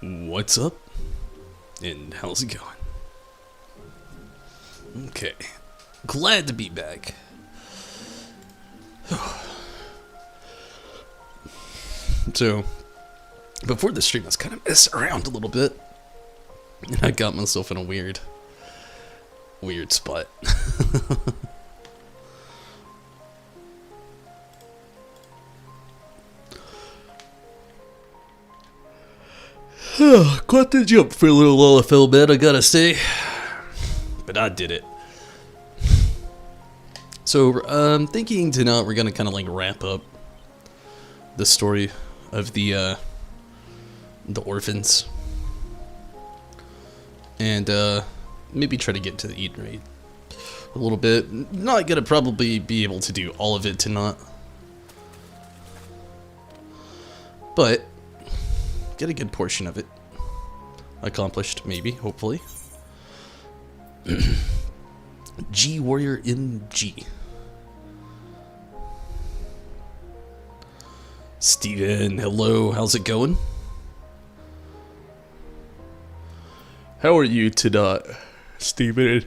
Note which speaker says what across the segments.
Speaker 1: What's up? And how's it going? Okay. Glad to be back. So, before the stream, I was kind of messing around a little bit. And I got myself in a weird spot. Quite the jump for a little LFL bit, I gotta say. But I did it. So, I'm thinking tonight we're gonna kind of like wrap up the story of the orphans. And, maybe try to get to the eatery a little bit. Not gonna probably be able to do all of it tonight. But, get a good portion of it accomplished, maybe, hopefully. G Warrior MG. Steven, hello, how's it going? How are you tonight, Steven?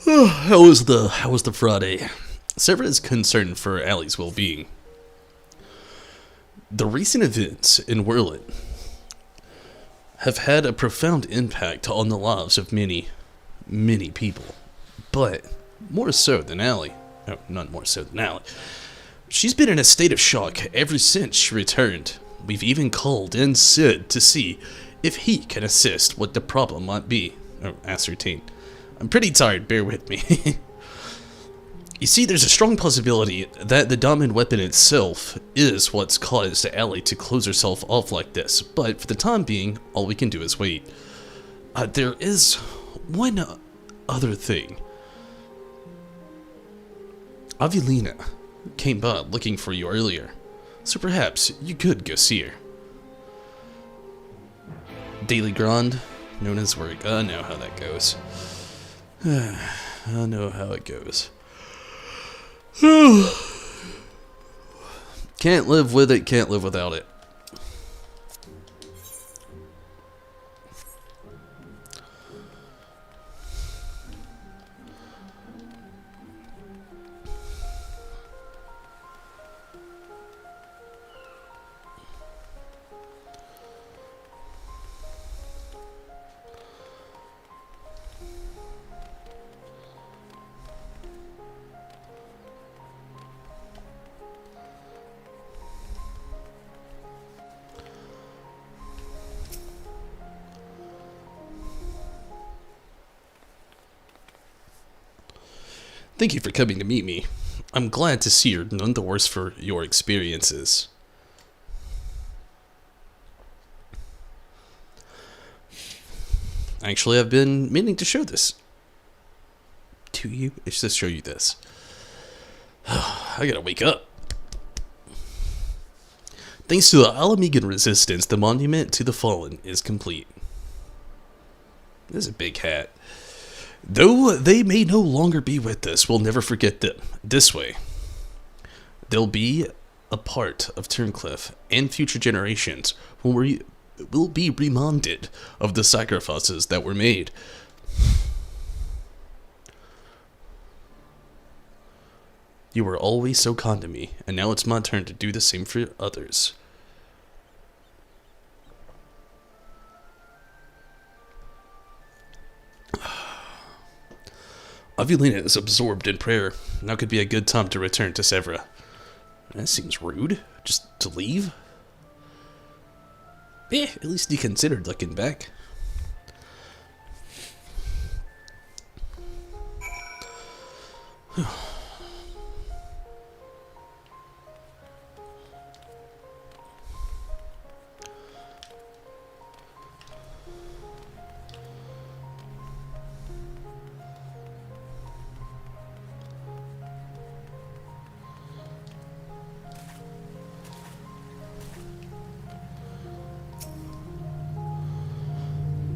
Speaker 1: How was the Friday? Sarah is concerned for Allie's well-being. The recent events in Whirlin have had a profound impact on the lives of many people. But more so than Allie. No, not more so than Allie. She's been in a state of shock ever since she returned. We've even called in Sid to see if he can assist what the problem might be, or ascertain. I'm pretty tired, bear with me. You see, there's a strong possibility that the diamond weapon itself is what's caused Allie to close herself off like this, but for the time being, all we can do is wait. There is one other thing. Avelina came by looking for you earlier, so perhaps you could go see her. Daily grind, known as work. I know how that goes. I know how it goes. Can't live with it, can't live without it. Thank you for coming to meet me. I'm glad to see you're none the worse for your experiences. Actually, I've been meaning to show this to you. It's to show you this. I gotta wake up. Thanks to the Alamegan resistance, the monument to the fallen is complete. This is a big hat. Though they may no longer be with us, we'll never forget them. This way, they'll be a part of Turncliffe, and future generations will be reminded of the sacrifices that were made. You were always so kind to me, and now it's my turn to do the same for others. Avelina is absorbed in prayer. Now could be a good time to return to Severa. That seems rude. Just to leave? At least he considered looking back.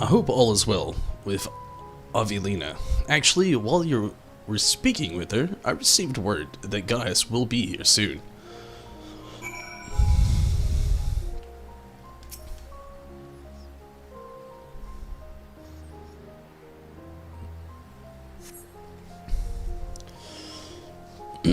Speaker 1: I hope all is well with Avelina. Actually, while you were speaking with her, I received word that Gaius will be here soon. I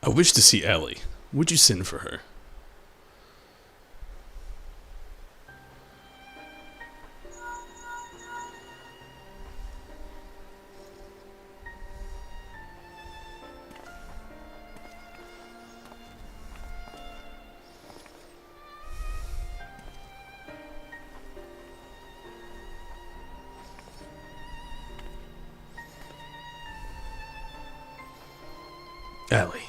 Speaker 1: wish to see Allie. Would you send for her? Allie.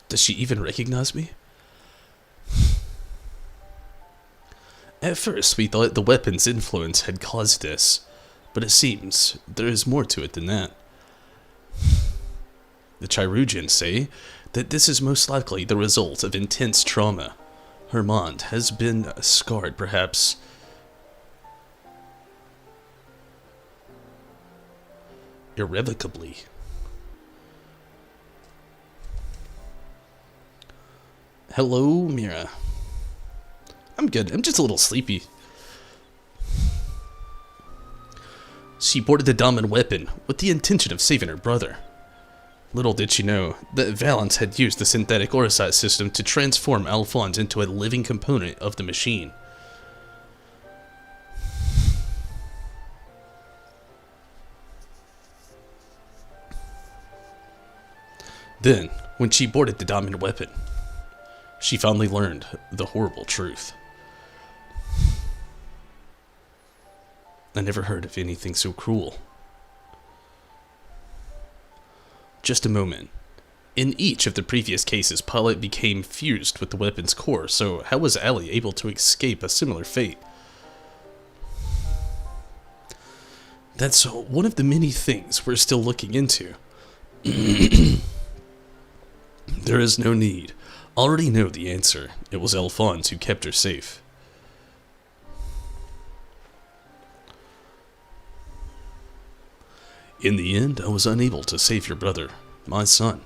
Speaker 1: Does she even recognize me? At first, we thought the weapon's influence had caused this, but it seems there is more to it than that. The Chirugians say that this is most likely the result of intense trauma. Her mind has been scarred, perhaps irrevocably. Hello, Mira. I'm good. I'm just a little sleepy. She boarded the dominant weapon with the intention of saving her brother. Little did she know that Valance had used the synthetic Orosite system to transform Alphonse into a living component of the machine. Then, when she boarded the dominant weapon, she finally learned the horrible truth. I never heard of anything so cruel. Just a moment. In each of the previous cases, Pilot became fused with the weapon's core, so how was Allie able to escape a similar fate? That's one of the many things we're still looking into. There is no need. Already know the answer. It was Alphonse who kept her safe. In the end, I was unable to save your brother, my son.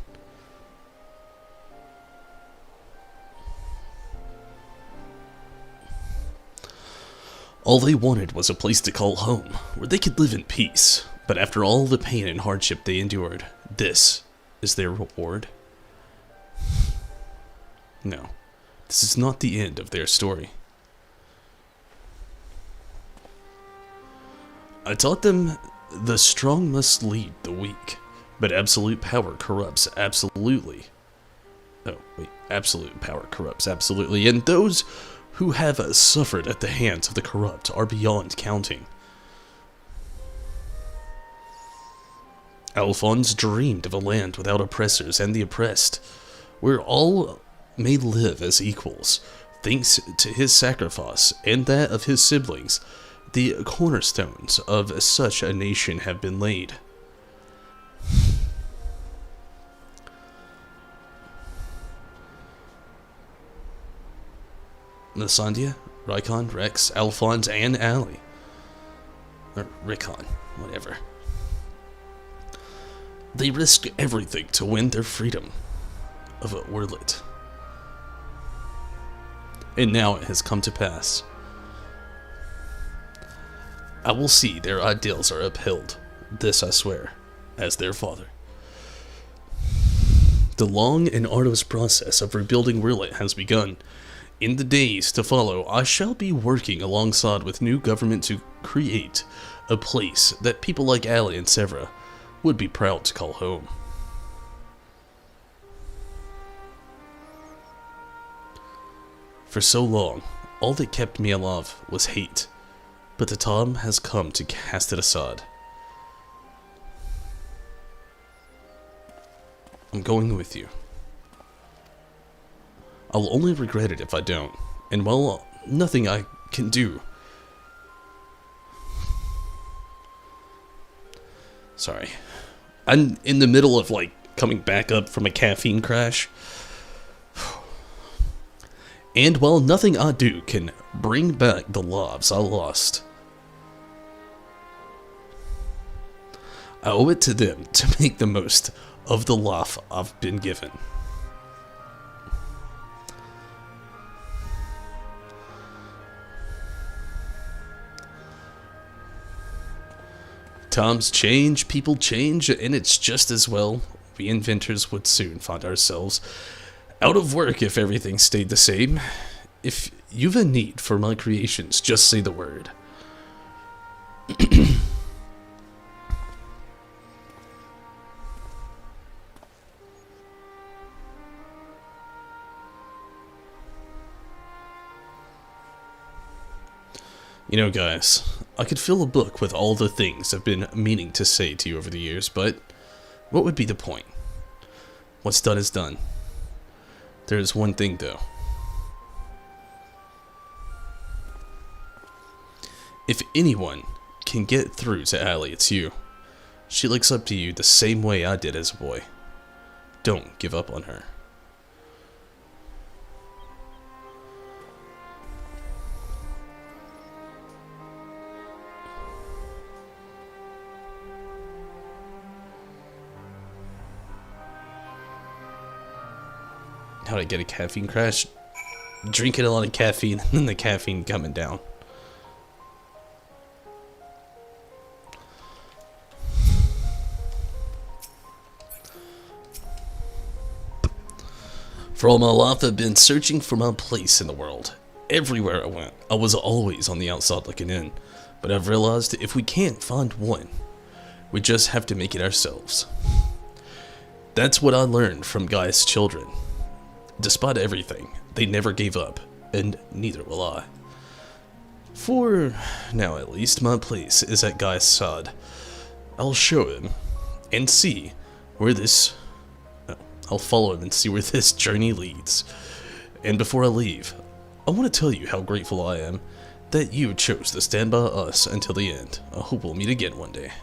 Speaker 1: All they wanted was a place to call home, where they could live in peace. But after all the pain and hardship they endured, this is their reward? No, this is not the end of their story. I taught them the strong must lead the weak, but absolute power corrupts absolutely. Absolute power corrupts absolutely, and those who have suffered at the hands of the corrupt are beyond counting. Alphonse dreamed of a land without oppressors and the oppressed, where all may live as equals. Thanks to his sacrifice and that of his siblings, the cornerstones of such a nation have been laid. Nasandia, Rykon, Rex, Alphonse, and Allie. Or Rickon, whatever. They risked everything to win their freedom of Orlet. And now it has come to pass. I will see their ideals are upheld. This I swear, as their father. The long and arduous process of rebuilding Orlet has begun. In the days to follow, I shall be working alongside with new government to create a place that people like Allie and Severa would be proud to call home. For so long, all that kept me alive was hate, but the time has come to cast it aside. I'm going with you. I'll only regret it if I don't, and well, nothing I can do. Sorry. I'm in the middle of, like, coming back up from a caffeine crash. And while nothing I do can bring back the lives I lost, I owe it to them to make the most of the life I've been given. Times change, people change, and it's just as well we inventors would soon find ourselves out of work if everything stayed the same. If you've a need for my creations, just say the word. You know, guys, I could fill a book with all the things I've been meaning to say to you over the years, but what would be the point? What's done is done. There is one thing, though. If anyone can get through to Allie, it's you. She looks up to you the same way I did as a boy. Don't give up on her. How to get a caffeine crash? Drinking a lot of caffeine and then the caffeine coming down. For all my life, I've been searching for my place in the world. Everywhere I went, I was always on the outside looking in. But I've realized if we can't find one, we just have to make it ourselves. That's what I learned from Gaia's children. Despite everything, they never gave up, and neither will I. For now at least, my place is at Gaia's side. I'll show him, and see where this... I'll follow him and see where this journey leads. And before I leave, I want to tell you how grateful I am that you chose to stand by us until the end. I hope we'll meet again one day.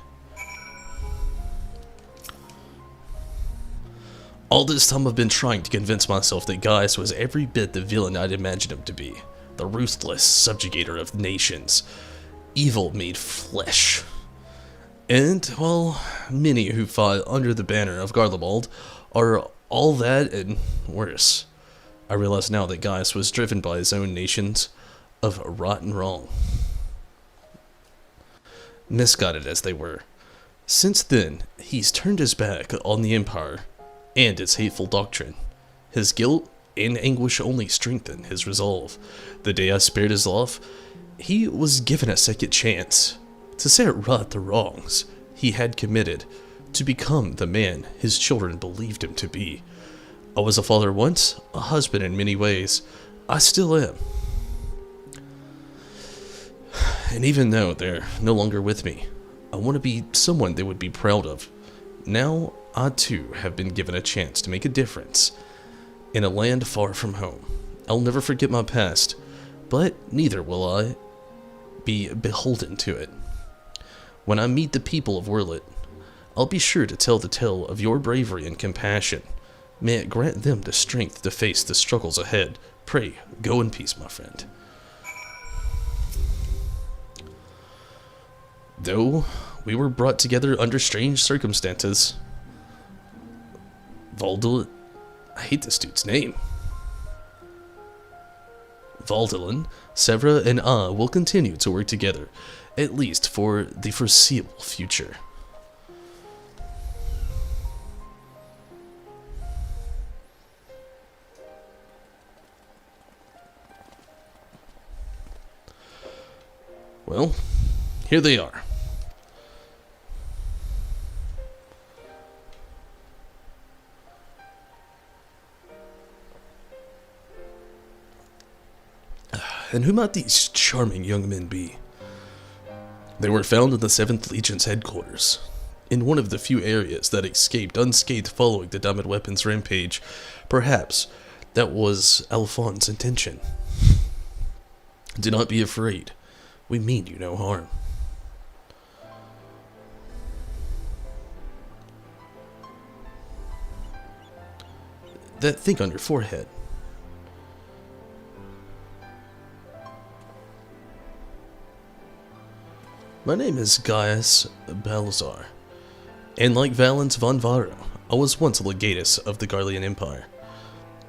Speaker 1: All this time I've been trying to convince myself that Gaius was every bit the villain I'd imagined him to be. The ruthless subjugator of nations. Evil made flesh. And, well, many who fought under the banner of Garlemald are all that and worse. I realize now that Gaius was driven by his own nations of rotten wrong. Misguided as they were. Since then, he's turned his back on the Empire and its hateful doctrine. His guilt and anguish only strengthened his resolve. The day I spared his life, he was given a second chance to set right the wrongs he had committed, to become the man his children believed him to be. I was a father once, a husband in many ways. I still am. And even though they're no longer with me, I want to be someone they would be proud of. Now, I too have been given a chance to make a difference in a land far from home. I'll never forget my past, but neither will I be beholden to it. When I meet the people of Wyrlet, I'll be sure to tell the tale of your bravery and compassion. May it grant them the strength to face the struggles ahead. Pray, go in peace, my friend. Though we were brought together under strange circumstances, Valdil... I hate this dude's name. Valdilin, Sevra, and I will continue to work together, at least for the foreseeable future. Well, here they are. And who might these charming young men be? They were found in the 7th Legion's headquarters, in one of the few areas that escaped unscathed following the Diamond Weapons rampage. Perhaps that was Alphonse's intention. Do not be afraid. We mean you no harm. that thing on your forehead. My name is Gaius Balazar, and like Valens von Varo, I was once a legatus of the Garlean Empire.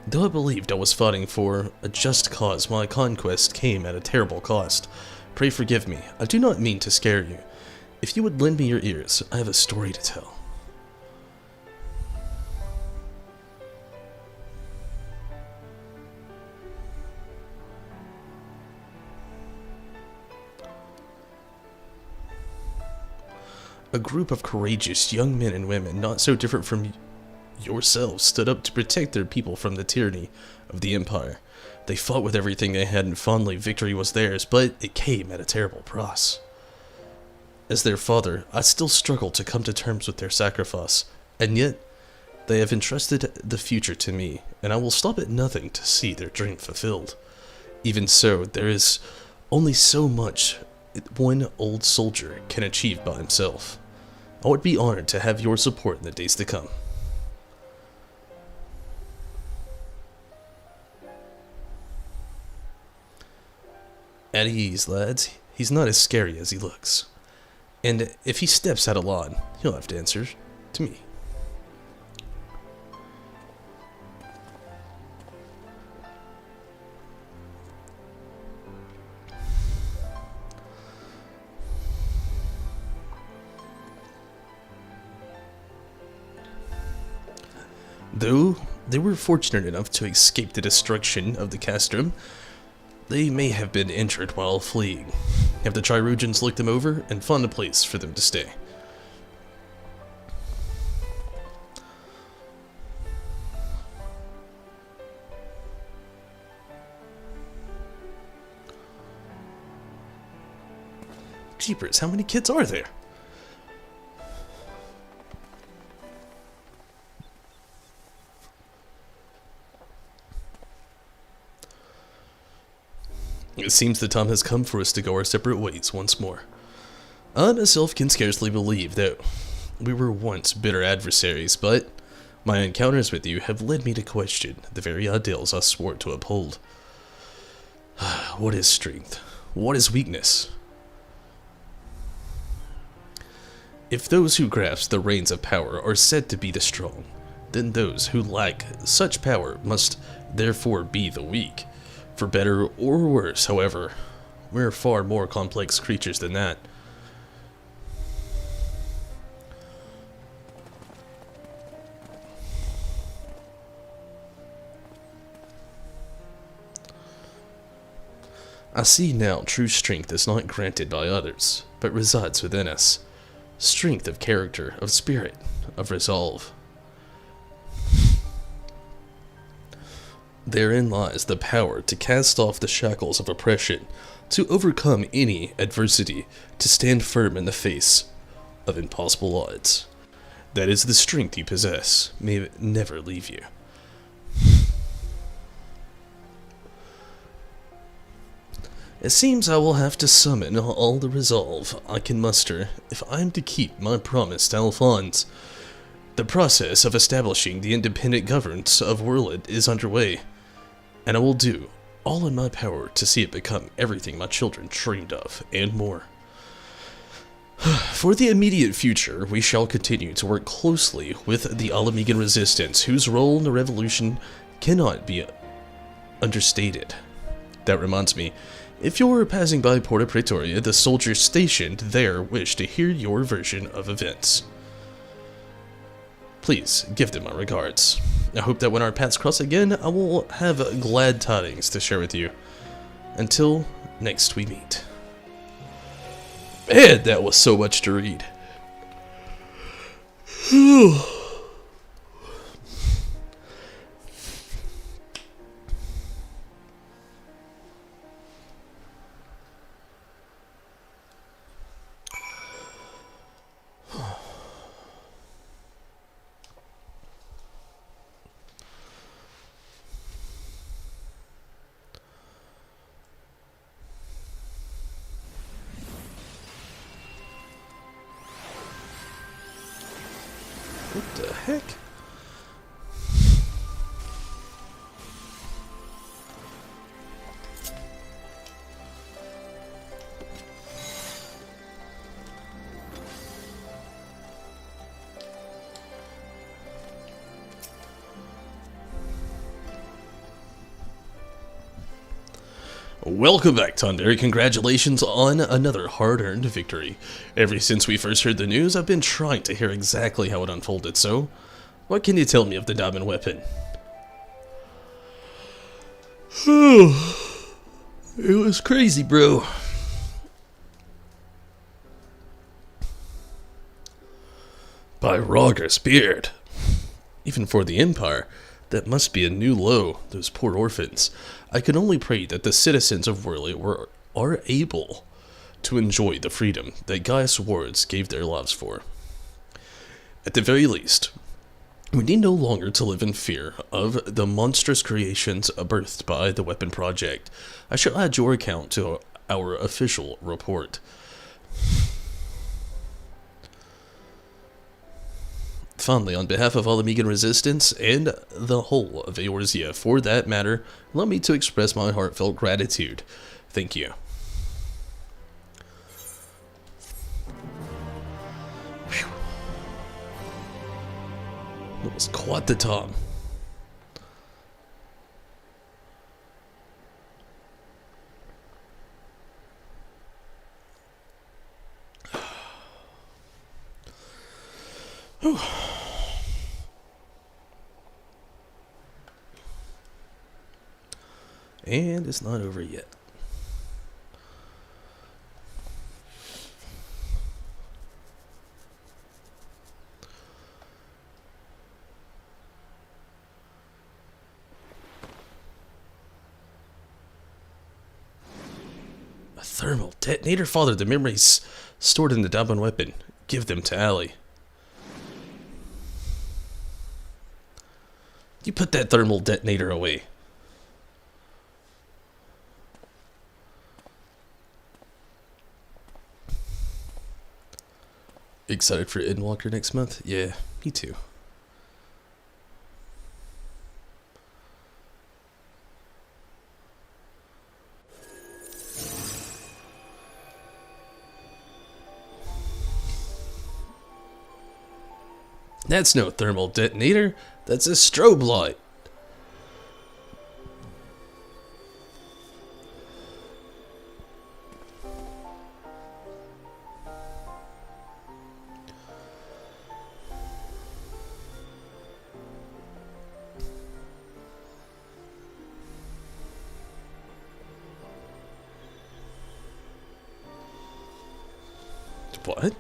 Speaker 1: Though I believed I was fighting for a just cause, my conquest came at a terrible cost. Pray forgive me, I do not mean to scare you. If you would lend me your ears, I have a story to tell. A group of courageous young men and women, not so different from yourselves, stood up to protect their people from the tyranny of the Empire. They fought with everything they had, and fondly victory was theirs, but it came at a terrible price. As their father, I still struggle to come to terms with their sacrifice, and yet they have entrusted the future to me, and I will stop at nothing to see their dream fulfilled. Even so, there is only so much one old soldier can achieve by himself. I would be honored to have your support in the days to come. At ease, lads. He's not as scary as he looks. And if he steps out of line, he'll have to answer to me. Though they were fortunate enough to escape the destruction of the castrum, they may have been injured while fleeing. Have the Trirogians looked them over and found a place for them to stay. Jeepers, how many kids are there? It seems the time has come for us to go our separate ways once more. I myself can scarcely believe that we were once bitter adversaries, but my encounters with you have led me to question the very ideals I swore to uphold. What is strength? What is weakness? If those who grasp the reins of power are said to be the strong, then those who lack such power must therefore be the weak. For better or worse, however, we're far more complex creatures than that. I see now true strength is not granted by others, but resides within us. Strength of character, of spirit, of resolve. Therein lies the power to cast off the shackles of oppression, to overcome any adversity, to stand firm in the face of impossible odds. That is the strength you possess. May it never leave you. It seems I will have to summon all the resolve I can muster if I am to keep my promise to Alphonse. The process of establishing the independent governance of Worlet is underway, and I will do all in my power to see it become everything my children dreamed of, and more. For the immediate future, we shall continue to work closely with the Alamegan resistance, whose role in the revolution cannot be understated. That reminds me, if you're passing by Porta Praetoria, the soldiers stationed there wish to hear your version of events. Please give them my regards. I hope that when our paths cross again, I will have glad tidings to share with you. Until next we meet. Man, that was so much to read. What the heck? Welcome back, Thunder. Congratulations on another hard-earned victory. Ever since we first heard the news, I've been trying to hear exactly how it unfolded, so what can you tell me of the diamond weapon? It was crazy, bro. By Roger's beard. Even for the Empire, that must be a new low, those poor orphans. I can only pray that the citizens of Worley are able to enjoy the freedom that Gaius Wards gave their lives for. At the very least, we need no longer to live in fear of the monstrous creations birthed by the Weapon Project. I shall add your account to our official report. Finally, on behalf of all Amigan Resistance and the whole of Eorzea, for that matter, allow me to express my heartfelt gratitude. Thank you. Whew. That was quite the time. Whew. And it's not over yet. A thermal detonator? Father, the memories stored in the diamond weapon. Give them to Allie. You put that thermal detonator away. Excited for Endwalker next month? Yeah, me too. That's no thermal detonator. That's a strobe light. What?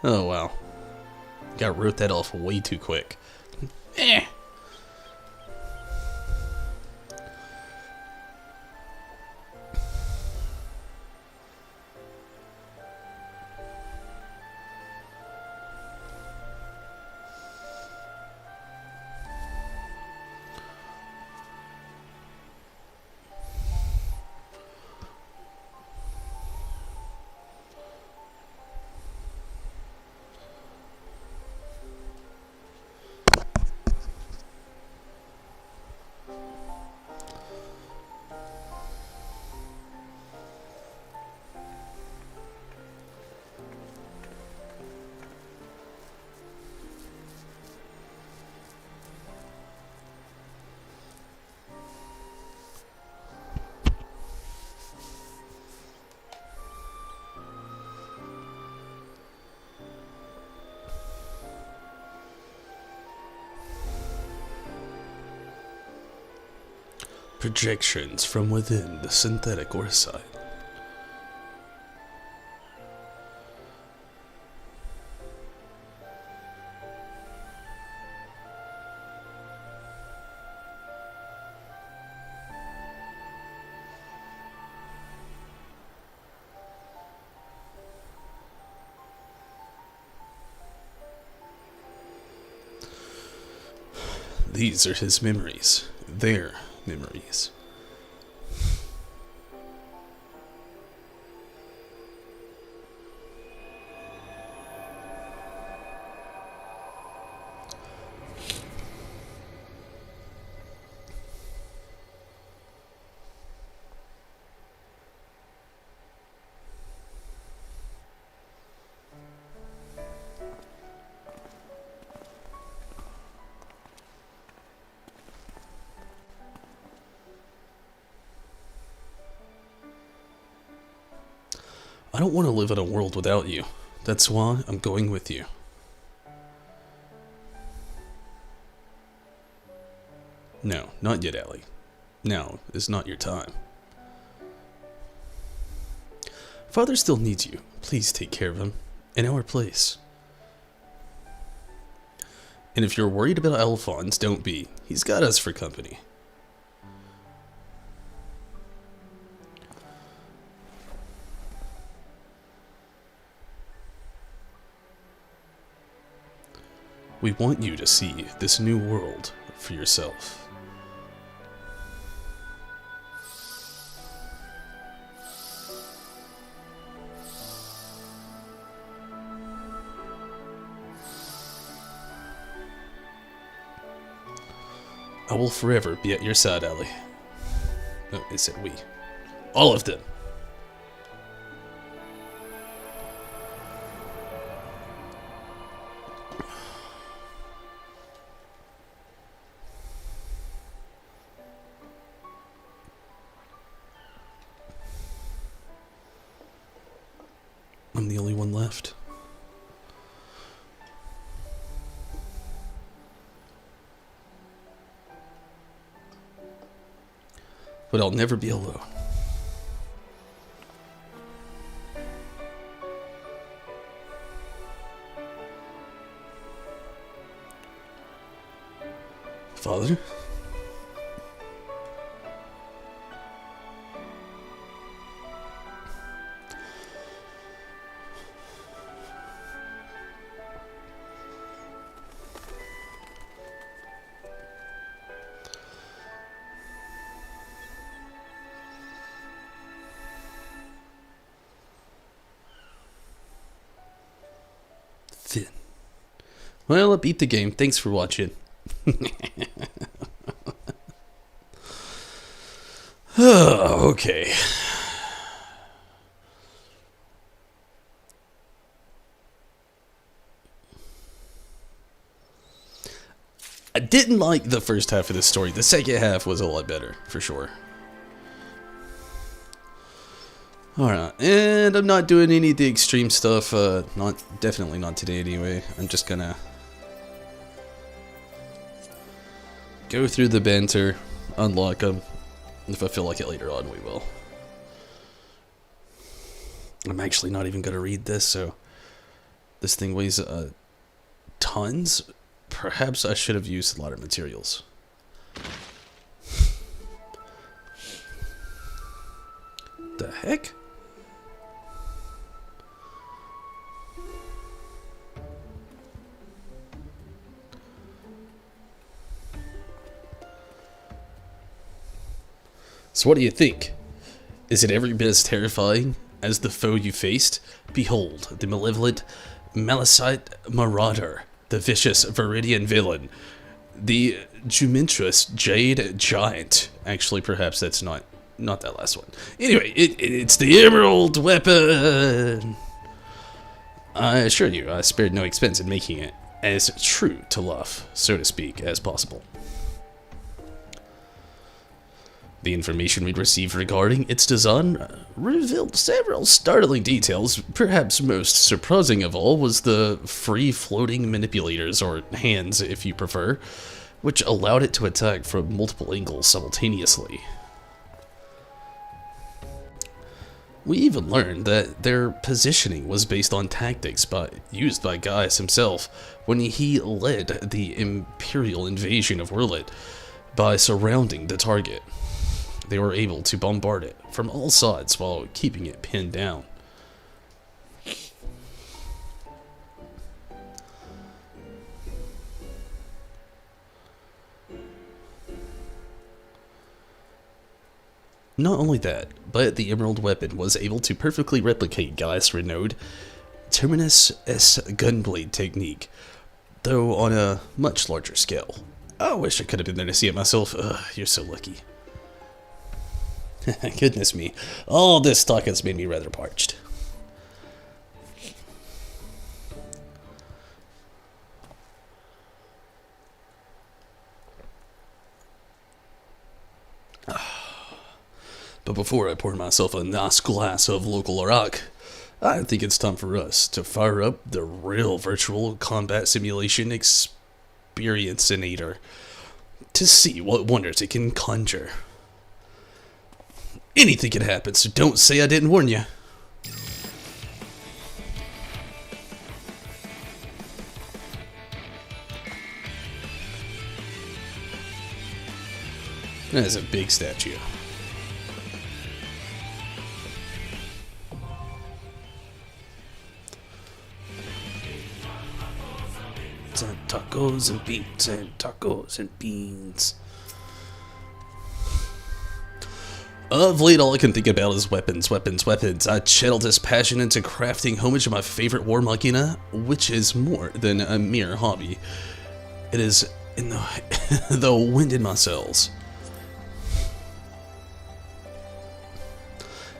Speaker 1: Oh, wow. Got wrote that off way too quick. Eh. projections from within the synthetic orside. These are his memories. Their memories. I don't want to live in a world without you. That's why I'm going with you. No, not yet, Allie. Now is not your time. Father still needs you. Please take care of him. In our place. And if you're worried about Alphonse, don't be. He's got us for company. We want you to see this new world for yourself. I will forever be at your side, Ellie. No, it said we. All of them. I'm the only one left. But I'll never be alone. Father? Finn. Well, I beat the game. Thanks for watching. Okay. I didn't like the first half of this story. The second half was a lot better, for sure. Alright, and I'm not doing any of the extreme stuff, definitely not today anyway. I'm just gonna go through the banter, unlock them. If I feel like it later on, we will. I'm actually not even gonna read this, so this thing weighs tons. Perhaps I should have used a lot of materials. The heck? So what do you think? Is it every bit as terrifying as the foe you faced? Behold, the malevolent Malicite Marauder, the vicious Viridian villain, the Jumentrous Jade Giant. Actually, perhaps that's not that last one. Anyway, it's the Emerald Weapon. I assure you, I spared no expense in making it as true to life, so to speak, as possible. The information we received regarding its design revealed several startling details. Perhaps most surprising of all was the free-floating manipulators, or hands if you prefer, which allowed it to attack from multiple angles simultaneously. We even learned that their positioning was based on tactics used by Gaius himself when he led the Imperial invasion of Wyrlet by surrounding the target. They were able to bombard it from all sides while keeping it pinned down. Not only that, but the Emerald weapon was able to perfectly replicate Gaius' renowned Terminus S gunblade technique, though on a much larger scale. I wish I could have been there to see it myself. You're so lucky. Goodness me, all this talk has made me rather parched. But before I pour myself a nice glass of local Arak, I think it's time for us to fire up the real virtual combat simulation experience-inator to see what wonders it can conjure. Anything can happen, so don't say I didn't warn you. That is a big statue. And tacos and beans and tacos and beans. Of late, all I can think about is weapons, weapons, weapons. I channeled this passion into crafting homage to my favorite war machina, which is more than a mere hobby. It is in the wind in my cells.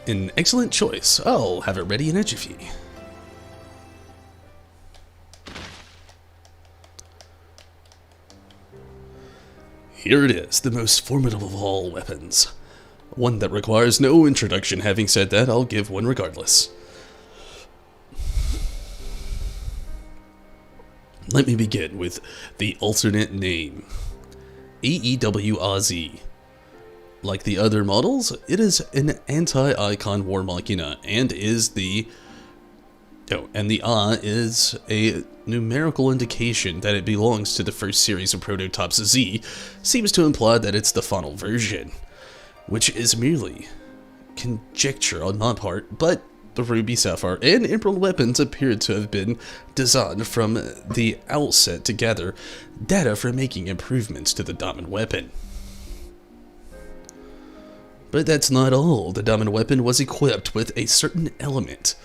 Speaker 1: An excellent choice. I'll have it ready in a jiffy. Here it is, the most formidable of all weapons. One that requires no introduction. Having said that, I'll give one regardless. Let me begin with the alternate name. AEWRZ. Like the other models, it is an anti-icon war machina, and is the... Oh, and the A is a numerical indication that it belongs to the first series of prototypes. Z seems to imply that it's the final version, which is merely conjecture on my part, but the Ruby, Sapphire, and Emerald weapons appeared to have been designed from the outset to gather data for making improvements to the Diamond weapon. But that's not all. The Diamond weapon was equipped with a certain element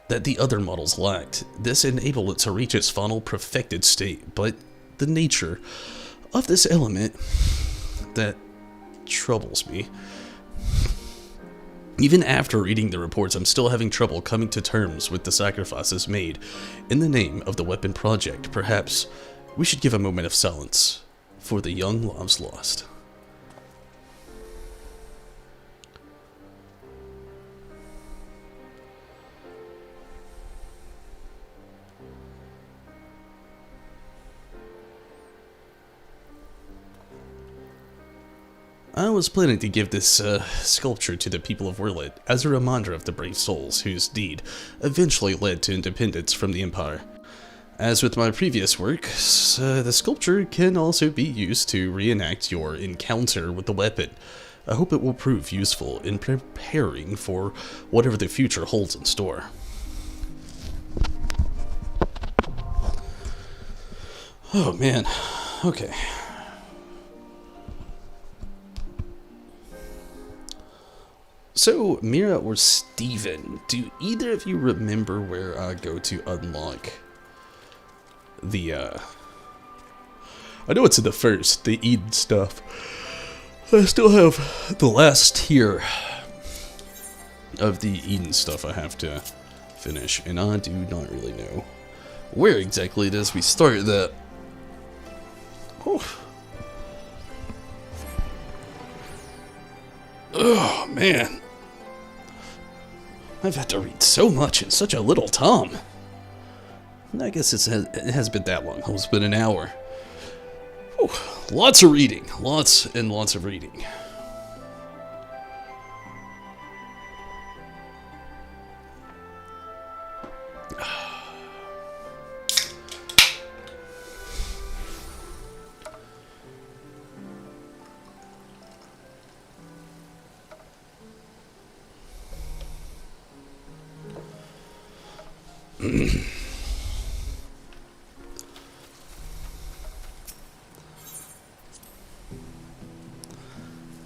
Speaker 1: that the other models lacked. This enabled it to reach its final perfected state, but the nature of this element that troubles me. Even after reading the reports, I'm still having trouble coming to terms with the sacrifices made in the name of the weapon project. Perhaps we should give a moment of silence for the young lives lost. I was planning to give this sculpture to the people of Wyrlet as a reminder of the brave souls whose deed eventually led to independence from the Empire. As with my previous work, the sculpture can also be used to reenact your encounter with the weapon. I hope it will prove useful in preparing for whatever the future holds in store. Oh man, okay. So, Mira or Steven, do either of you remember where I go to unlock the, I know it's in the first, the Eden stuff. I still have the last tier of the Eden stuff I have to finish, and I do not really know where exactly it is we start that. Oh, man. I've had to read so much in such a little time. I guess it has been that long. It's been an hour. Whew, lots of reading. Lots and lots of reading.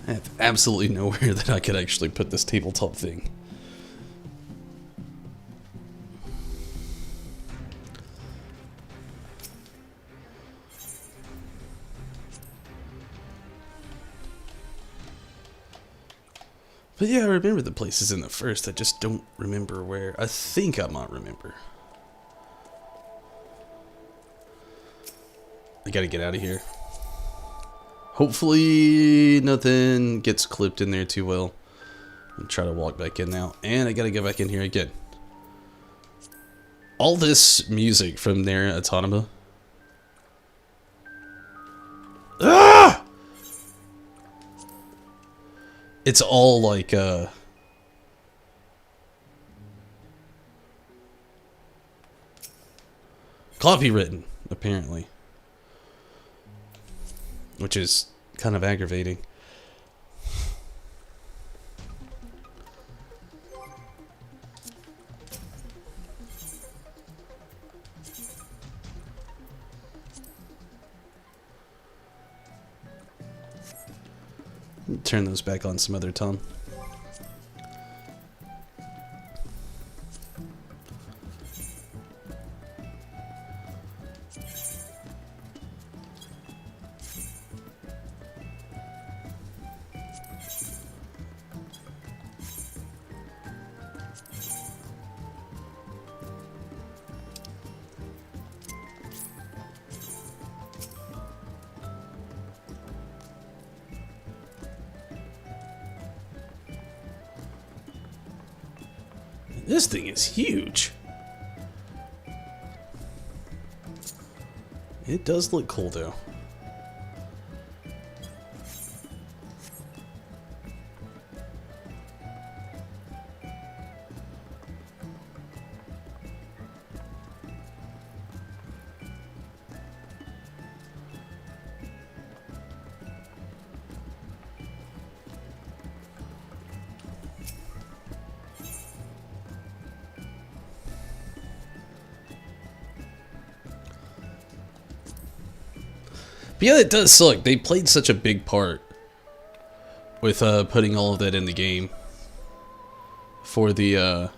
Speaker 1: I have absolutely nowhere that I could actually put this tabletop thing. But yeah, I remember the places in the first. I just don't remember where. I think I might remember. I gotta get out of here. Hopefully nothing gets clipped in there too well. I'm try to walk back in now. And I gotta go back in here again. All this music from their Autonoma. Ah! It's all like, copywritten, apparently. Which is kind of aggravating. Turn those back on some other time. This thing is huge. It does look cool though. But yeah, it does suck. They played such a big part with putting all of that in the game for the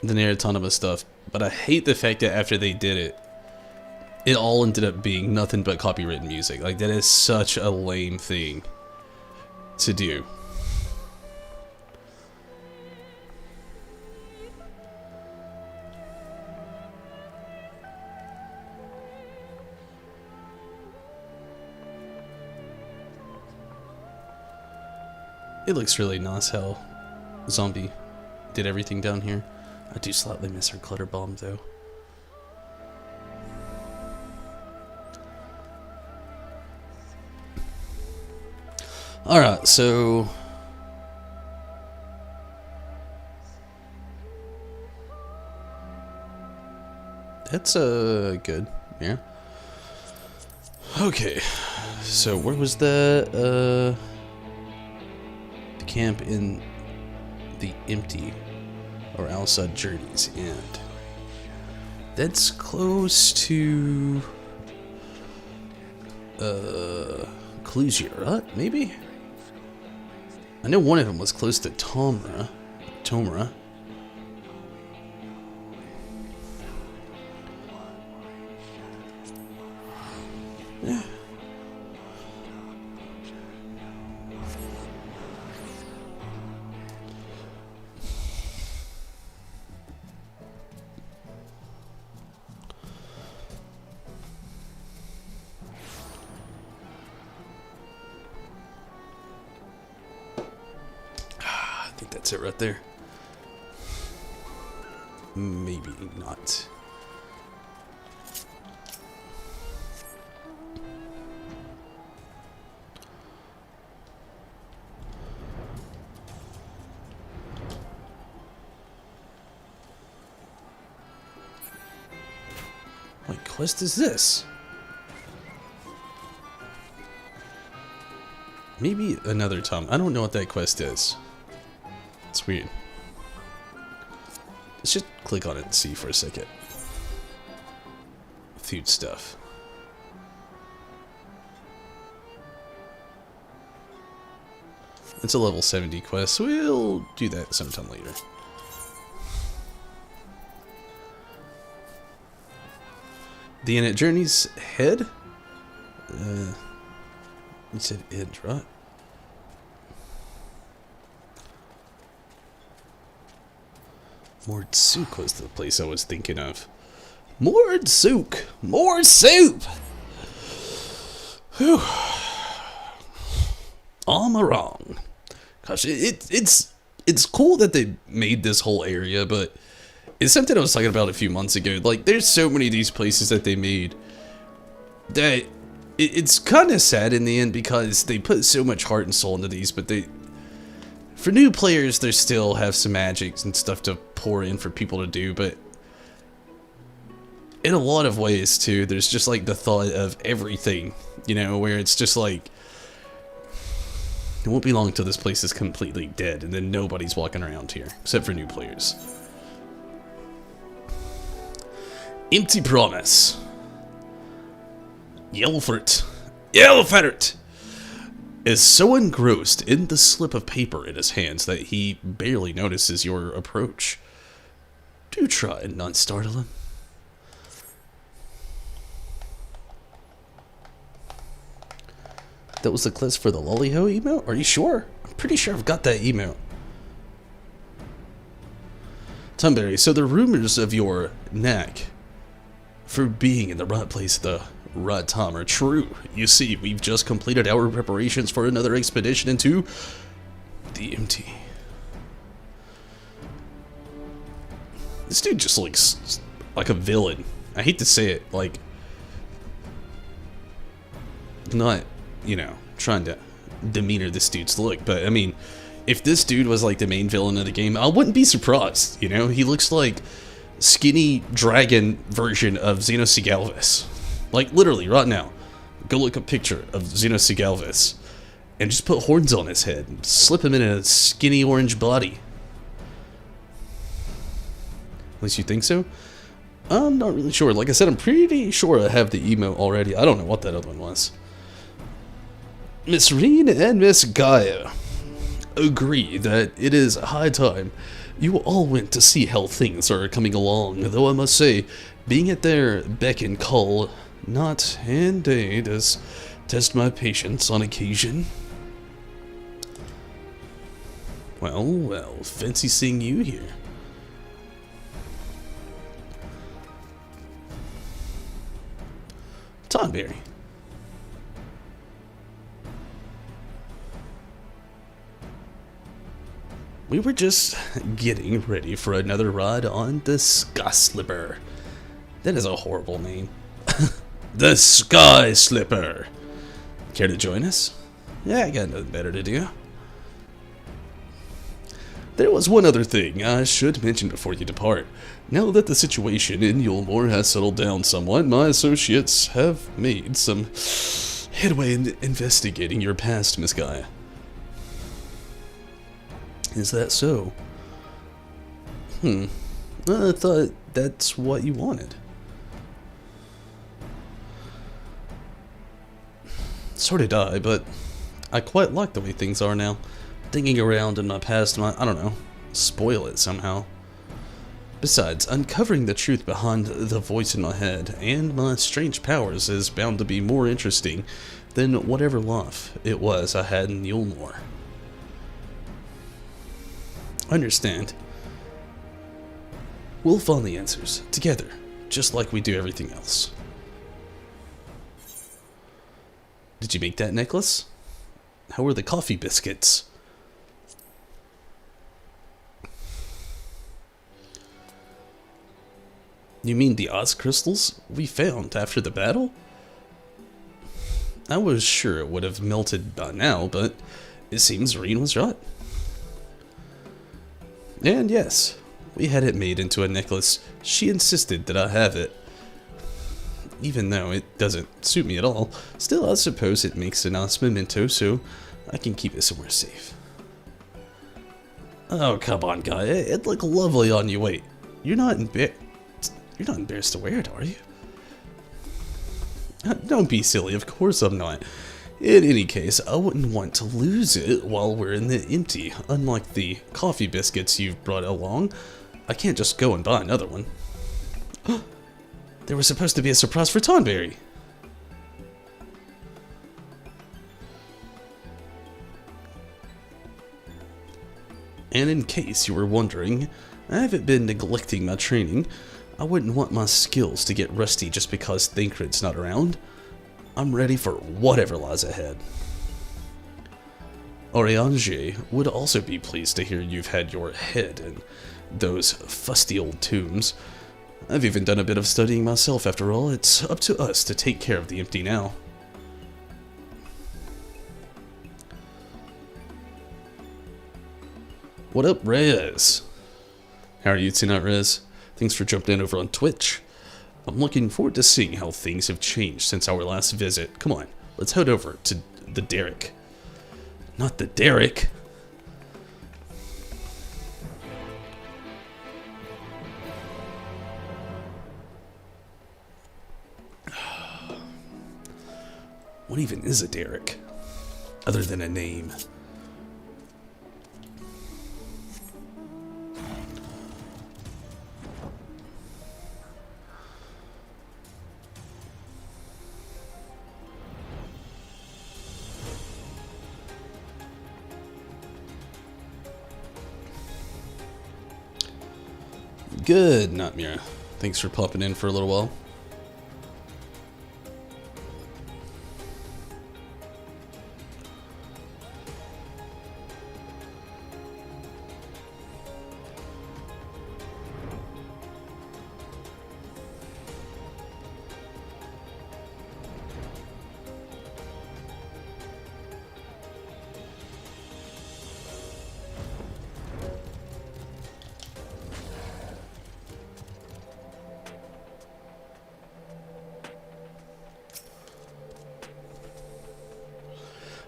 Speaker 1: Nier Automata stuff. But I hate the fact that after they did it, it all ended up being nothing but copywritten music. Like, that is such a lame thing to do. It looks really nice how Zombie did everything down here. I do slightly miss her clutter bomb though. Alright, so that's good, yeah. Okay, so where was that? Camp in the empty or outside Journey's End. That's close to Clusia, right? Maybe? I know one of them was close to Tomra. Yeah. I think that's it right there. Maybe not. quest is this? Maybe another time. I don't know what that quest is. It's weird. Let's just click on it and see for a second. Food stuff. It's a level 70 quest. We'll do that sometime later. The End Journey's head? You said end, right? Mordsuk was the place I was thinking of. Mordsuk! More soup! Whew. Am I wrong? Gosh, it's cool that they made this whole area, but it's something I was talking about a few months ago. Like, there's so many of these places that they made that it's kind of sad in the end because they put so much heart and soul into these, but for new players, they still have some magics and stuff to pour in for people to do, but in a lot of ways, too, there's just, like, the thought of everything, you know, where it's just, like, it won't be long till this place is completely dead, and then nobody's walking around here, except for new players. Empty promise. Yelfert is so engrossed in the slip of paper in his hands that he barely notices your approach. Do try and not startle him. That was the quest for the Lollyho emote? Are you sure? I'm pretty sure I've got that emote. Tunberry, so the rumors of your knack for being in the right place at the right time are true. You see, we've just completed our preparations for another expedition into the empty. This dude just looks like a villain. I hate to say it, like, not, you know, trying to demeanor this dude's look, but I mean, if this dude was like the main villain of the game, I wouldn't be surprised, you know? He looks like skinny dragon version of Xenosigalvis. Like, literally, right now, go look a picture of Xenosigalvis and just put horns on his head and slip him in a skinny orange body. At least you think so? I'm not really sure. Like I said, I'm pretty sure I have the emote already. I don't know what that other one was. Miss Reen and Miss Gaia agree that it is high time you all went to see how things are coming along, though I must say, being at their beck and call not indeed does test my patience on occasion. Well, fancy seeing you here. Tonberry. We were just getting ready for another ride on the Sky Slipper. That is a horrible name. The Sky Slipper. Care to join us? Yeah, I got nothing better to do. There was one other thing I should mention before you depart. Now that the situation in Yulmore has settled down somewhat, my associates have made some headway in investigating your past, Miss Gaia. Is that so? I thought that's what you wanted. So did I, but I quite like the way things are now. Digging around in my past might, I don't know, spoil it somehow. Besides, uncovering the truth behind the voice in my head and my strange powers is bound to be more interesting than whatever life it was I had in Yulmore. Understand. We'll find the answers together, just like we do everything else. Did you make that necklace? How were the coffee biscuits? You mean the Oz crystals we found after the battle? I was sure it would have melted by now, but it seems Reen was right. And yes, we had it made into a necklace. She insisted that I have it. even though it doesn't suit me at all, still I suppose it makes a nice memento so I can keep it somewhere safe. Oh, come on, guy. It'd look lovely on you. Wait, you're not embarrassed to wear it, are you? Don't be silly. Of course I'm not. In any case, I wouldn't want to lose it while we're in the empty. Unlike the coffee biscuits you've brought along, I can't just go and buy another one. There was supposed to be a surprise for Tonberry. And in case you were wondering, I haven't been neglecting my training. I wouldn't want my skills to get rusty just because Thancred's not around. I'm ready for whatever lies ahead. Oriange would also be pleased to hear you've had your head in those fusty old tombs. I've even done a bit of studying myself after all. It's up to us to take care of the empty now. What up, Rez? How are you tonight, Rez? Thanks for jumping in over on Twitch. I'm looking forward to seeing how things have changed since our last visit. Come on, let's head over to the Derrick. Not the Derrick. What even is a Derrick? Other than a name. Good, Nightmare. Thanks for popping in for a little while.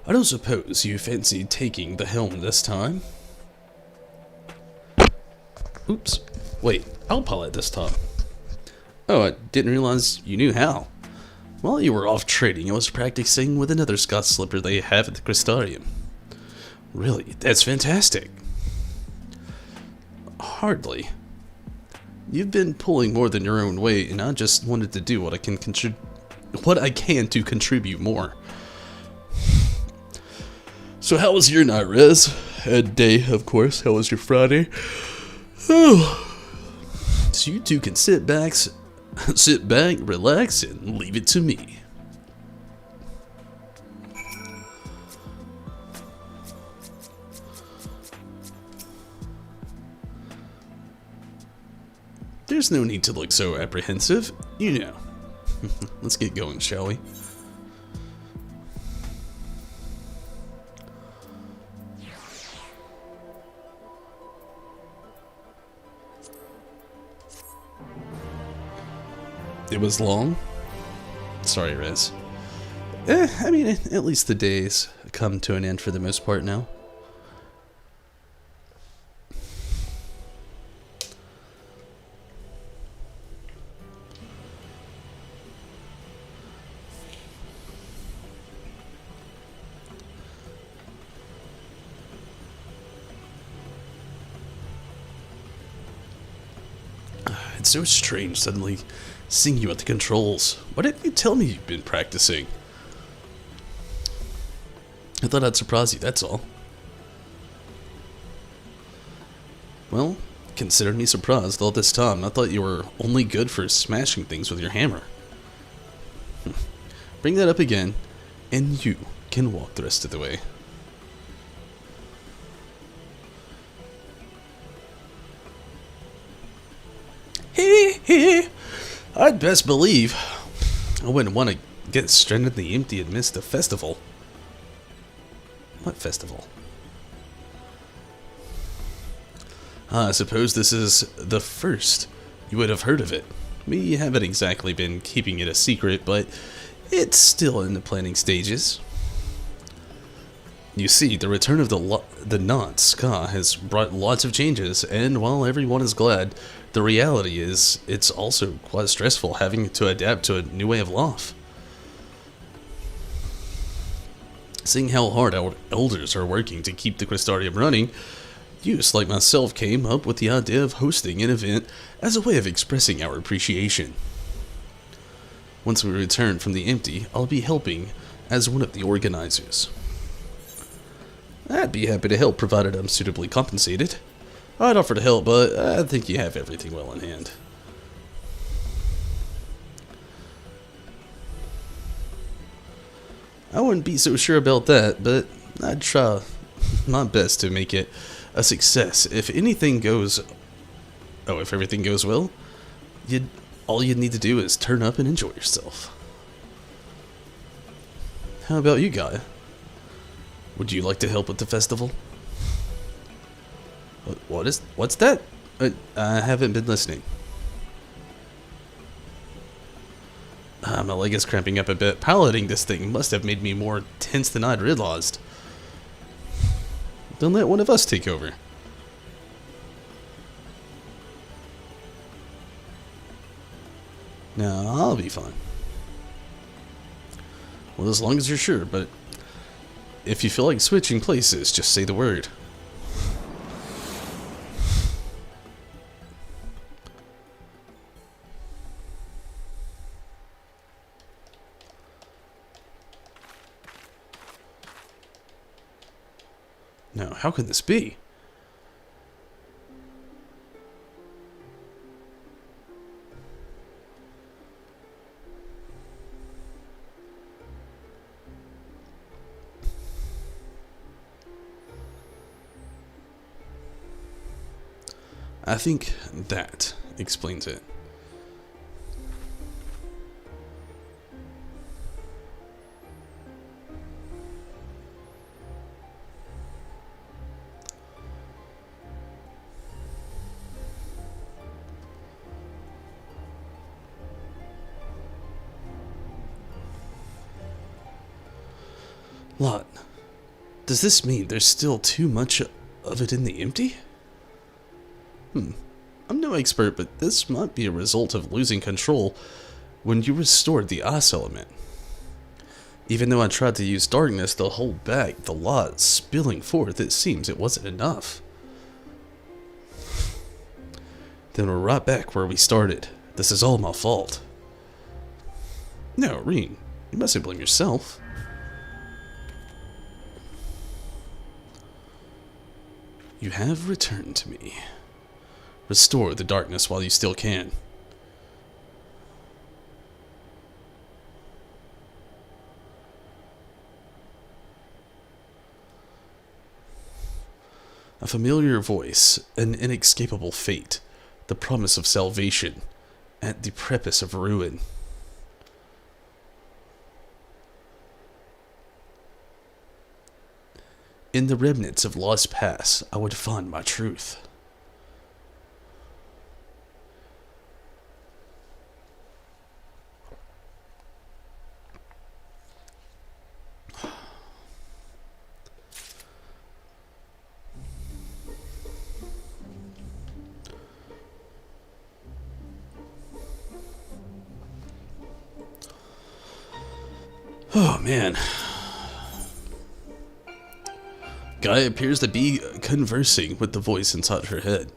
Speaker 1: I don't suppose you fancy taking the helm this time? Oops. Wait, I'll pilot this time. Oh, I didn't realize you knew how. While you were off trading, I was practicing with another Scotch slipper they have at the Crystarium. Really, that's fantastic. Hardly. You've been pulling more than your own weight, and I just wanted to do what I can to contribute more. So how was your night, Rez? And day, of course. How was your Friday? Oh. So you two can sit back, relax, and leave it to me. There's no need to look so apprehensive, you know. Let's get going, shall we? It was long? Sorry, Rez. I mean, at least the days come to an end for the most part now. It's so strange suddenly seeing you at the controls. Why didn't you tell me you've been practicing? I thought I'd surprise you, that's all. Well, consider me surprised all this time. I thought you were only good for smashing things with your hammer. Bring that up again, and you can walk the rest of the way. I'd best believe. I wouldn't want to get stranded in the empty and miss the festival. What festival? I suppose this is the first you would have heard of it. We haven't exactly been keeping it a secret, but it's still in the planning stages. You see, the return of the non-ska has brought lots of changes, and while everyone is glad, the reality is it's also quite stressful having to adapt to a new way of life. Seeing how hard our elders are working to keep the Crystarium running, youths like myself came up with the idea of hosting an event as a way of expressing our appreciation. Once we return from the empty, I'll be helping as one of the organizers. I'd be happy to help provided I'm suitably compensated. I'd offer to help, but I think you have everything well in hand. I wouldn't be so sure about that, but I'd try my best to make it a success. If everything goes well, all you'd need to do is turn up and enjoy yourself. How about you, Gaia? Would you like to help with the festival? What's that? I haven't been listening. My leg is cramping up a bit. Piloting this thing must have made me more tense than I'd realized. Then let one of us take over. No, I'll be fine. Well, as long as you're sure, but if you feel like switching places, just say the word. Now, how can this be? I think that explains it. Lot, does this mean there's still too much of it in the empty? I'm no expert, but this might be a result of losing control when you restored the ice element. Even though I tried to use darkness to hold back the lot spilling forth, it seems it wasn't enough. Then we're right back where we started. This is all my fault. No, Reen, you mustn't blame yourself. You have returned to me. Restore the darkness while you still can. A familiar voice, an inescapable fate, the promise of salvation, at the precipice of ruin. In the remnants of Lost Pass, I would find my truth. Oh, man. Guy appears to be conversing with the voice inside her head.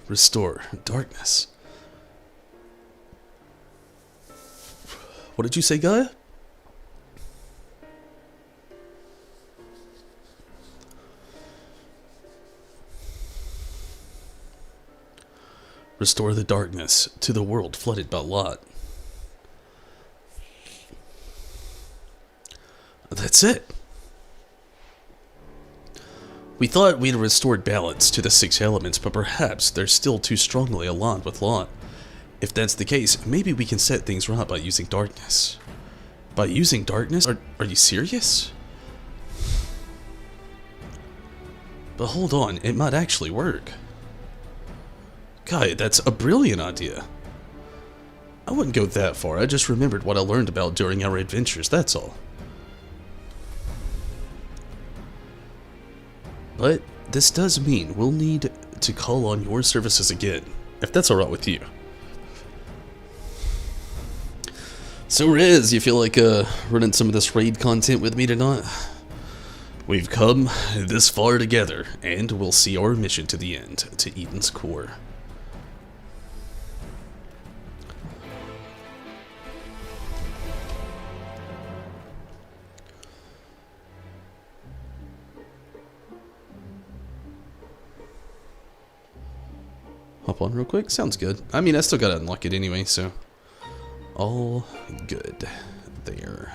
Speaker 1: Restore darkness. What did you say, Gaia? Restore the darkness to the world flooded by Lot. That's it. We thought we'd restored balance to the 6 elements, but perhaps they're still too strongly aligned with Lot. If that's the case, maybe we can set things right by using darkness. By using darkness? Are you serious? But hold on, it might actually work. Guy, that's a brilliant idea. I wouldn't go that far, I just remembered what I learned about during our adventures, that's all. But this does mean we'll need to call on your services again, if that's alright with you. So Rez, you feel like running some of this raid content with me tonight? We've come this far together, and we'll see our mission to the end, to Eden's core. Hop on real quick, sounds good. I mean, I still gotta unlock it anyway, so... all good there.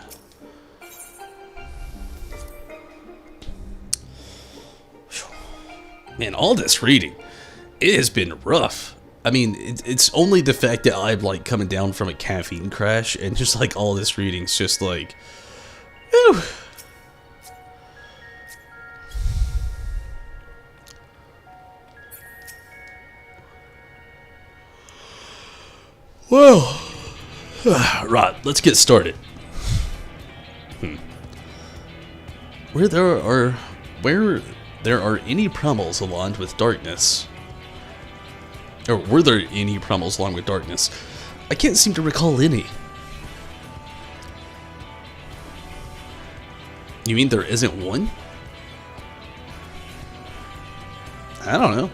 Speaker 1: Man, all this reading, it has been rough. I mean, it's only the fact that I'm like coming down from a caffeine crash and just like all this reading's just like, whew. Well, right, let's get started. Where there are any promos aligned with darkness, or were there any promos aligned with darkness? I can't seem to recall any. You mean there isn't one? I don't know.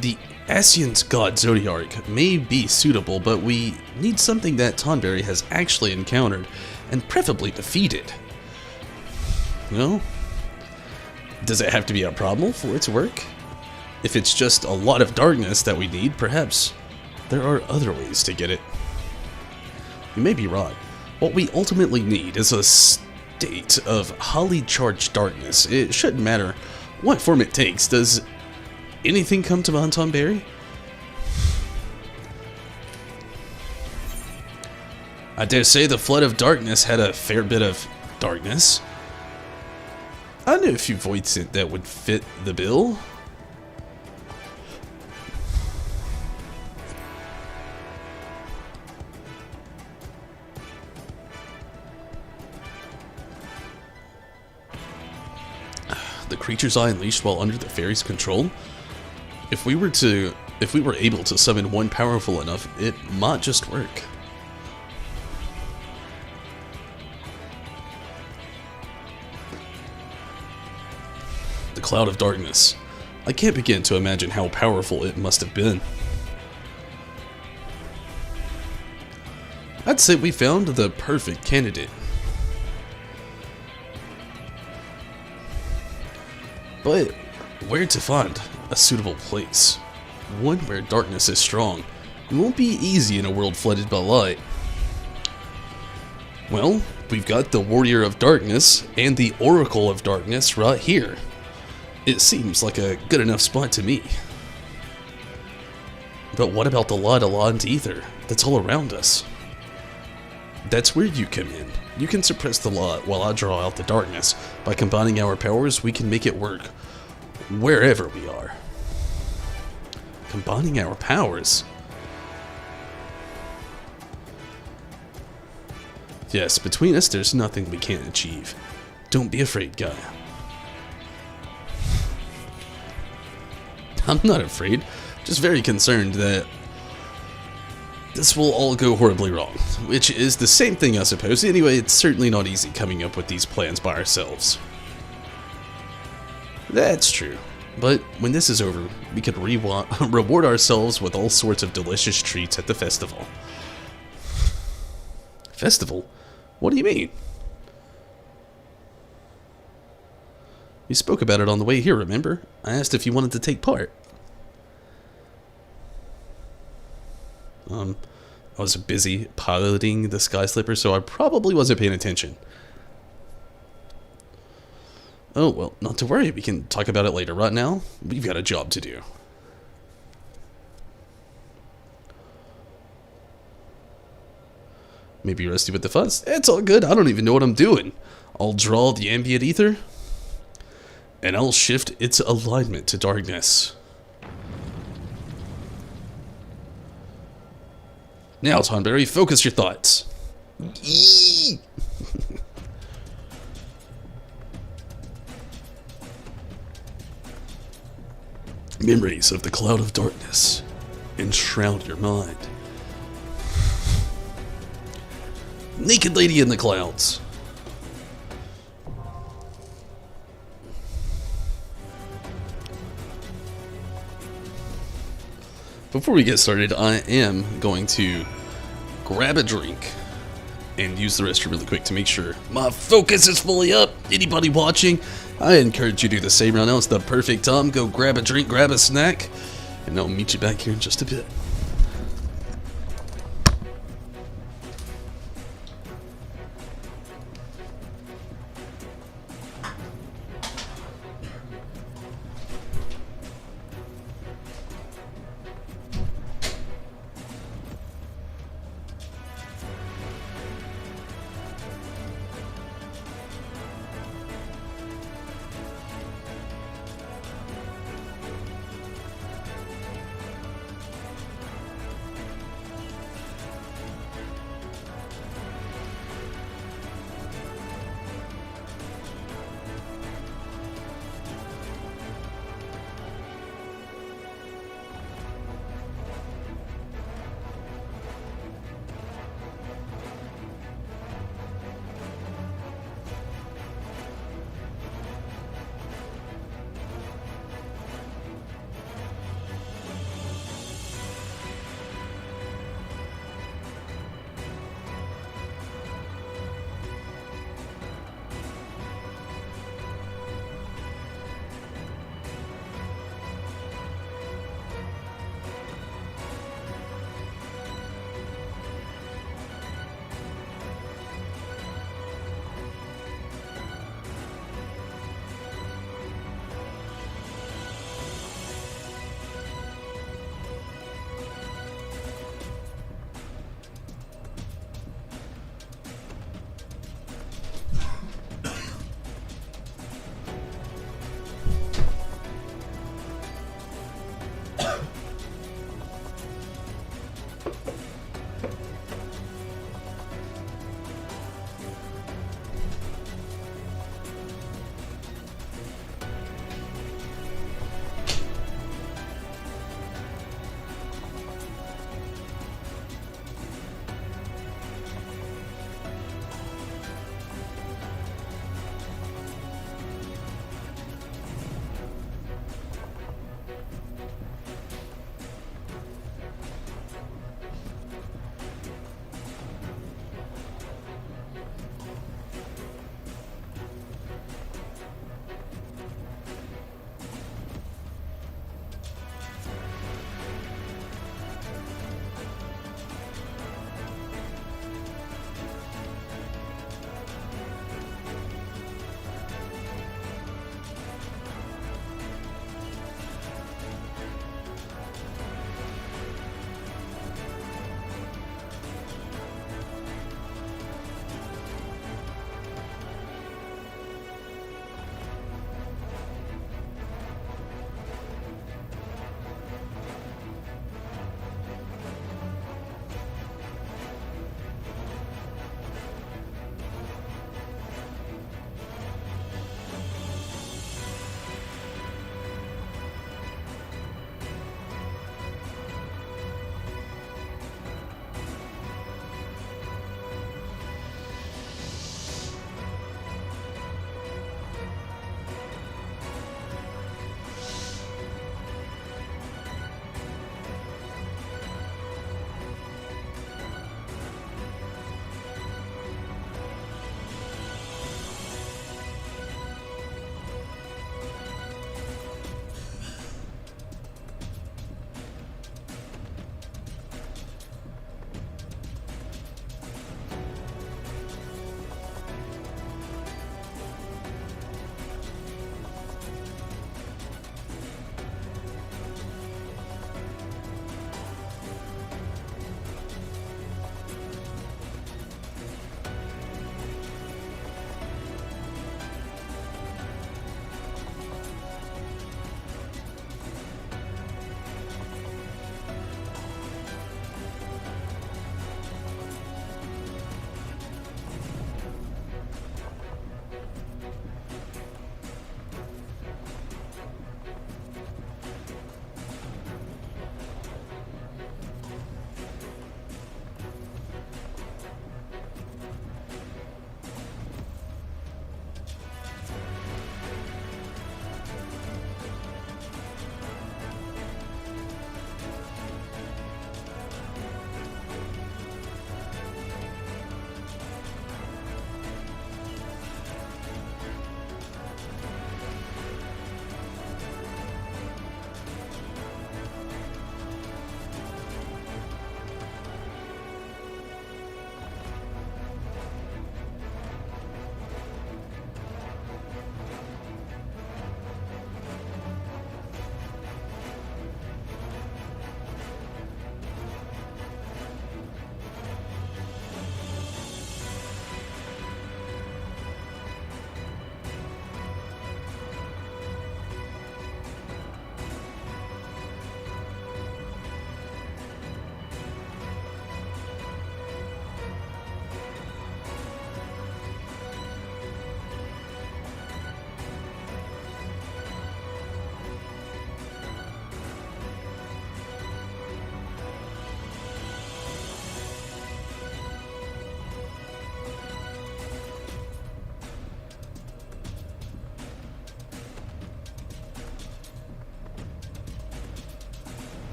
Speaker 1: The Ascian's God Zodiarch may be suitable, but we need something that Tonberry has actually encountered, and preferably defeated. No? Does it have to be a problem for it to work? If it's just a lot of darkness that we need, perhaps there are other ways to get it. You may be right. What we ultimately need is a state of highly charged darkness. It shouldn't matter what form it takes. Does anything come to mind, Tonberry? I dare say the Flood of Darkness had a fair bit of darkness. I knew a few voids that would fit the bill. The creatures I unleashed while under the fairy's control. If we were able to summon one powerful enough, it might just work. The Cloud of Darkness. I can't begin to imagine how powerful it must have been. I'd say we found the perfect candidate. But where to find a suitable place? One where darkness is strong. It won't be easy in a world flooded by light. Well, we've got the Warrior of Darkness and the Oracle of Darkness right here. It seems like a good enough spot to me. But what about the light aligned ether that's all around us? That's where you come in. You can suppress the light while I draw out the darkness. By combining our powers, we can make it work wherever we are. Combining our powers? Yes, between us there's nothing we can't achieve. Don't be afraid, Gaia. I'm not afraid, just very concerned that this will all go horribly wrong, which is the same thing I suppose. Anyway, it's certainly not easy coming up with these plans by ourselves. That's true, but when this is over, we could reward ourselves with all sorts of delicious treats at the festival. Festival? What do you mean? We spoke about it on the way here, remember? I asked if you wanted to take part. I was busy piloting the Sky Slipper, so I probably wasn't paying attention. Oh, well, not to worry. We can talk about it later. Right now, we've got a job to do. Maybe rusty with the fuzz. It's all good. I don't even know what I'm doing. I'll draw the ambient ether. and I'll shift its alignment to darkness. Now, Tonberry, focus your thoughts. Yee! Memories of the cloud of darkness enshroud your mind. Naked lady in the clouds. Before we get started, I am going to grab a drink and use the restroom really quick to make sure my focus is fully up. Anybody watching, I encourage you to do the same right now. It's the perfect time. Go grab a drink, grab a snack, and I'll meet you back here in just a bit.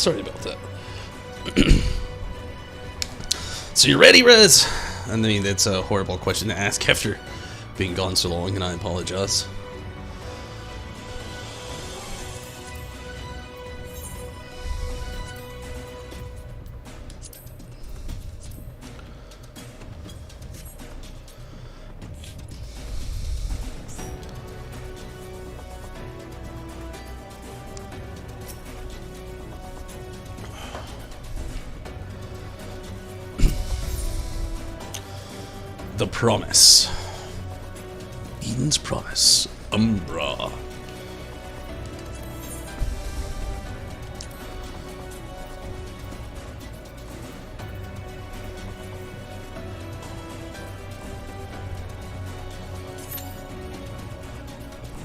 Speaker 1: sorry about that. So you ready, Rez? I mean, that's a horrible question to ask after being gone so long, and I apologize. The Promise. Eden's Promise. Umbra.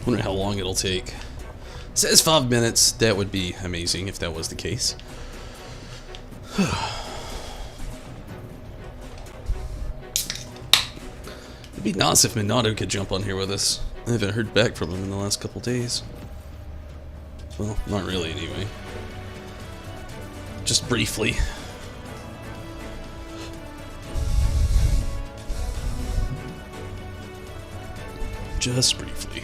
Speaker 1: Wonder how long it'll take. It says 5 minutes. That would be amazing if that was the case. It'd be nice if Minato could jump on here with us. I haven't heard back from him in the last couple days. Well, not really anyway. Just briefly. Just briefly.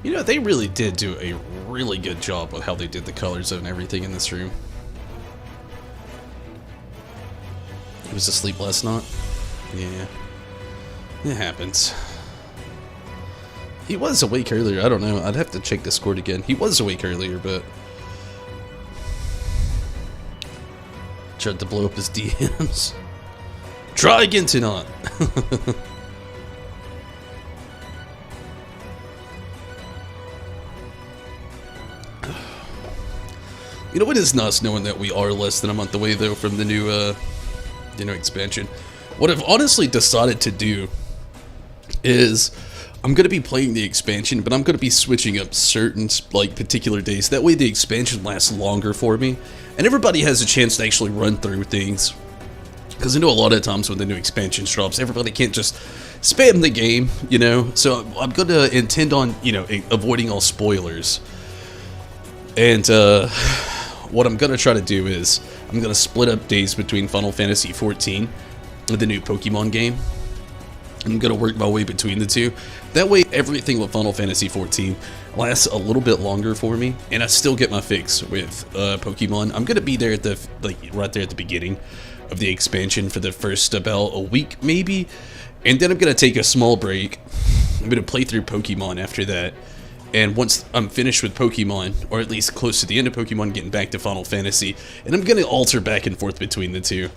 Speaker 1: You know, they really did do a really good job with how they did the colors and everything in this room. He was asleep last night? Yeah. It happens. He was awake earlier, I don't know. I'd have to check Discord again. He was awake earlier, but... tried to blow up his DMs. Try again tonight! You know, it is nice knowing that we are less than a month away, though, from the new, expansion. What I've honestly decided to do is I'm going to be playing the expansion, but I'm going to be switching up certain, like, particular days. That way the expansion lasts longer for me, and everybody has a chance to actually run through things. Because I know a lot of times when the new expansion drops, everybody can't just spam the game, you know? So I'm going to intend on, avoiding all spoilers. And, what I'm going to try to do is, I'm going to split up days between Final Fantasy XIV and the new Pokemon game. I'm going to work my way between the two. That way, everything with Final Fantasy XIV lasts a little bit longer for me, and I still get my fix with Pokemon. I'm going to be there at the, right there at the beginning of the expansion for the first about a week, maybe. And then I'm going to take a small break. I'm going to play through Pokemon after that. And once I'm finished with Pokemon, or at least close to the end of Pokemon, getting back to Final Fantasy, and I'm going to alter back and forth between the two.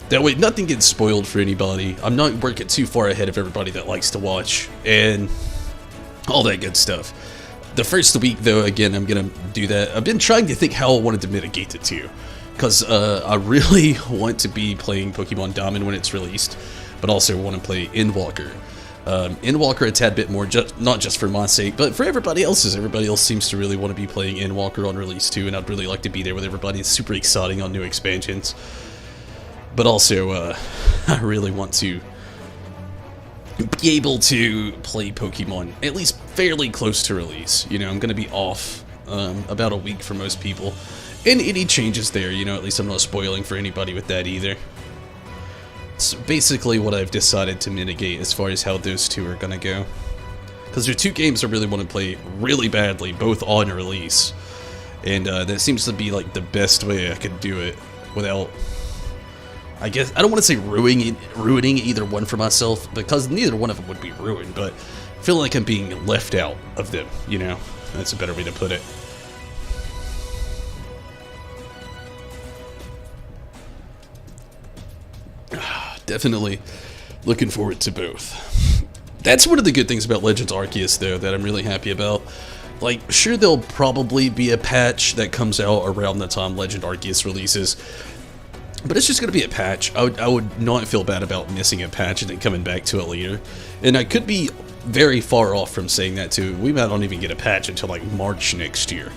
Speaker 1: That way, nothing gets spoiled for anybody. I'm not working too far ahead of everybody that likes to watch, and all that good stuff. The first week, though, again, I'm going to do that. I've been trying to think how I wanted to mitigate it too, because I really want to be playing Pokemon Diamond when it's released, but also want to play Endwalker. Endwalker a tad bit more, not just for my sake, but for everybody else's. Everybody else seems to really want to be playing Endwalker on release too, and I'd really like to be there with everybody. It's super exciting on new expansions. But also, I really want to be able to play Pokemon at least fairly close to release. You know, I'm going to be off about a week for most people. And any changes there, at least I'm not spoiling for anybody with that either. It's basically what I've decided to mitigate as far as how those two are going to go. Because there are two games I really want to play really badly, both on release. And that seems to be like the best way I could do it without, I guess, I don't want to say ruining either one for myself, because neither one of them would be ruined, but I feel like I'm being left out of them, That's a better way to put it. Definitely looking forward to both. That's one of the good things about Legends Arceus, though, that I'm really happy about. Like, sure, there'll probably be a patch that comes out around the time Legend Arceus releases, but it's just going to be a patch. I would not feel bad about missing a patch and then coming back to it later. And I could be very far off from saying that too. We might not even get a patch until like March next year.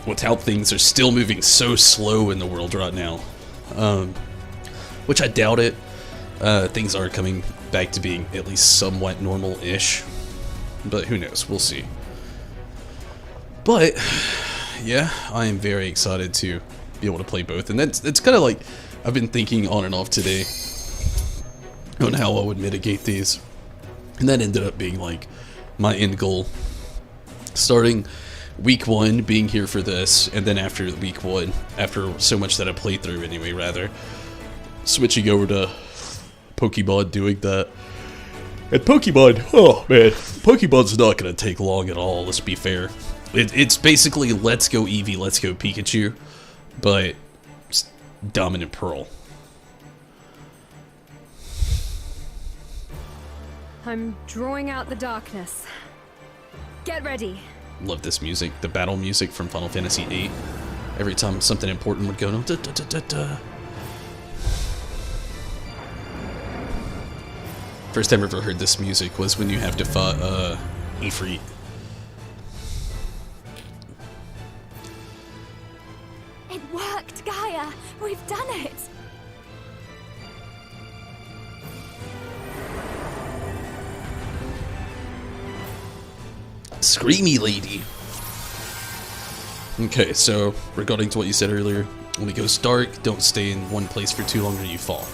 Speaker 1: With how things are still moving so slow in the world right now. Which I doubt it. Things are coming back to being at least somewhat normal-ish. But who knows, we'll see. But, yeah, I am very excited to be able to play both. And it's kind of like, I've been thinking on and off today on how I would mitigate these. And that ended up being like my end goal. Starting week 1, being here for this, and then after week 1, after so much that I played through anyway, rather, switching over to Pokemon, doing that. And Pokemon, oh man, Pokemon's not going to take long at all, let's be fair. It's basically Let's Go Eevee, Let's Go Pikachu, but Dominant Pearl.
Speaker 2: I'm drawing out the darkness. Get ready.
Speaker 1: Love this music, the battle music from Final Fantasy VIII. Every time something important would go, da, da, da, da, da. First time I ever heard this music was when you have to fight Ifrit.
Speaker 2: It worked, Gaia! We've done it!
Speaker 1: Screamy lady. Okay, so regarding to what you said earlier, when it goes dark, don't stay in one place for too long or you fall.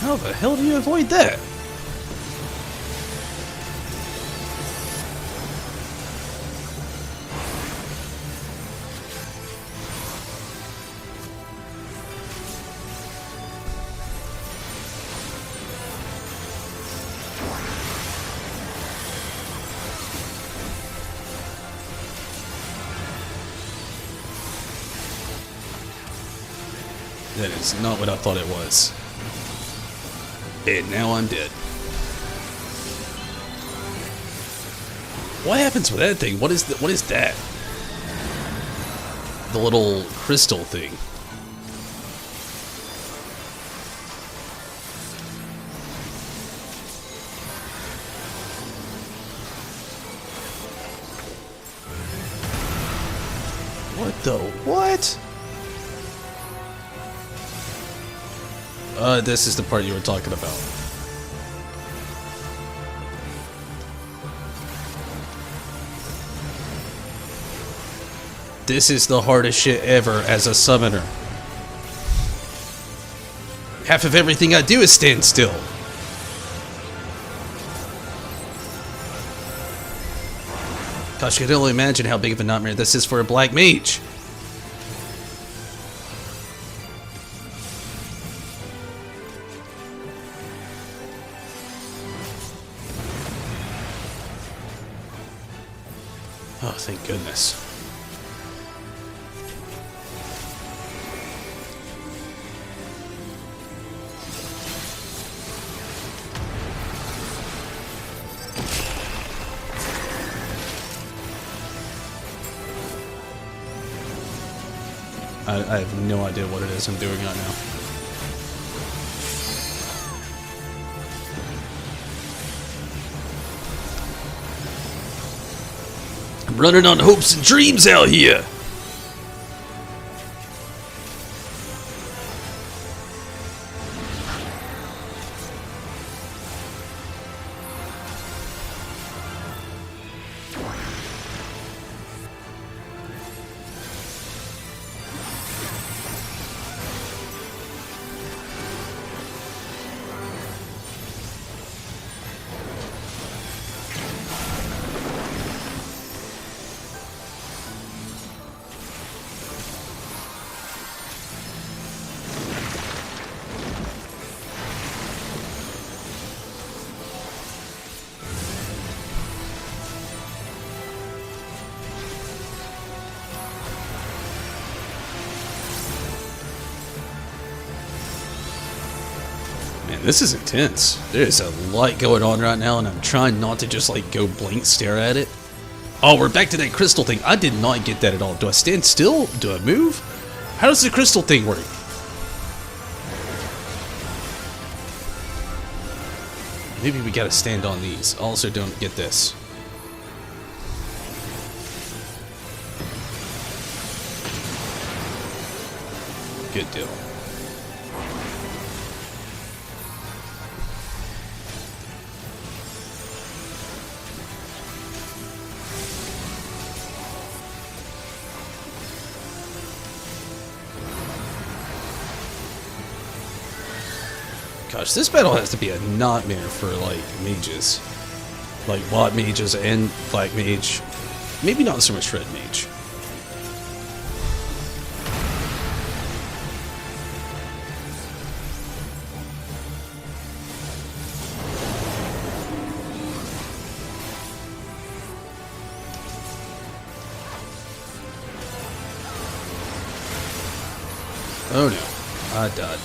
Speaker 1: How the hell do you avoid that? That is not what I thought it was. And now I'm dead. What happens with that thing? What is that? The little crystal thing. What the what? This is the part you were talking about. This is the hardest shit ever as a summoner. Half of everything I do is stand still. Gosh, I can only imagine how big of a nightmare this is for a black mage. Oh, thank goodness. I have no idea what it is I'm doing right now. I'm running on hopes and dreams out here. Man, this is intense. There's a lot going on right now, and I'm trying not to just like go blank stare at it. Oh, we're back to that crystal thing. I did not get that at all. Do I stand still? Do I move? How does the crystal thing work? Maybe we gotta stand on these. Also, don't get this. Good deal. Gosh, this battle has to be a nightmare for, like, mages. Like, white mages and black mage. Maybe not so much red mage. Oh no, I died.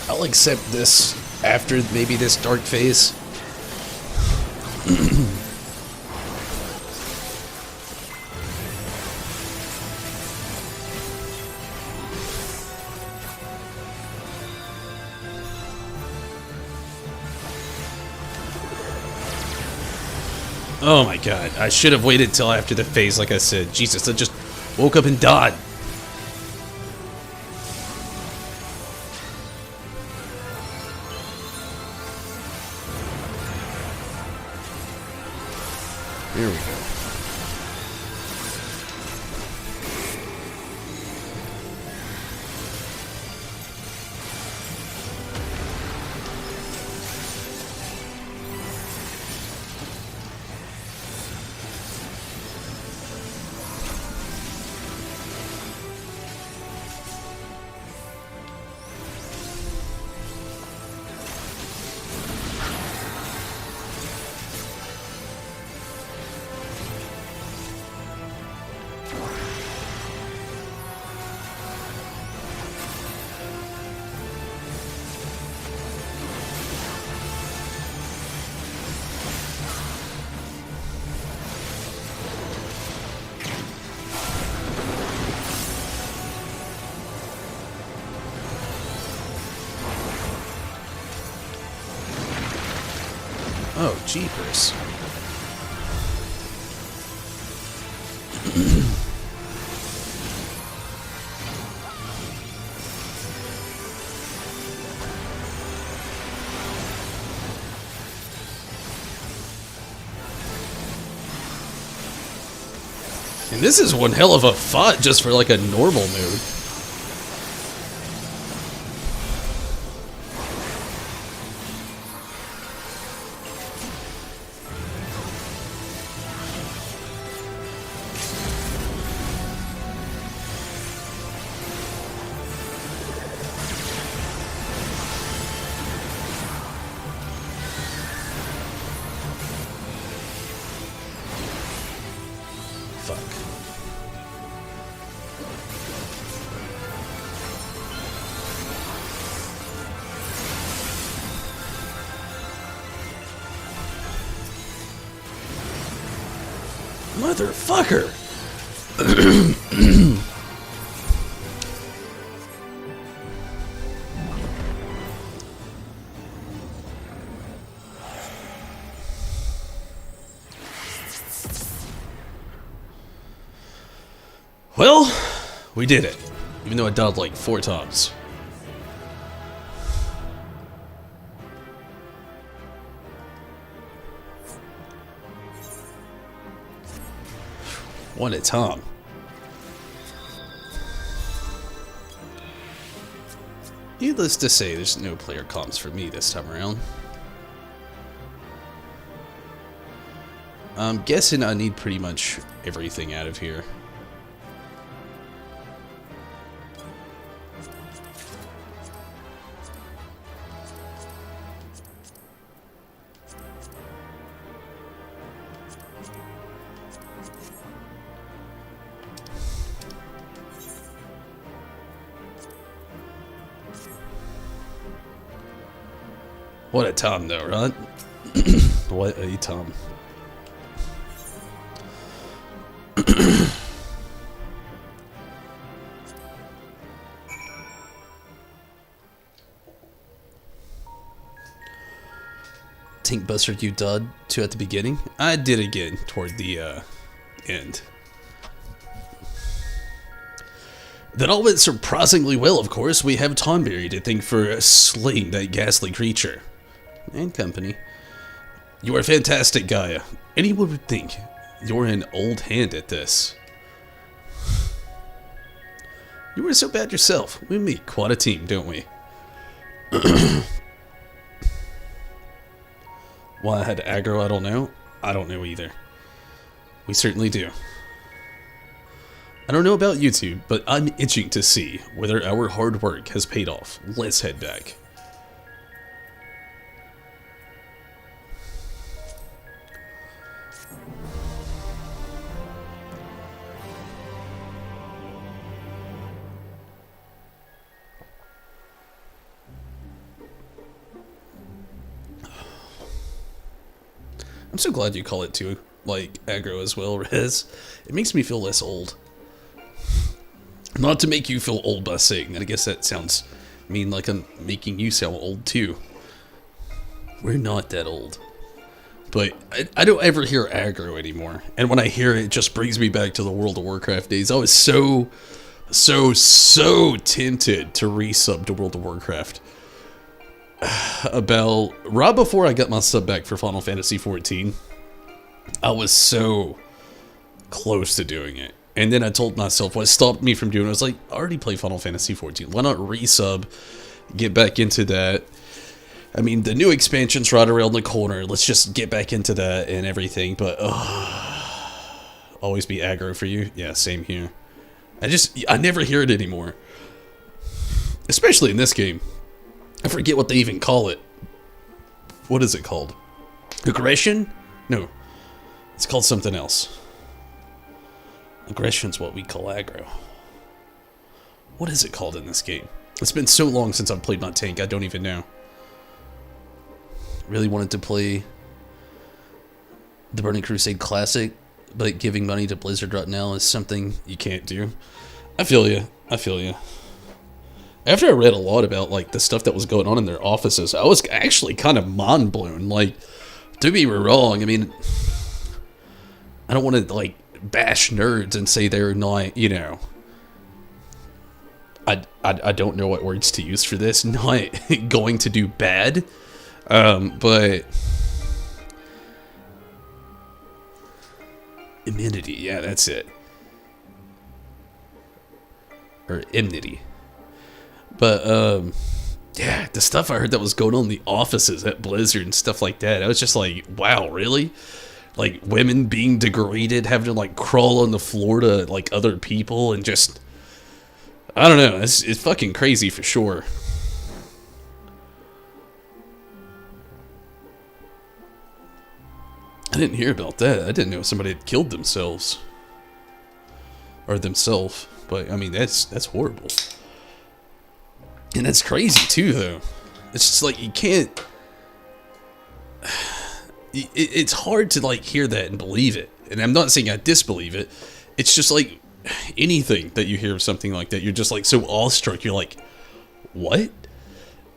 Speaker 1: I'll accept this after maybe this dark phase. Oh my god, I should have waited till after the phase like I said. Jesus, I just woke up and died. Here we go. Oh, jeepers. And this is one hell of a fight just for like a normal mode. Fuck. Motherfucker! Well, we did it. Even though I died like 4 times. One at a time. Needless to say, there's no player comps for me this time around. I'm guessing I need pretty much everything out of here. What a time though, right? What a time. Tink Buster, you dud too at the beginning. I did again toward the end. That all went surprisingly well, of course. We have Tonberry to thank for slaying that ghastly creature. And company. You are fantastic, Gaia. Anyone would think you're an old hand at this. You were so bad yourself. We make quite a team, don't we? Why I had aggro, I don't know. I don't know either. We certainly do. I don't know about you two, but I'm itching to see whether our hard work has paid off. Let's head back. I'm so glad you call it too, like, aggro as well, Rez. It makes me feel less old. Not to make you feel old by saying that. I guess that sounds mean, like I'm making you sound old too. We're not that old. But I don't ever hear aggro anymore. And when I hear it, it just brings me back to the World of Warcraft days. I was so tempted to resub to World of Warcraft. About right before I got my sub back for Final Fantasy XIV, I was so close to doing it. And then I told myself what stopped me from doing it. I was like, I already play Final Fantasy XIV. Why not resub, get back into that? I mean, the new expansion's right around the corner. Let's just get back into that and everything. But, always be aggro for you? Yeah, same here. I never hear it anymore. Especially in this game. I forget what they even call it. What is it called? Aggression? No. It's called something else. Aggression's what we call aggro. What is it called in this game? It's been so long since I've played my tank, I don't even know. Really wanted to play the Burning Crusade Classic, but giving money to Blizzard right now is something you can't do. I feel you. I feel you. After I read a lot about, like, the stuff that was going on in their offices, I was actually kind of mind blown. Like, don't be wrong. I mean, I don't want to, like, bash nerds and say they're not, you know, I don't know what words to use for this, not going to do bad, but immunity, yeah, that's it, or enmity, but, yeah, the stuff I heard that was going on in the offices at Blizzard and stuff like that, I was just like, wow, really? Like, women being degraded, having to, like, crawl on the floor to, like, other people, and just, I don't know, it's fucking crazy for sure. I didn't hear about that. I didn't know somebody had killed themselves. Or themselves. But, I mean, that's horrible. And that's crazy, too, though. It's just like, you can't... It's hard to, like, hear that and believe it. And I'm not saying I disbelieve it. It's just like anything that you hear of something like that, you're just like so awestruck. You're like, what?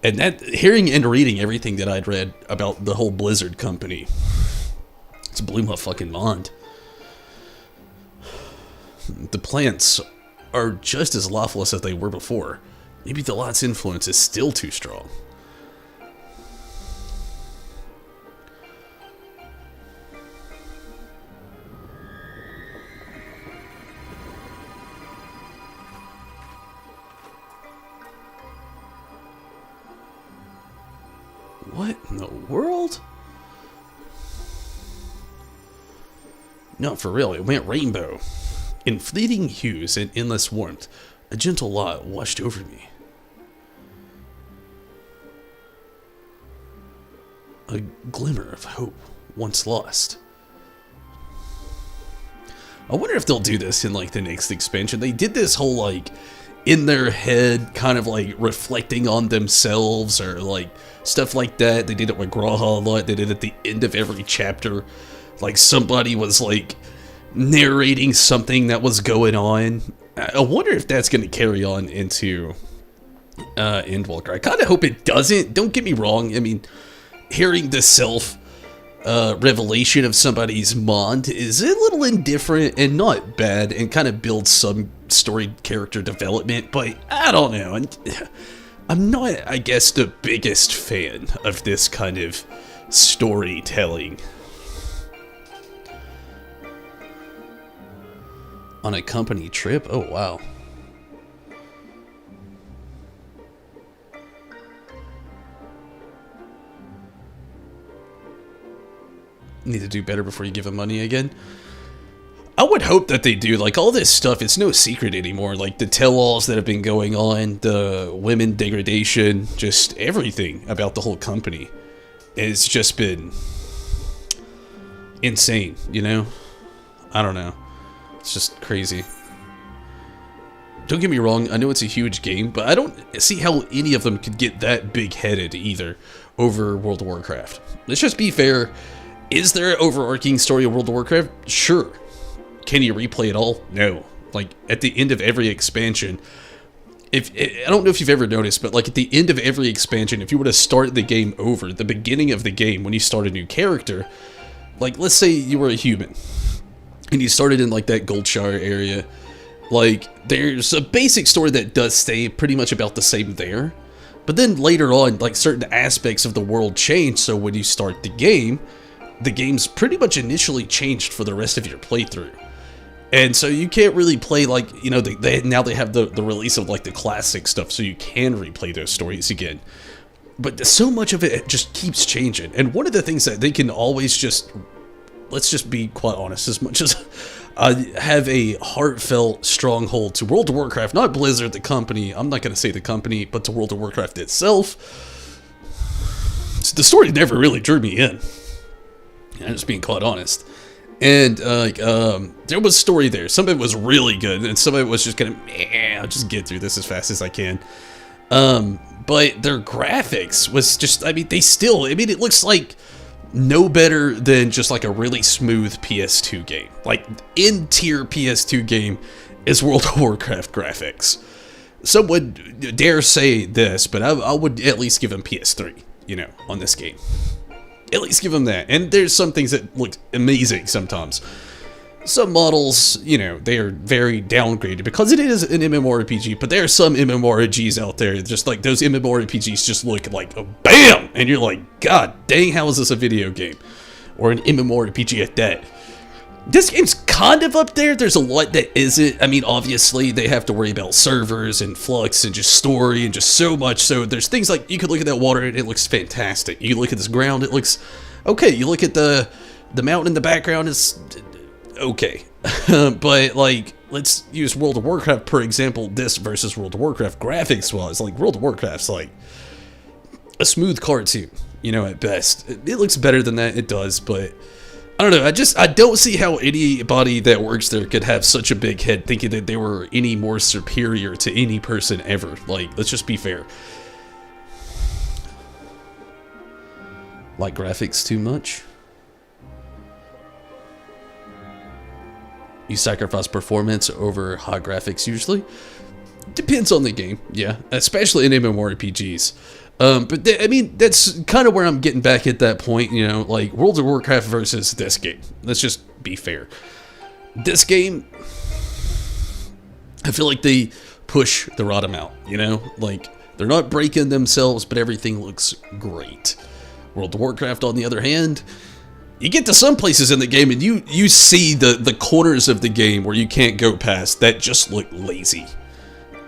Speaker 1: And that, hearing and reading everything that I'd read about the whole Blizzard company, it blew my fucking mind. The plants are just as lifeless as they were before. Maybe the light's influence is still too strong. What in the world? No, for real, it went rainbow. In fleeting hues and endless warmth, a gentle light washed over me. A glimmer of hope once lost. I wonder if they'll do this in like the next expansion. They did this whole like in their head kind of like reflecting on themselves or like stuff like that. They did it with Graha a lot. They did it at the end of every chapter. Like somebody was like narrating something that was going on. I wonder if that's going to carry on into Endwalker. I kind of hope it doesn't. Don't get me wrong. I mean, hearing the revelation of somebody's mind is a little indifferent and not bad and kind of builds some story character development, but I don't know. I'm not, I guess, the biggest fan of this kind of storytelling. On a company trip? Oh, wow. Need to do better before you give them money again. I would hope that they do. Like, all this stuff, it's no secret anymore. Like, the tell-alls that have been going on, the women degradation, just everything about the whole company. It's just been insane, you know? I don't know. It's just crazy. Don't get me wrong, I know it's a huge game, but I don't see how any of them could get that big-headed either over World of Warcraft. Let's just be fair. Is there an overarching story of World of Warcraft? Sure. Can you replay it all? No. Like, at the end of every expansion, I don't know if you've ever noticed, but like at the end of every expansion, if you were to start the game over, the beginning of the game, when you start a new character, like, let's say you were a human, and you started in like that Goldshire area, like, there's a basic story that does stay pretty much about the same there, but then later on, like, certain aspects of the world change, so when you start the game's pretty much initially changed for the rest of your playthrough. And so you can't really play, like, you know, now they have the release of like the classic stuff, so you can replay those stories again. But so much of it just keeps changing. And one of the things that they can always just, let's just be quite honest, as much as have a heartfelt stronghold to World of Warcraft, not Blizzard, the company, I'm not going to say the company, but to World of Warcraft itself, the story never really drew me in. I'm just being quite honest. And there was story there. Some of it was really good, and some of it was just gonna, I'll just get through this as fast as I can. But their graphics was just, I mean, it looks like no better than just like a really smooth PS2 game. Like, in-tier PS2 game is World of Warcraft graphics. Some would dare say this, but I would at least give them PS3, you know, on this game. At least give them that. And there's some things that look amazing sometimes. Some models, you know, they are very downgraded because it is an MMORPG, but there are some MMORPGs out there, just like those MMORPGs just look like, oh, BAM! And you're like, God dang, how is this a video game? Or an MMORPG at that. This game's kind of up there. There's a lot that isn't. I mean, obviously, they have to worry about servers and flux and just story and just so much. So there's things like, you could look at that water and it looks fantastic. You look at this ground, it looks okay. You look at the mountain in the background, it's okay. But, like, let's use World of Warcraft, for example, this versus World of Warcraft graphics-wise. Like, World of Warcraft's like a smooth cartoon, you know, at best. It looks better than that, it does, but I don't know, I don't see how anybody that works there could have such a big head thinking that they were any more superior to any person ever. Like, let's just be fair. Like graphics too much? You sacrifice performance over high graphics usually? Depends on the game, yeah. Especially in MMORPGs. But I mean, that's kind of where I'm getting back at that point, you know, like World of Warcraft versus this game. Let's just be fair. This game, I feel like they push the right amount, you know? Like, they're not breaking themselves, but everything looks great. World of Warcraft, on the other hand, you get to some places in the game and you see the corners of the game where you can't go past that just look lazy.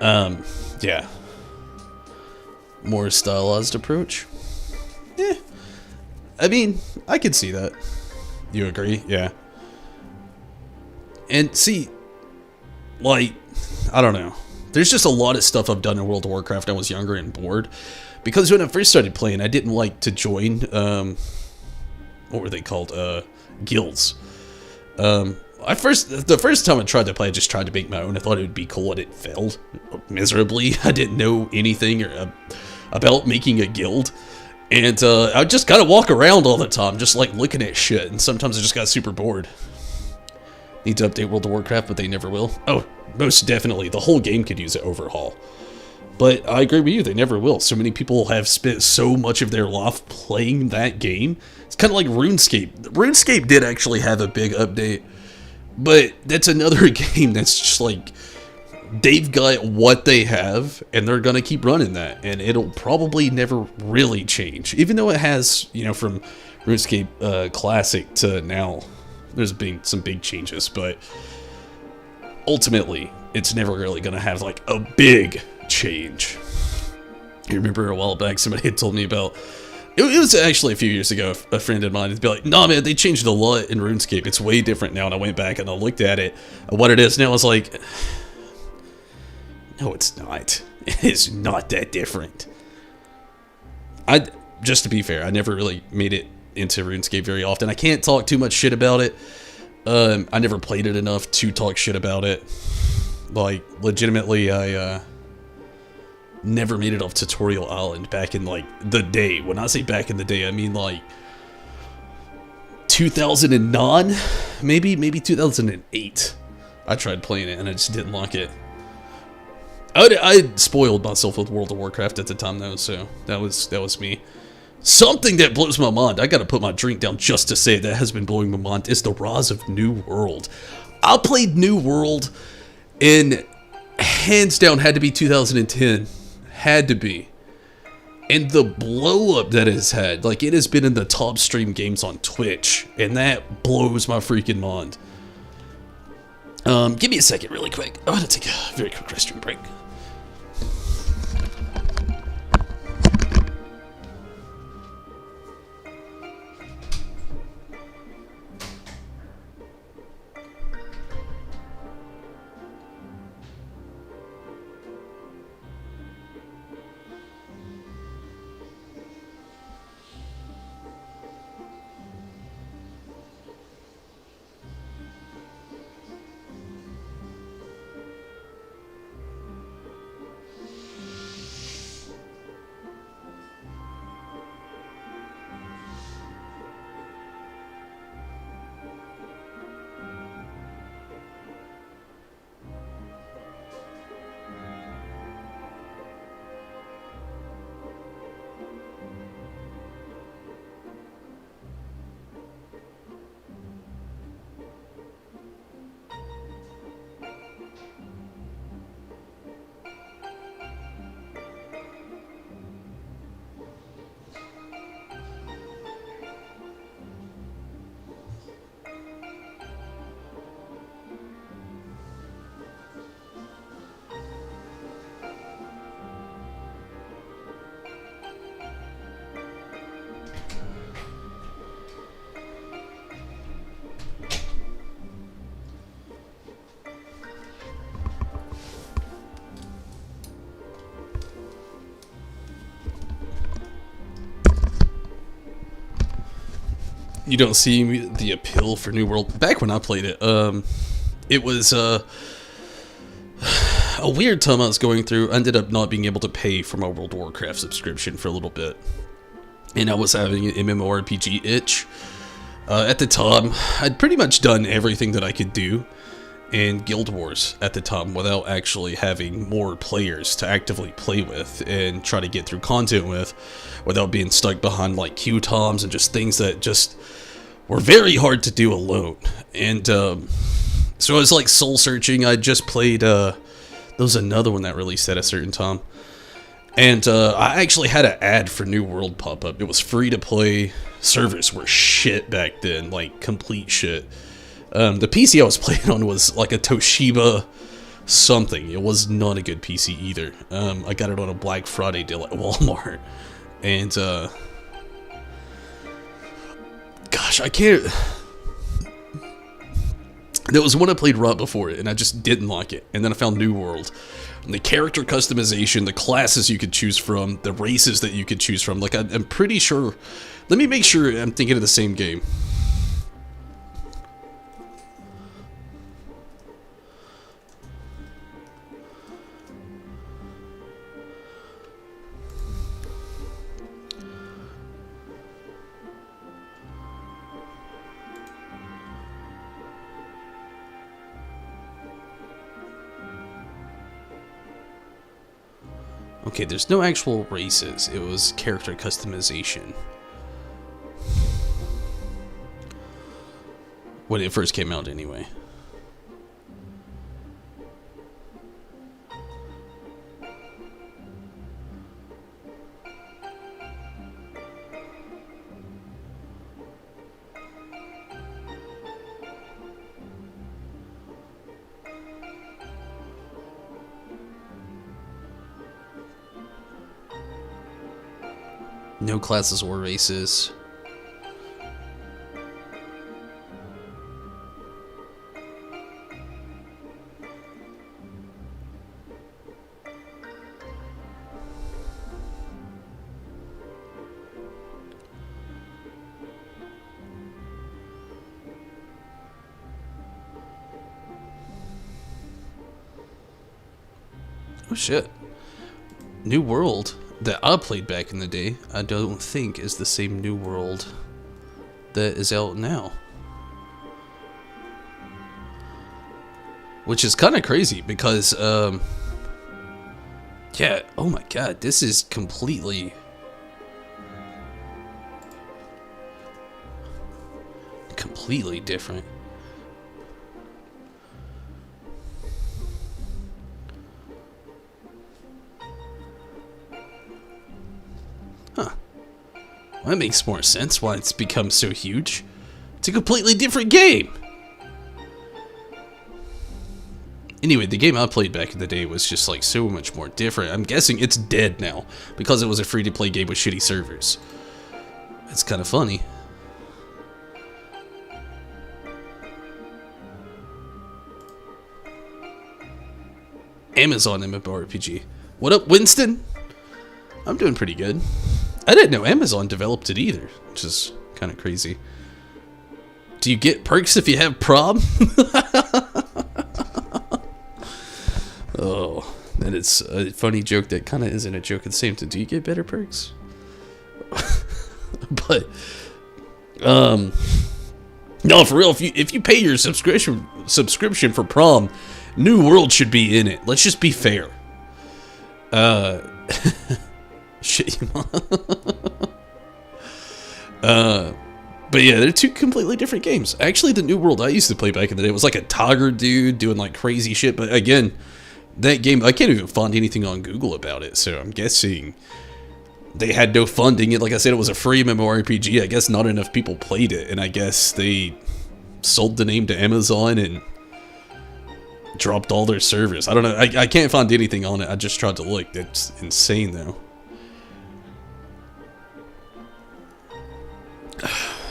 Speaker 1: Yeah. More stylized approach? I mean, I could see that. You agree? Yeah. And see, like, I don't know. There's just a lot of stuff I've done in World of Warcraft when I was younger and bored. Because when I first started playing, I didn't like to join, what were they called? Guilds. The first time I tried to play, I just tried to make my own. I thought it would be cool, and it failed miserably. I didn't know anything about making a guild. And I just kind of walk around all the time, just like looking at shit. And sometimes I just got super bored. Need to update World of Warcraft, but they never will. Oh, most definitely. The whole game could use an overhaul. But I agree with you, they never will. So many people have spent so much of their life playing that game. It's kind of like RuneScape. RuneScape did actually have a big update. But that's another game that's just like, they've got what they have, and they're going to keep running that. And it'll probably never really change. Even though it has, you know, from RuneScape Classic to now, there's been some big changes. But ultimately, it's never really going to have like a big change. You remember a while back somebody had told me about, it was actually a few years ago, a friend of mine would be like, nah man, they changed a lot in RuneScape, it's way different now. And I went back and I looked at it, what it is now. I was like, no it's not. It is not that different. Just to be fair, I never really made it into RuneScape very often. I can't talk too much shit about it. I never played it enough to talk shit about it. Like, legitimately, I never made it off Tutorial Island back in, like, the day. When I say back in the day, I mean, like, 2009? Maybe 2008. I tried playing it, and I just didn't like it. I spoiled myself with World of Warcraft at the time, though, so that was me. Something that blows my mind, I gotta put my drink down just to say that has been blowing my mind, is the rise of New World. I played New World, and hands down had to be 2010. Had to be. And the blow up that it's had, like, it has been in the top stream games on Twitch, and that blows my freaking mind. Give me a second really quick. I'm gonna take a very quick restroom break. You don't see the appeal for New World. Back when I played it, it was a weird time I was going through. I ended up not being able to pay for my World of Warcraft subscription for a little bit. And I was having an MMORPG itch. At the time, I'd pretty much done everything that I could do in Guild Wars at the time without actually having more players to actively play with and try to get through content with, without being stuck behind like queue times and just things that just were very hard to do alone. And so I was like soul searching. I just played there was another one that released at a certain time, and I actually had an ad for New World pop up. It was free to play. Servers were shit back then, like complete shit. The PC I was playing on was like a Toshiba something. It was not a good PC either. I got it on a Black Friday deal at Walmart. And, gosh, I can't... There was one I played right before it, and I just didn't like it. And then I found New World. And the character customization, the classes you could choose from, the races that you could choose from. Like, I'm pretty sure... Let me make sure I'm thinking of the same game. Okay, there's no actual races. It was character customization. When it first came out, anyway. No classes or races. Oh shit. New World that I played back in the day, I don't think is the same New World that is out now. Which is kind of crazy because, yeah, oh my god, this is completely different. Huh. Well, that makes more sense why it's become so huge. It's a completely different game. Anyway, the game I played back in the day was just like so much more different. I'm guessing it's dead now because it was a free-to-play game with shitty servers. It's kind of funny. Amazon MMORPG. What up, Winston? I'm doing pretty good. I didn't know Amazon developed it either, which is kind of crazy. Do you get perks if you have prom? Oh, and it's a funny joke that kind of isn't a joke at the same time. Do you get better perks? But, no, for real, if you pay your subscription for prom, New World should be in it. Let's just be fair. Shit, you but yeah, they're two completely different games. Actually, the New World I used to play back in the day was like a Togger dude doing like crazy shit. But again, that game, I can't even find anything on Google about it. So I'm guessing they had no funding. Like I said, it was a free MMORPG. I guess not enough people played it. And I guess they sold the name to Amazon and dropped all their servers. I don't know. I can't find anything on it. I just tried to look. That's insane, though.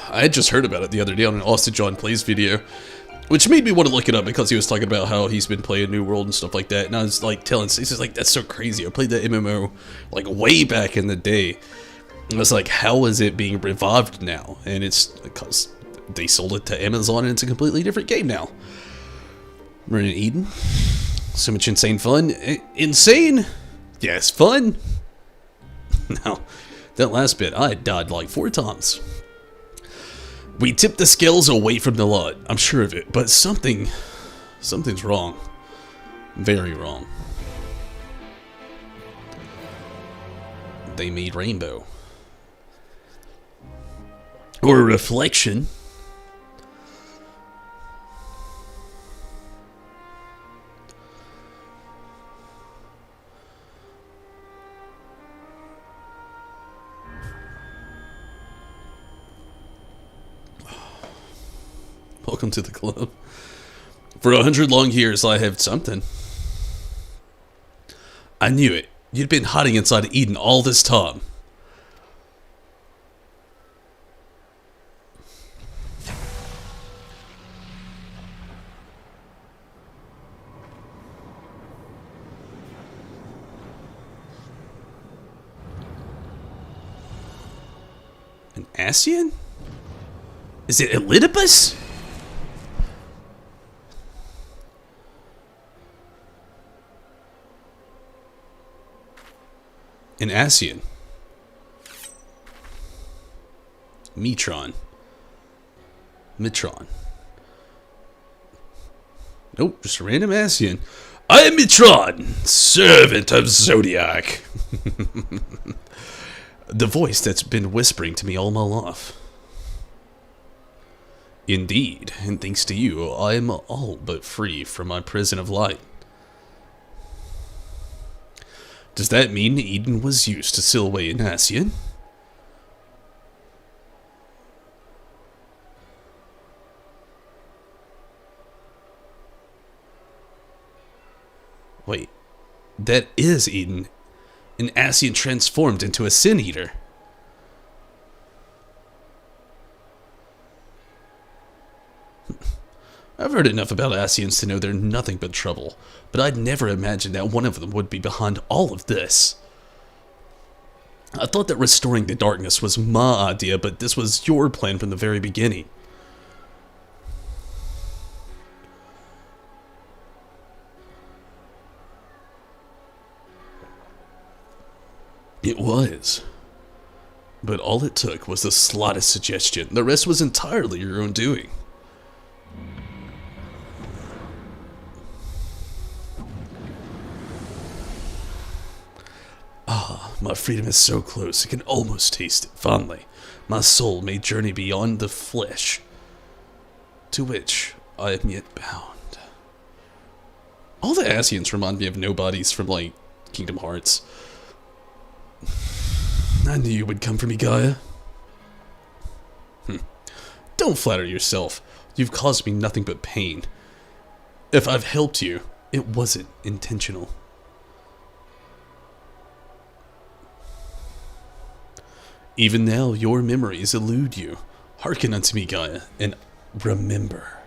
Speaker 1: I had just heard about it the other day on an Austin John Plays video, which made me want to look it up because he was talking about how he's been playing New World and stuff like that. And I was like telling Stacey, like, that's so crazy. I played that MMO like way back in the day. And I was like, how is it being revived now? And it's because they sold it to Amazon and it's a completely different game now. We're in Eden. So much insane fun. Insane? Yes, fun. Now, that last bit, I died like 4 times. We tipped the scales away from the lot. I'm sure of it, but something's wrong. Very wrong. They made Rainbow. Or a reflection. Welcome to the club. For 100 long years, I have something. I knew it. You'd been hiding inside Eden all this time. An Ascian? Is it Elidibus? An Ascian. Mitron. Nope, just a random Ascian. I am Mitron, servant of Zodiac. The voice that's been whispering to me all my life. Indeed, and thanks to you, I am all but free from my prison of light. Does that mean Eden was used to seal away an Ascian? Wait, that is Eden. An Ascian transformed into a Sin Eater. I've heard enough about Ascians to know they're nothing but trouble, but I'd never imagined that one of them would be behind all of this. I thought that restoring the darkness was my idea, but this was your plan from the very beginning. It was. But all it took was the slightest suggestion. The rest was entirely your own doing. My freedom is so close, I can almost taste it. Finally, my soul may journey beyond the flesh, to which I am yet bound. All the Ascians remind me of nobodies from, like, Kingdom Hearts. I knew you would come for me, Gaia. Don't flatter yourself. You've caused me nothing but pain. If I've helped you, it wasn't intentional. Even now, your memories elude you. Hearken unto me, Gaia, and remember.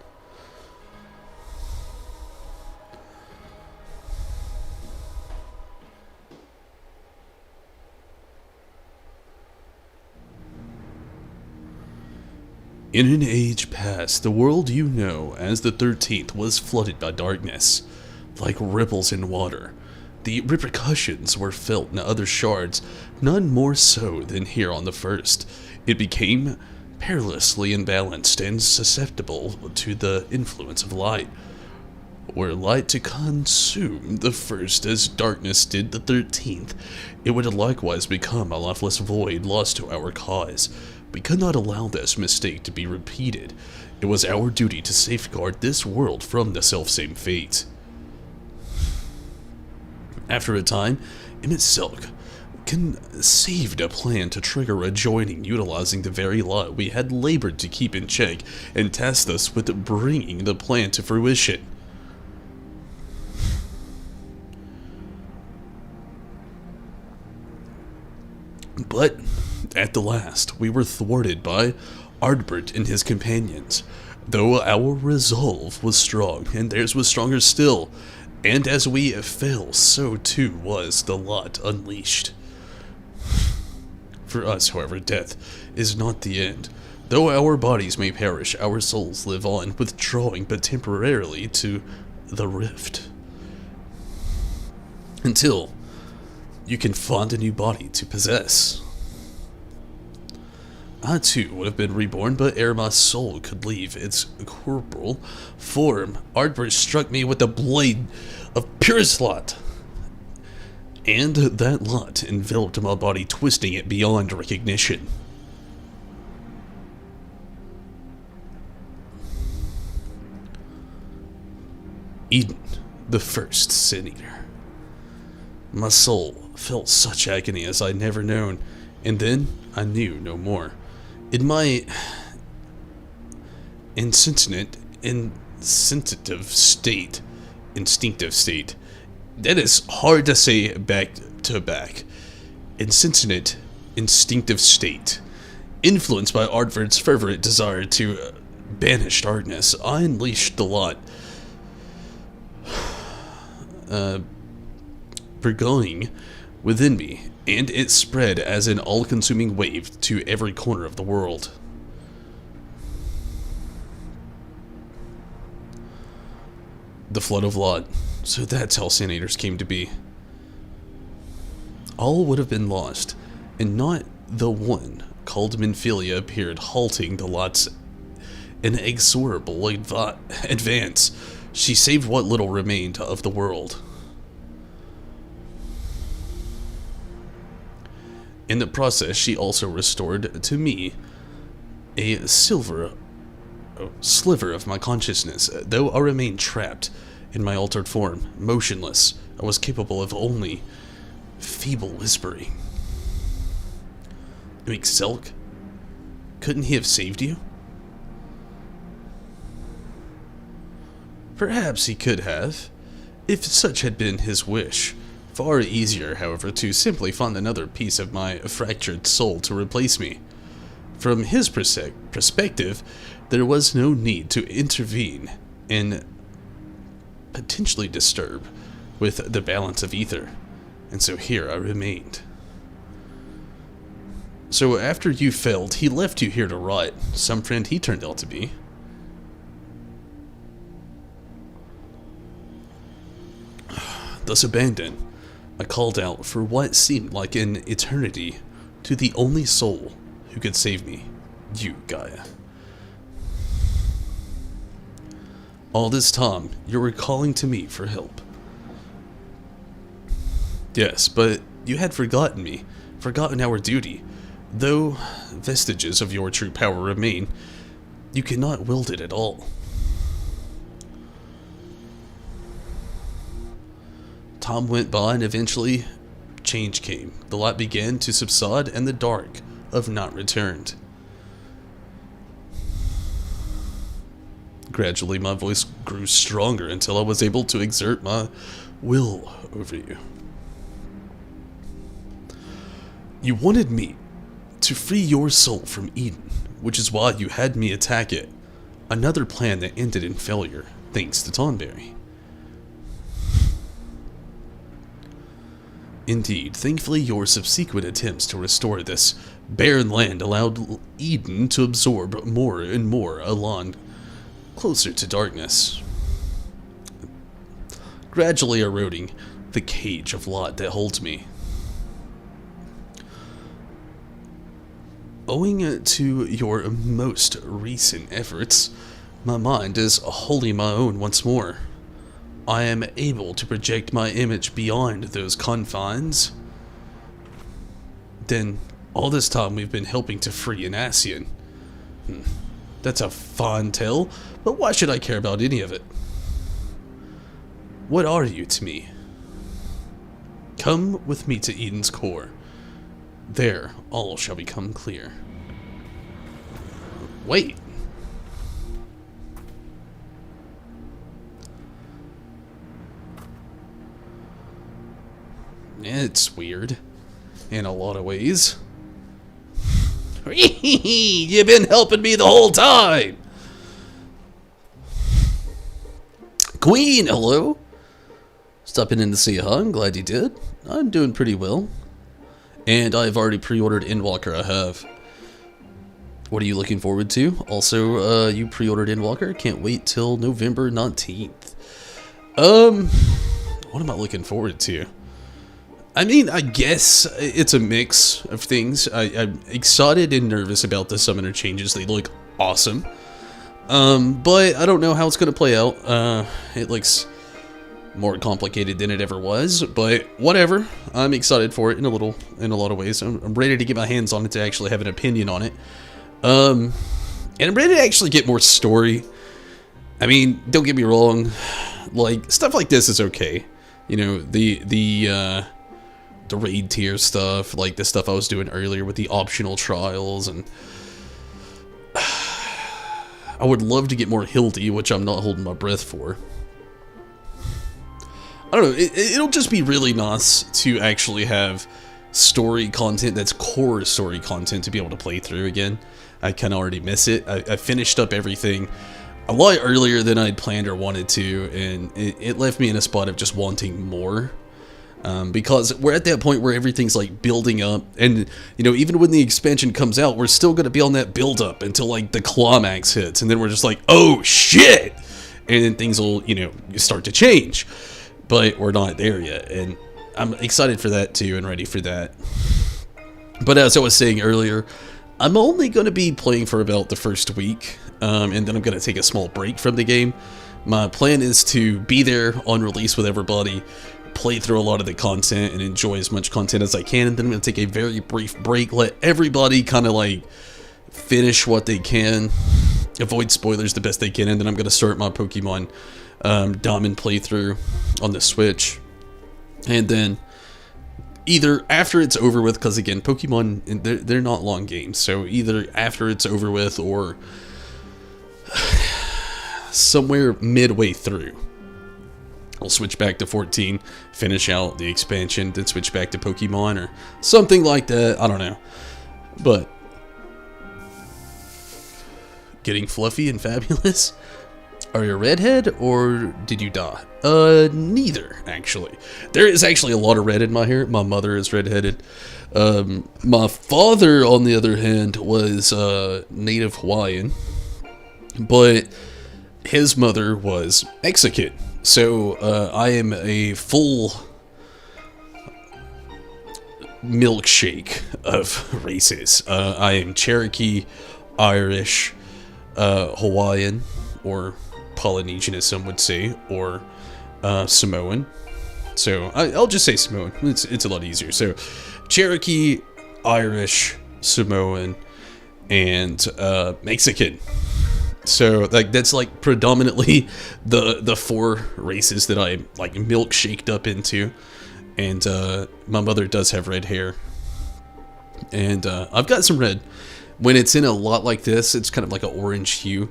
Speaker 1: In an age past, the world you know as the 13th was flooded by darkness, like ripples in water. The repercussions were felt in other shards, none more so than here on the first. It became perilously imbalanced and susceptible to the influence of light. Were light to consume the first as darkness did the 13th, it would likewise become a lifeless void lost to our cause. We could not allow this mistake to be repeated. It was our duty to safeguard this world from the selfsame fate. After a time, Emmett Silk conceived a plan to trigger a joining utilizing the very light we had labored to keep in check and tasked us with bringing the plan to fruition. But at the last, we were thwarted by Ardbert and his companions, though our resolve was strong, and theirs was stronger still, and as we fell, so too was the lot unleashed. For us, however, death is not the end. Though our bodies may perish, our souls live on, withdrawing but temporarily to the rift. Until you can find a new body to possess. I too would have been reborn, but ere my soul could leave its corporal form, Ardbert struck me with a blade of purest light, and that light enveloped my body, twisting it beyond recognition. Eden, the first Sin Eater. My soul felt such agony as I'd never known, and then I knew no more. In my instinctive state, that is hard to say back to back. Instinctive state. Influenced by Ardvert's fervent desire to banish darkness, I unleashed the lot. Burgoying within me, and it spread as an all-consuming wave to every corner of the world. The Flood of Lot. So that's how Senators came to be. All would have been lost, and not the one called Minfilia appeared, halting the Lot's inexorable advance. She saved what little remained of the world. In the process, she also restored to me a sliver of my consciousness. Though I remained trapped in my altered form, motionless, I was capable of only feeble whispering. Selk, couldn't he have saved you? Perhaps he could have, if such had been his wish. Far easier, however, to simply find another piece of my fractured soul to replace me. From his perspective, there was no need to intervene and potentially disturb with the balance of ether, and so here I remained. So after you failed, he left you here to rot. Some friend he turned out to be. Thus abandoned, I called out for what seemed like an eternity to the only soul who could save me, you, Gaia. All this time, you were calling to me for help. Yes, but you had forgotten me, forgotten our duty. Though vestiges of your true power remain, you cannot wield it at all. Time went by and eventually change came. The light began to subside and the dark of night returned. Gradually my voice grew stronger until I was able to exert my will over you. You wanted me to free your soul from Eden, which is why you had me attack it. Another plan that ended in failure, thanks to Tonberry. Indeed, thankfully your subsequent attempts to restore this barren land allowed Eden to absorb more and more Elan closer to darkness, gradually eroding the cage of Lot that holds me. Owing to your most recent efforts, my mind is wholly my own once more. I am able to project my image beyond those confines. Then, all this time we've been helping to free an Ascian. That's a fine tale, but why should I care about any of it? What are you to me? Come with me to Eden's core. There, all shall become clear. Wait. It's weird, in a lot of ways. You've been helping me the whole time! Queen, hello? Stopping in to say hi, I'm glad you did. I'm doing pretty well. And I've already pre-ordered Endwalker, I have. What are you looking forward to? Also, you pre-ordered Endwalker? Can't wait till November 19th. What am I looking forward to? I mean, I guess it's a mix of things. I'm excited and nervous about the summoner changes. They look awesome. But I don't know how it's going to play out. It looks more complicated than it ever was, but whatever. I'm excited for it in a lot of ways. I'm ready to get my hands on it to actually have an opinion on it. And I'm ready to actually get more story. I mean, don't get me wrong. Like, stuff like this is okay. You know, the raid tier stuff, like the stuff I was doing earlier with the optional trials, and I would love to get more Hildy, which I'm not holding my breath for. I don't know, it'll just be really nice to actually have story content that's core story content to be able to play through again. I kind of already miss it. I finished up everything a lot earlier than I'd planned or wanted to, and it left me in a spot of just wanting more. Because we're at that point where everything's like building up, and you know, even when the expansion comes out, we're still going to be on that build up until like the climax hits, and then we're just like, oh shit, and then things will, you know, start to change. But we're not there yet, and I'm excited for that too and ready for that. But as I was saying earlier, I'm only going to be playing for about the first week, and then I'm going to take a small break from the game. My plan is to be there on release with everybody, play through a lot of the content and enjoy as much content as I can, and then I'm going to take a very brief break, let everybody kind of like finish what they can, avoid spoilers the best they can, and then I'm going to start my Pokemon Diamond playthrough on the Switch. And then either after it's over with, because again, Pokemon, they're not long games, so either after it's over with or somewhere midway through, I'll switch back to 14, finish out the expansion, then switch back to Pokemon or something like that. I don't know. But getting fluffy and fabulous? Are you a redhead or did you die? Neither, actually. There is actually a lot of red in my hair. My mother is redheaded. My father, on the other hand, was native Hawaiian, but his mother was Mexican. So I am a full milkshake of races. I am Cherokee, Irish, Hawaiian, or Polynesian as some would say, or Samoan. So I'll just say Samoan. It's a lot easier. So Cherokee, Irish, Samoan, and Mexican. So like that's like predominantly the four races that I like milkshaked up into. And my mother does have red hair, and I've got some red. When it's in a lot like this, it's kind of like an orange hue.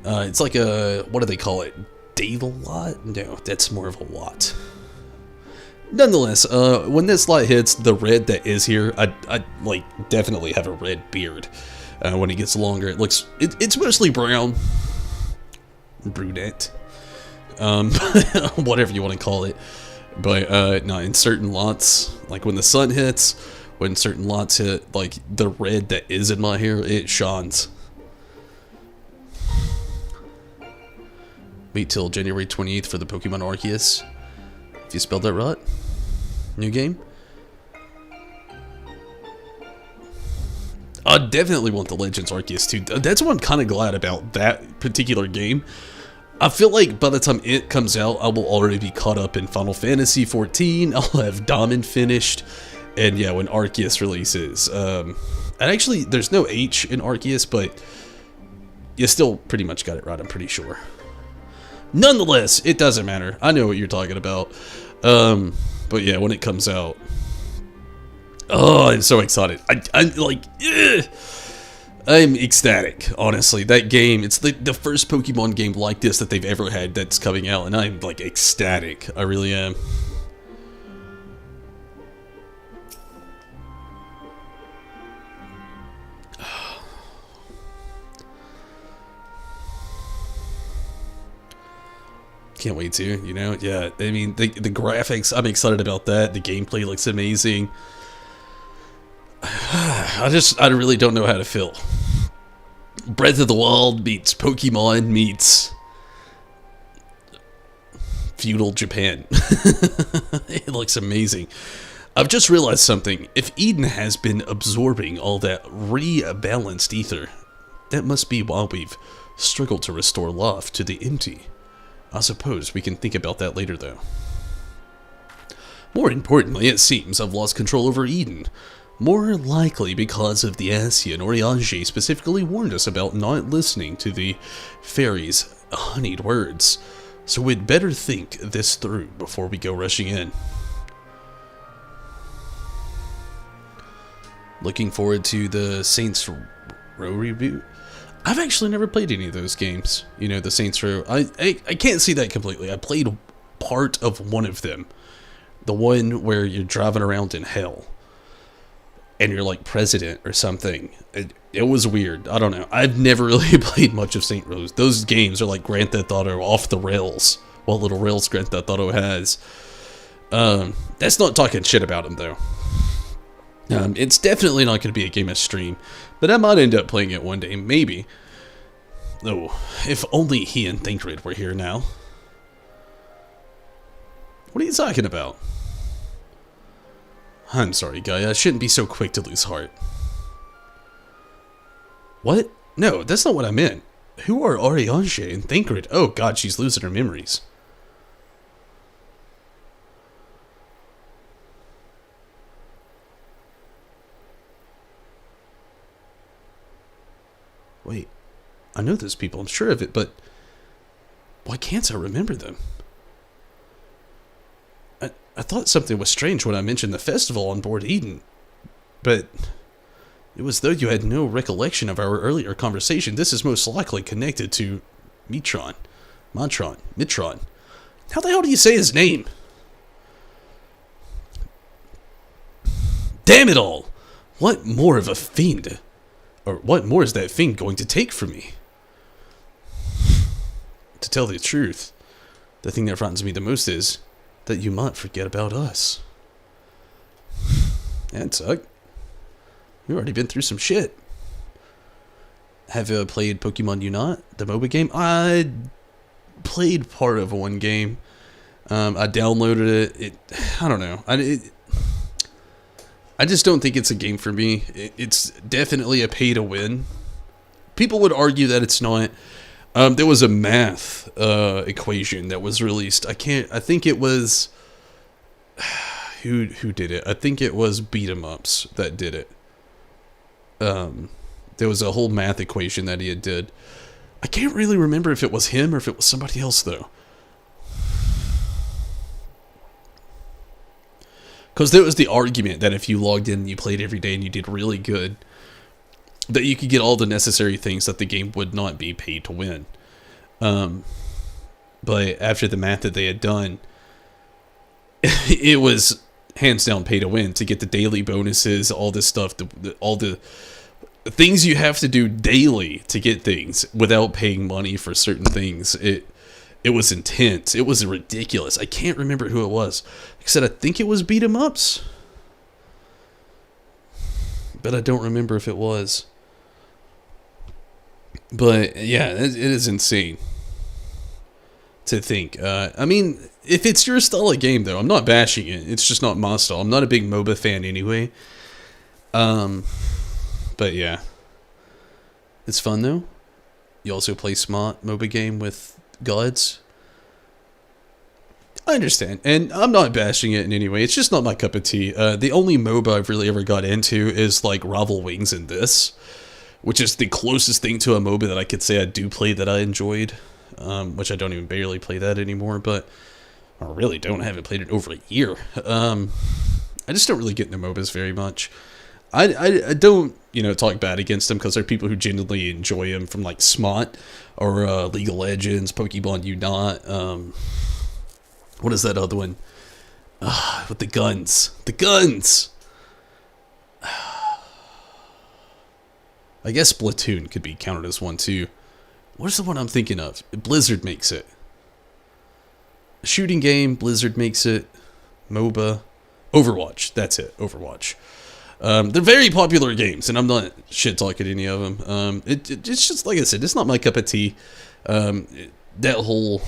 Speaker 1: It's like a, what do they call it? Daylot? No, that's more of a lot. Nonetheless, when this light hits, the red that is here, I like definitely have a red beard. When it gets longer, it looks, it's mostly brown, brunette, whatever you want to call it. But no, in certain lots, like when the sun hits, when certain lots hit, like the red that is in my hair, it shines. Wait till January 28th for the Pokemon Arceus. If you spelled that right. New game. I definitely want the Legends Arceus too. That's what I'm kind of glad about that particular game. I feel like by the time it comes out, I will already be caught up in Final Fantasy XIV. I'll have Diamond finished. And yeah, when Arceus releases. And actually, there's no H in Arceus, but you still pretty much got it right, I'm pretty sure. Nonetheless, it doesn't matter. I know what you're talking about. But yeah, when it comes out. Oh, I'm so excited. I'm like, I'm ecstatic, honestly. That game, it's the first Pokemon game like this that they've ever had that's coming out, and I'm like ecstatic. I really am. Can't wait to, you know? Yeah, I mean, the graphics, I'm excited about that. The gameplay looks amazing. I really don't know how to feel. Breath of the Wild meets Pokemon meets feudal Japan. It looks amazing. I've just realized something. If Eden has been absorbing all that rebalanced ether, that must be why we've struggled to restore love to the empty. I suppose we can think about that later, though. More importantly, it seems I've lost control over Eden. More likely because of the Asian Oriage specifically warned us about not listening to the fairy's honeyed words. So we'd better think this through before we go rushing in. Looking forward to the Saints Row reboot. I've actually never played any of those games. You know, the Saints Row. I can't see that completely. I played part of one of them. The one where you're driving around in hell. And you're like president or something. It was weird. I don't know. I've never really played much of Saint Rose. Those games are like Grand Theft Auto off the rails. What little rails Grand Theft Auto has. That's not talking shit about him, though. It's definitely not going to be a game I stream, but I might end up playing it one day, maybe. Oh, if only he and Thinkrid were here now. What are you talking about? I'm sorry, guy. I shouldn't be so quick to lose heart. What? No, that's not what I meant. Who are Ariange and Thinkrid? Oh god, she's losing her memories. Wait, I know those people, I'm sure of it, but why can't I remember them? I thought something was strange when I mentioned the festival on board Eden, but it was though you had no recollection of our earlier conversation. This is most likely connected to Mitron. How the hell do you say his name? Damn it all! What more of a fiend? Or what more is that fiend going to take from me? To tell the truth, the thing that frightens me the most is that you might forget about us. That sucked. We've already been through some shit. Have you played Pokemon Unite, the MOBA game? I played part of one game. I downloaded it. I don't know. I just don't think it's a game for me. It's definitely a pay to win. People would argue that it's not. There was a math equation that was released. I think it was who did it? I think it was Beat 'em Ups that did it. There was a whole math equation that he did. I can't really remember if it was him or if it was somebody else though. Because there was the argument that if you logged in and you played every day and you did really good, that you could get all the necessary things that the game would not be paid to win. But after the math that they had done, it was hands down pay to win to get the daily bonuses, all this stuff, all the things you have to do daily to get things without paying money for certain things. It was intense. It was ridiculous. I can't remember who it was. Like I said, I think it was Beat 'em Ups, but I don't remember if it was. But yeah, it is insane to think. I mean, if it's your style of game, though, I'm not bashing it. It's just not my style. I'm not a big MOBA fan anyway. But yeah, it's fun though. You also play smart MOBA game with gods. I understand, and I'm not bashing it in any way. It's just not my cup of tea. The only MOBA I've really ever got into is like Rival Wings and this, which is the closest thing to a MOBA that I could say I do play that I enjoyed. Which I don't even barely play that anymore, but I really don't. I haven't played it over a year. I just don't really get into MOBAs very much. I don't, talk bad against them because there are people who genuinely enjoy them from like SMOT or League of Legends, Pokemon Unite. What is that other one? With the guns. The guns! I guess Splatoon could be counted as one too. What's the one I'm thinking of? Blizzard makes it. A shooting game, Blizzard makes it. MOBA. Overwatch. That's it. Overwatch. They're very popular games, and I'm not shit-talking any of them. It's just, like I said, it's not my cup of tea. That whole...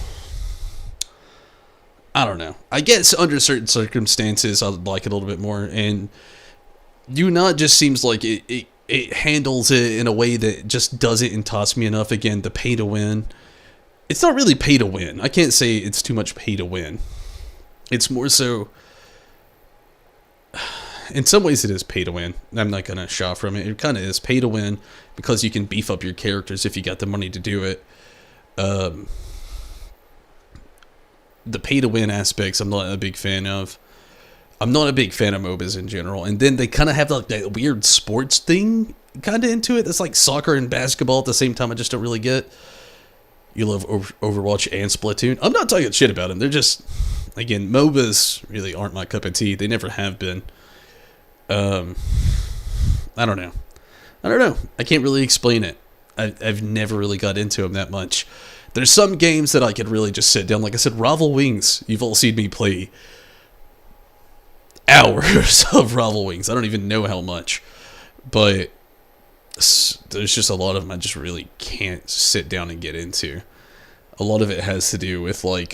Speaker 1: I don't know. I guess under certain circumstances, I'd like it a little bit more, and Unite just seems like it handles it in a way that just doesn't entice me enough. Again, the pay to win. It's not really pay to win. I can't say it's too much pay to win. It's more so... In some ways it is pay to win. I'm not going to shy from it. It kind of is pay to win because you can beef up your characters if you got the money to do it. The pay to win aspects I'm not a big fan of. I'm not a big fan of MOBAs in general. And then they kind of have like that weird sports thing kind of into it. That's like soccer and basketball at the same time. I just don't really get. You love Overwatch and Splatoon. I'm not talking shit about them. They're just, again, MOBAs really aren't my cup of tea. They never have been. I don't know. I can't really explain it. I've never really got into them that much. There's some games that I could really just sit down. Like I said, Rival Wings. You've all seen me play hours of Rival Wings. I don't even know how much, but there's just a lot of them I just really can't sit down and get into. A lot of it has to do with like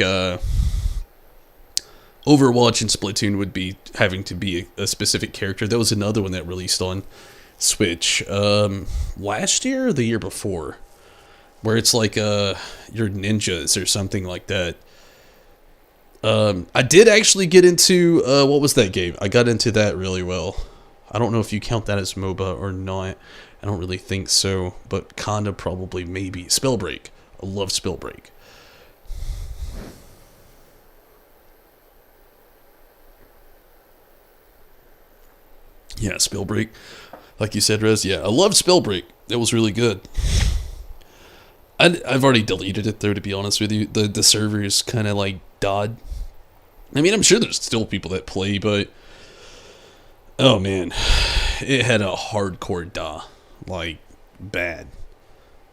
Speaker 1: Overwatch and Splatoon would be having to be a specific character. There was another one that released on Switch last year or the year before, where it's like you're ninjas or something like that. I did actually get into what was that game? I got into that really well. I don't know if you count that as MOBA or not. I don't really think so, but kinda probably maybe. Spellbreak. I love Spellbreak. Yeah, Spellbreak. Like you said, Rez, yeah, I love Spellbreak. It was really good. I've already deleted it, though, to be honest with you. The servers kind of, like, died. I mean, I'm sure there's still people that play, but... oh, man. It had a hardcore die. Like, bad.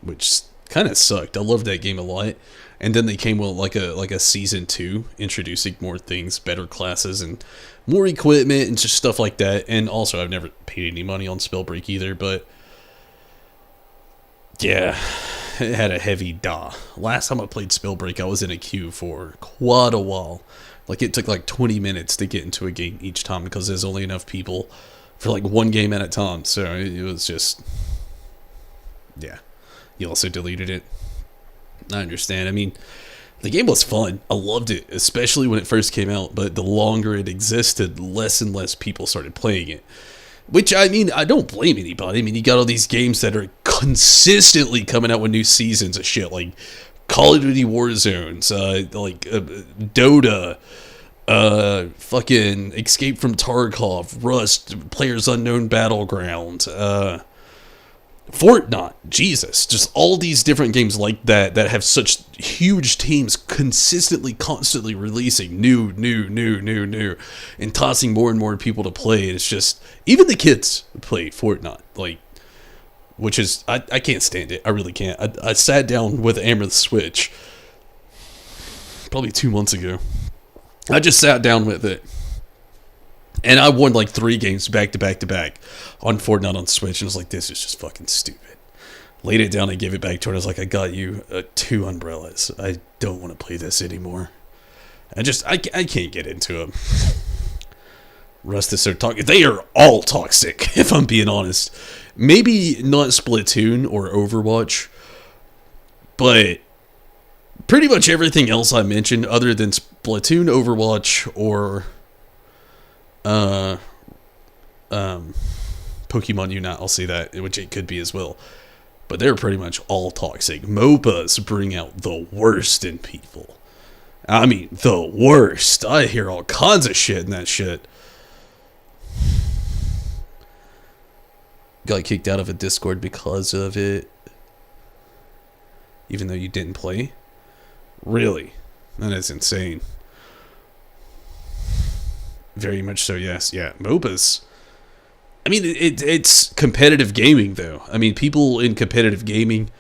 Speaker 1: Which kind of sucked. I loved that game a lot. And then they came with, like a Season 2, introducing more things, better classes, and more equipment, and just stuff like that. And also, I've never paid any money on Spellbreak either, but... yeah, it had a heavy die. Last time I played Spellbreak, I was in a queue for quite a while. Like, it took like 20 minutes to get into a game each time because there's only enough people for like one game at a time. So it was just... yeah. You also deleted it. I understand. I mean, the game was fun. I loved it, especially when it first came out. But the longer it existed, less and less people started playing it. Which, I mean, I don't blame anybody. I mean, you got all these games that are consistently coming out with new seasons of shit, like Call of Duty Warzones, Dota, fucking Escape from Tarkov, Rust, Players Unknown Battleground, Fortnite, Jesus, just all these different games like that have such huge teams constantly releasing new, and tossing more and more people to play. It's just, even the kids play Fortnite, like, which is, I can't stand it. I really can't. I sat down with Amber's Switch probably 2 months ago. I just sat down with it. And I won like 3 games back to back on Fortnite on Switch. And I was like, this is just fucking stupid. Laid it down and gave it back to her. I was like, I got you 2 umbrellas. I don't want to play this anymore. I can't get into them. Rust is so toxic. They are all toxic, if I'm being honest. Maybe not Splatoon or Overwatch, but pretty much everything else I mentioned other than Splatoon, Overwatch, or Pokemon Unite, I'll say that, which it could be as well. But they're pretty much all toxic. MOBAs bring out the worst in people. I mean, the worst. I hear all kinds of shit in that shit. Got kicked out of a Discord because of it. Even though you didn't play? Really? That is insane. Very much so, yes. Yeah, MOBAs. I mean, it's competitive gaming, though. I mean, people in competitive gaming,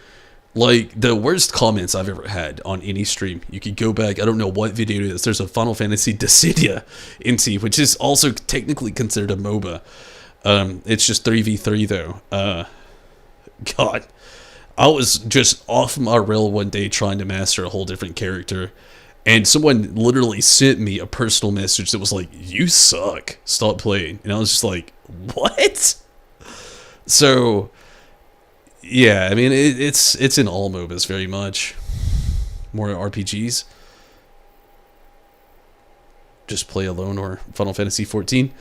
Speaker 1: like, the worst comments I've ever had on any stream. You could go back, I don't know what video it is. There's a Final Fantasy Dissidia NT, which is also technically considered a MOBA. It's just 3v3, though. God. I was just off my rail one day trying to master a whole different character. And someone literally sent me a personal message that was like, you suck. Stop playing. And I was just like, what? So, yeah, I mean, it's in all MOBAs very much. More RPGs. Just play alone or Final Fantasy XIV.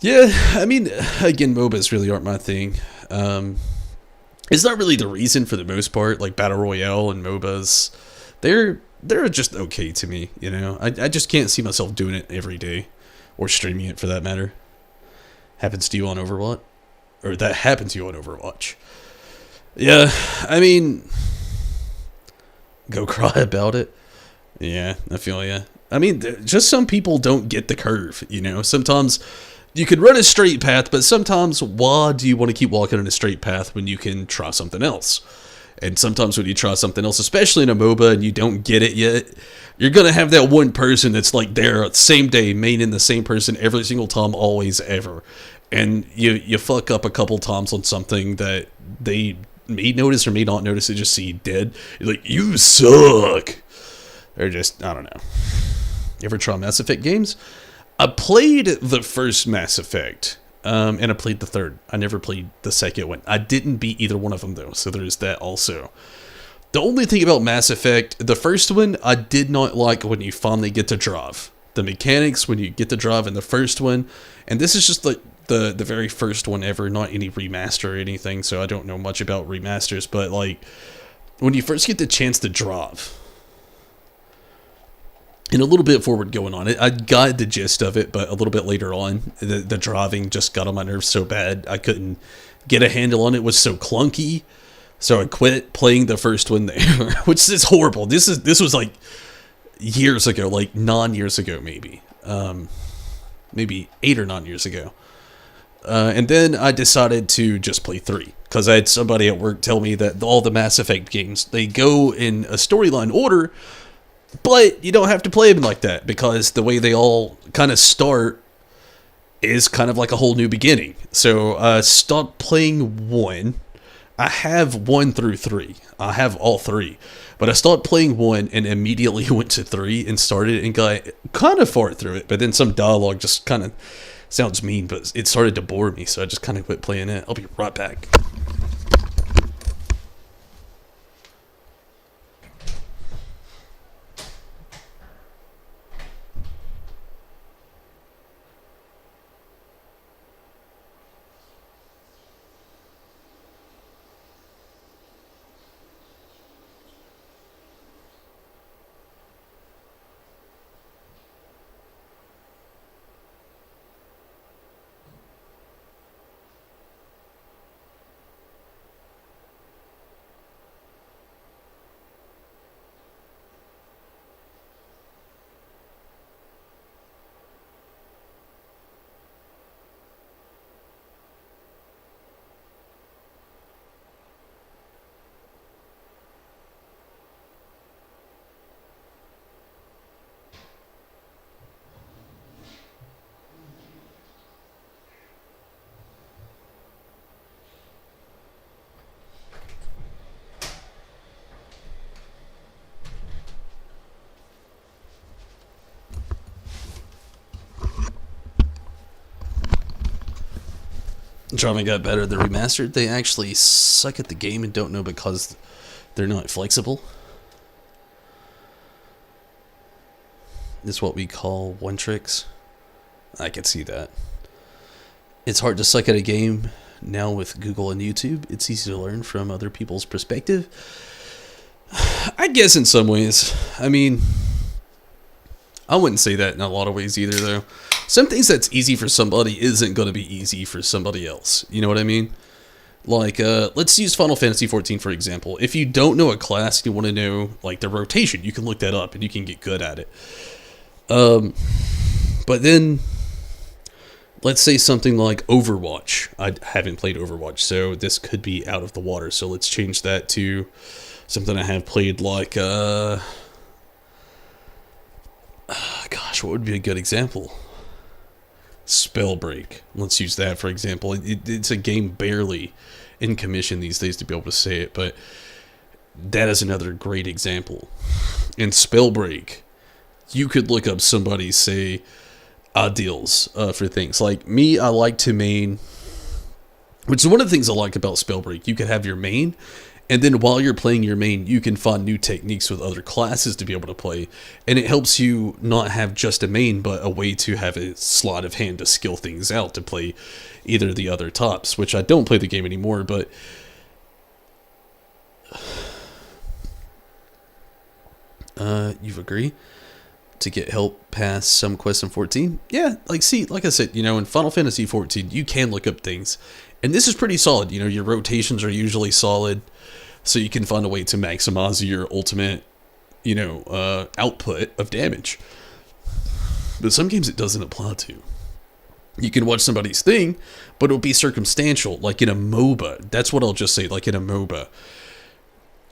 Speaker 1: Yeah, I mean, again, MOBAs really aren't my thing. It's not really the reason for the most part. Like Battle Royale and MOBAs, they're just okay to me, you know. I just can't see myself doing it every day, or streaming it for that matter. Happens to you on Overwatch, or that happened to you on Overwatch. Yeah, I mean, go cry about it. Yeah, I feel ya. I mean, just some people don't get the curve, you know. Sometimes you can run a straight path, but sometimes why do you want to keep walking on a straight path when you can try something else? And sometimes when you try something else, especially in a MOBA and you don't get it yet, you're going to have that one person that's like there same day, maining the same person every single time, always, ever. And you fuck up a couple times on something that they may notice or may not notice, they just see dead. You're like, you suck. Or just, I don't know. You ever try Mass Effect games? I played the first Mass Effect, and I played the third. I never played the second one. I didn't beat either one of them, though, so there's that also. The only thing about Mass Effect, the first one, I did not like when you finally get to drive. The mechanics when you get to drive in the first one, and this is just the very first one ever, not any remaster or anything, so I don't know much about remasters, but like, when you first get the chance to drive, and a little bit forward going on, I got the gist of it, but a little bit later on, the driving just got on my nerves so bad, I couldn't get a handle on it. It was so clunky, so I quit playing the first one there, which is horrible. This was like years ago, like 9 years ago, maybe 8 or 9 years ago. And then I decided to just play 3, because I had somebody at work tell me that all the Mass Effect games, they go in a storyline order, but you don't have to play them like that, because the way they all kind of start is kind of like a whole new beginning. So I stopped playing 1. I have 1 through 3. I have all 3. But I stopped playing 1 and immediately went to 3 and started and got kind of far through it. But then some dialogue just kind of, sounds mean, but it started to bore me, so I just kind of quit playing it. I'll be right back. Drama got better. The remastered, they actually suck at the game and don't know because they're not flexible. It's what we call one tricks. I can see that. It's hard to suck at a game now with Google and YouTube. It's easy to learn from other people's perspective. I guess in some ways. I mean, I wouldn't say that in a lot of ways either, though. Some things that's easy for somebody isn't going to be easy for somebody else. You know what I mean? Like, let's use Final Fantasy XIV, for example. If you don't know a class, you want to know, like, the rotation, you can look that up and you can get good at it. But then, let's say something like Overwatch. I haven't played Overwatch, so this could be out of the water. So let's change that to something I have played, like, gosh, what would be a good example? Spellbreak. Let's use that for example. It's a game barely in commission these days to be able to say it, but that is another great example. In Spellbreak, you could look up somebody, say, ideals for things. Like me, I like to main, which is one of the things I like about Spellbreak. You can have your main, and then while you're playing your main, you can find new techniques with other classes to be able to play. And it helps you not have just a main, but a way to have a sleight of hand to skill things out to play either of the other tops, which I don't play the game anymore, but you've agreed to get help past some quests in 14? Yeah, like I said, you know, in Final Fantasy 14, you can look up things. And this is pretty solid. You know, your rotations are usually solid, so you can find a way to maximize your ultimate, you know, output of damage. But some games it doesn't apply to. You can watch somebody's thing, but it'll be circumstantial, like in a MOBA. That's what I'll just say, like in a MOBA.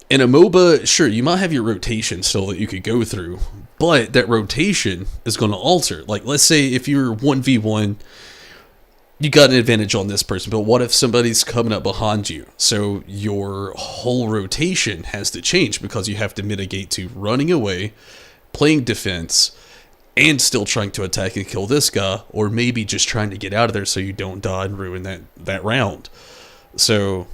Speaker 1: In a MOBA, sure, you might have your rotation still that you could go through, but that rotation is going to alter. Like, let's say if you're 1v1, you got an advantage on this person, but what if somebody's coming up behind you? So your whole rotation has to change because you have to mitigate to running away, playing defense, and still trying to attack and kill this guy, or maybe just trying to get out of there so you don't die and ruin that round. So,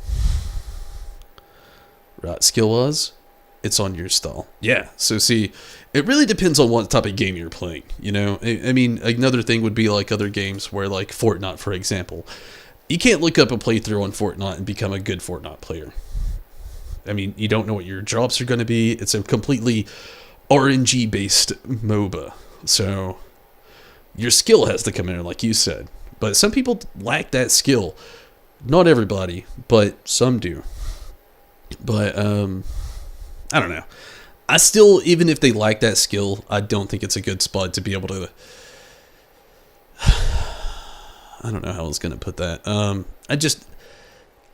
Speaker 1: right, skill-wise, it's on your style. Yeah, so see, it really depends on what type of game you're playing, you know? I mean, another thing would be like other games where, like Fortnite, for example. You can't look up a playthrough on Fortnite and become a good Fortnite player. I mean, you don't know what your drops are going to be. It's a completely RNG-based MOBA. So, your skill has to come in, like you said. But some people lack that skill. Not everybody, but some do. But, I don't know. I still, even if they lack that skill, I don't think it's a good spot to be able to... I don't know how I was going to put that.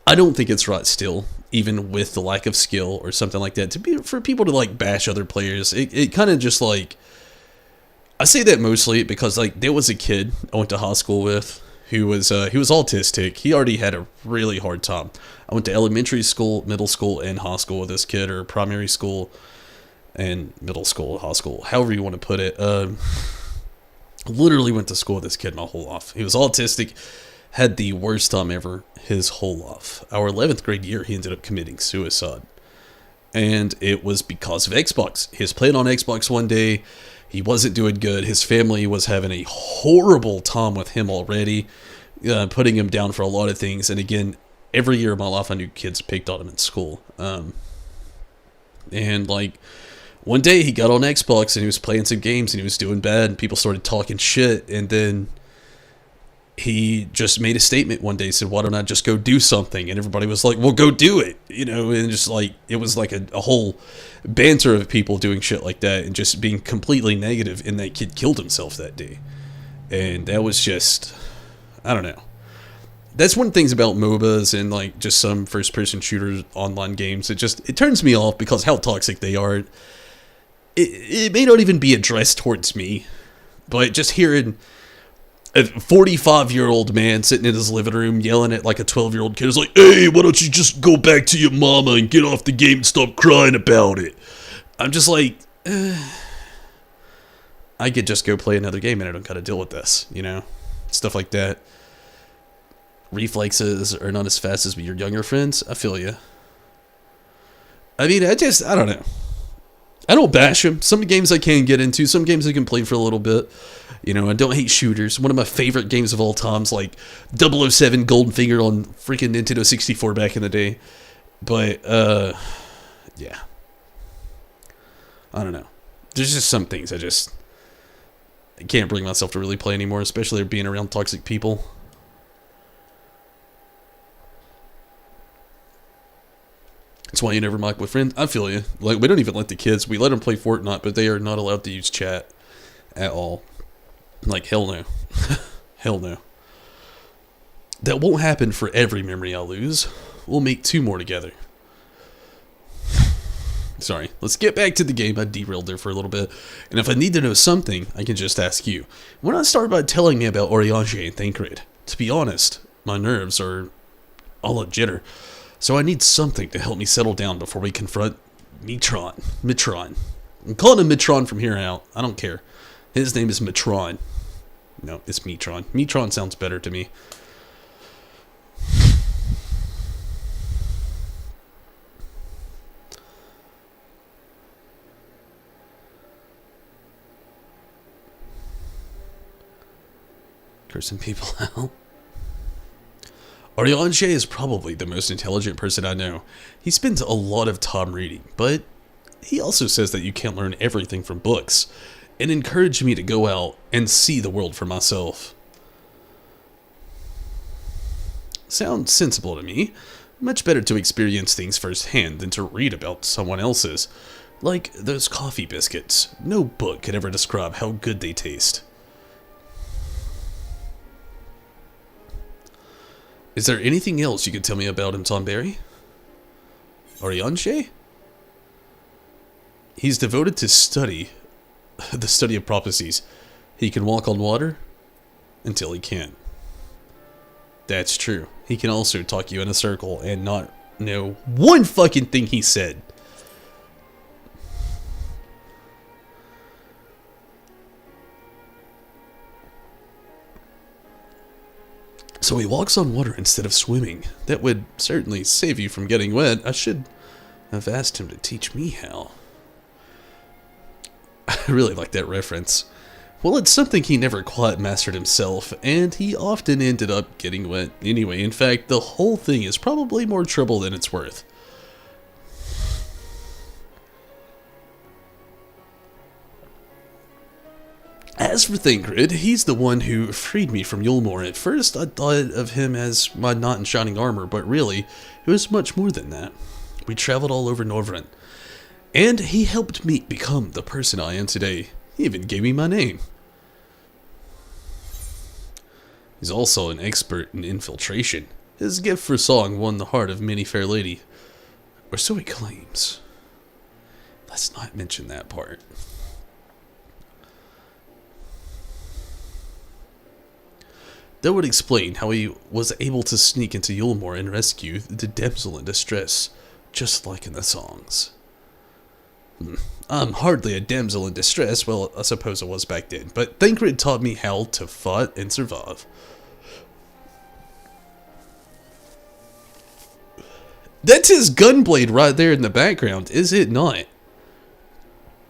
Speaker 1: I don't think it's right still, even with the lack of skill or something like that, for people to, like, bash other players. It kind of just, like... I say that mostly because, like, there was a kid I went to high school with who was autistic. He already had a really hard time. I went to elementary school, middle school, and high school with this kid, or primary school and middle school, high school, however you want to put it. Literally went to school with this kid my whole life. He was autistic, had the worst time ever his whole life. Our 11th grade year, he ended up committing suicide. And it was because of Xbox. He was playing on Xbox one day. He wasn't doing good. His family was having a horrible time with him already, putting him down for a lot of things. And again, every year of my life, I knew kids picked on him in school. And like, one day he got on Xbox and he was playing some games and he was doing bad and people started talking shit. And then he just made a statement one day, said, why don't I just go do something? And everybody was like, well, go do it, you know, and just like, it was like a whole banter of people doing shit like that and just being completely negative, and that kid killed himself that day. And that was just, I don't know. That's one of the things about MOBAs and like just some first-person shooters online games. It turns me off because how toxic they are. It may not even be addressed towards me, but just hearing a 45-year-old man sitting in his living room yelling at like a 12-year-old kid is like, hey, why don't you just go back to your mama and get off the game and stop crying about it? I'm just like, I could just go play another game and I don't gotta deal with this, you know? Stuff like that. Reflexes are not as fast as your younger friends. I feel you. I mean, I don't know. I don't bash them. Some games I can get into. Some games I can play for a little bit. You know, I don't hate shooters. One of my favorite games of all time is like 007 Golden Finger on freaking Nintendo 64 back in the day. But, yeah. I don't know. There's just some things I can't bring myself to really play anymore, especially being around toxic people. That's why you never mic with friends. I feel you. Like, we don't even let the kids. We let them play Fortnite, but they are not allowed to use chat at all. Like, hell no. Hell no. That won't happen for every memory I lose. We'll make 2 more together. Sorry. Let's get back to the game. I derailed there for a little bit. And if I need to know something, I can just ask you. Why not start by telling me about Oriange and Thancred? To be honest, my nerves are all a jitter. So I need something to help me settle down before we confront Mitron. I'm calling him Mitron from here out. I don't care. His name is Mitron. No, it's Mitron. Mitron sounds better to me. Cursing people out. Oriange is probably the most intelligent person I know. He spends a lot of time reading, but he also says that you can't learn everything from books, and encouraged me to go out and see the world for myself. Sounds sensible to me. Much better to experience things firsthand than to read about someone else's. Like those coffee biscuits. No book could ever describe how good they taste. Is there anything else you could tell me about him, Tom Berry? Oriange? He's devoted to the study of prophecies. He can walk on water until he can't. That's true. He can also talk you in a circle and not know one fucking thing he said. So he walks on water instead of swimming. That would certainly save you from getting wet. I should have asked him to teach me how. I really like that reference. Well, it's something he never quite mastered himself, and he often ended up getting wet anyway. In fact, the whole thing is probably more trouble than it's worth. As for Thingrid, he's the one who freed me from Yulmore. At first, I thought of him as my knight in shining armor, but really, it was much more than that. We traveled all over Norvrent, and he helped me become the person I am today. He even gave me my name. He's also an expert in infiltration. His gift for song won the heart of many fair lady. Or so he claims. Let's not mention that part. That would explain how he was able to sneak into Yulmore and rescue the damsel in distress, just like in the songs. I'm hardly a damsel in distress, well, I suppose I was back then, but Thancred taught me how to fight and survive. That's his gunblade right there in the background, is it not?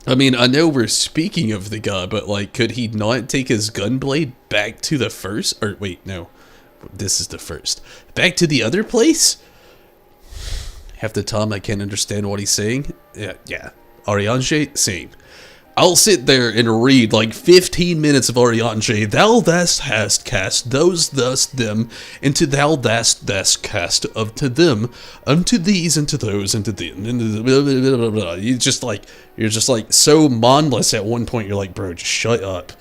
Speaker 1: I mean, I know we're speaking of the guy, but like, could he not take his gunblade back to the first? Or wait, no, this is the first. Back to the other place? Half the time I can't understand what he's saying. Yeah. Ariange, same. I'll sit there and read like 15 minutes of Ariange. Thou thus hast cast those thus them, into thou thus cast of to them, unto these, and to those, and to them. You're just like so mindless at one point. You're like, bro, just shut up.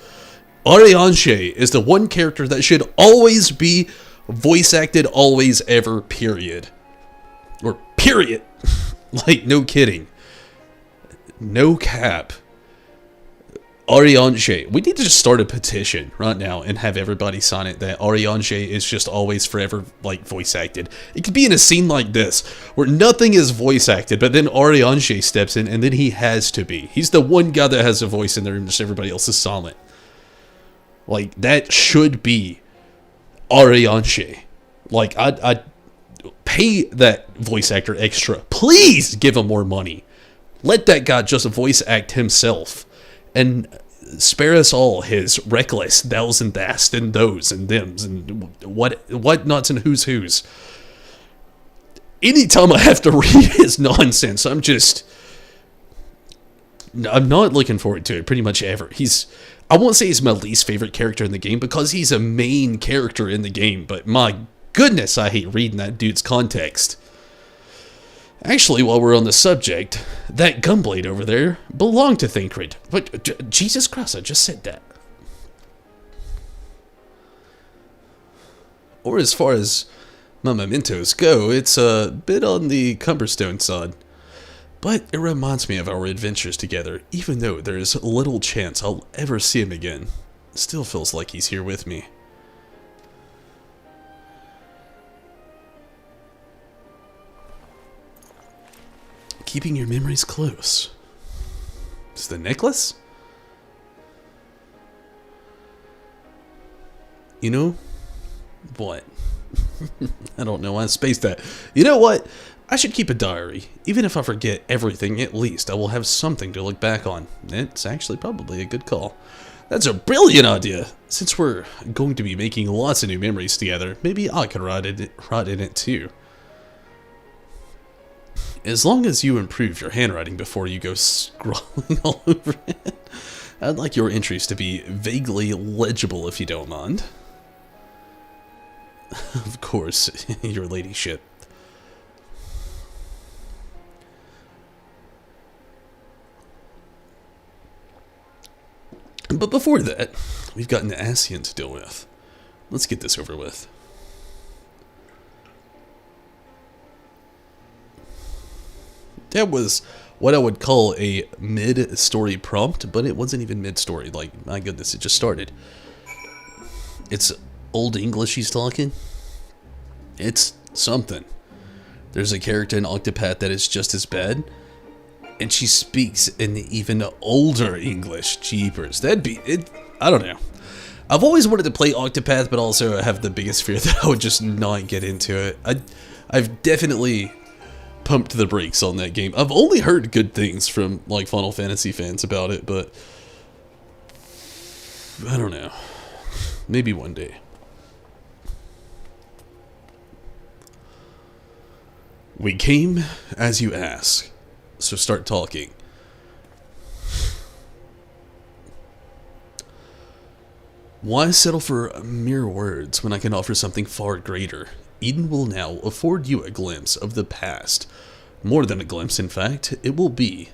Speaker 1: Ariange is the one character that should always be voice acted, always, ever, period. Or period. Like, no kidding. No cap. Ariange. We need to just start a petition right now and have everybody sign it that Ariange is just always forever like voice acted. It could be in a scene like this where nothing is voice acted, but then Ariange steps in and then he has to be. He's the one guy that has a voice in there and just everybody else is silent. Like, that should be Ariange. Like, I'd pay that voice actor extra. Please give him more money. Let that guy just voice act himself. And spare us all his reckless thous and thast and those and thems and what nots and who's. Anytime I have to read his nonsense, I'm not looking forward to it pretty much ever. I won't say he's my least favorite character in the game because he's a main character in the game, but my goodness, I hate reading that dude's context. Actually, while we're on the subject, that gunblade over there belonged to Thancred. But, Jesus Christ, I just said that. Or as far as my mementos go, it's a bit on the Cumberstone side. But it reminds me of our adventures together, even though there is little chance I'll ever see him again. Still feels like he's here with me. Keeping your memories close. Is the necklace? You know what? I don't know why I spaced that. You know what? I should keep a diary. Even if I forget everything, at least I will have something to look back on. It's actually probably a good call. That's a brilliant idea. Since we're going to be making lots of new memories together, maybe I could write in it too. As long as you improve your handwriting before you go scrawling all over it. I'd like your entries to be vaguely legible if you don't mind. Of course, your ladyship. But before that, we've got an Ascian to deal with. Let's get this over with. That was what I would call a mid-story prompt, but it wasn't even mid-story. Like, my goodness, it just started. It's Old English he's talking. It's something. There's a character in Octopath that is just as bad, and she speaks in even older English. Jeepers. That'd be it. I don't know. I've always wanted to play Octopath, but also I have the biggest fear that I would just not get into it. I've definitely pumped the brakes on that game. I've only heard good things from like Final Fantasy fans about it, but I don't know. Maybe one day. We came as you ask, so start talking. Why settle for mere words when I can offer something far greater? Eden will now afford you a glimpse of the past. More than a glimpse, in fact, it will be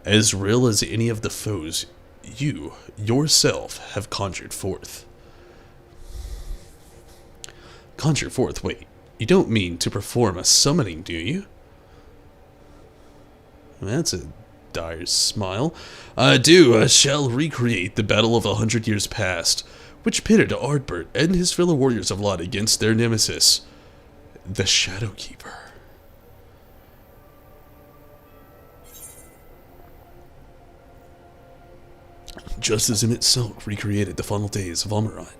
Speaker 1: as real as any of the foes you, yourself, have conjured forth. Conjure forth? Wait, you don't mean to perform a summoning, do you? That's a dire smile. I do. I shall recreate the battle of 100 years past, which pitted Ardbert and his fellow warriors of light against their nemesis, the Shadowkeeper. Just as Emmett Silk recreated the final days of Amaurot.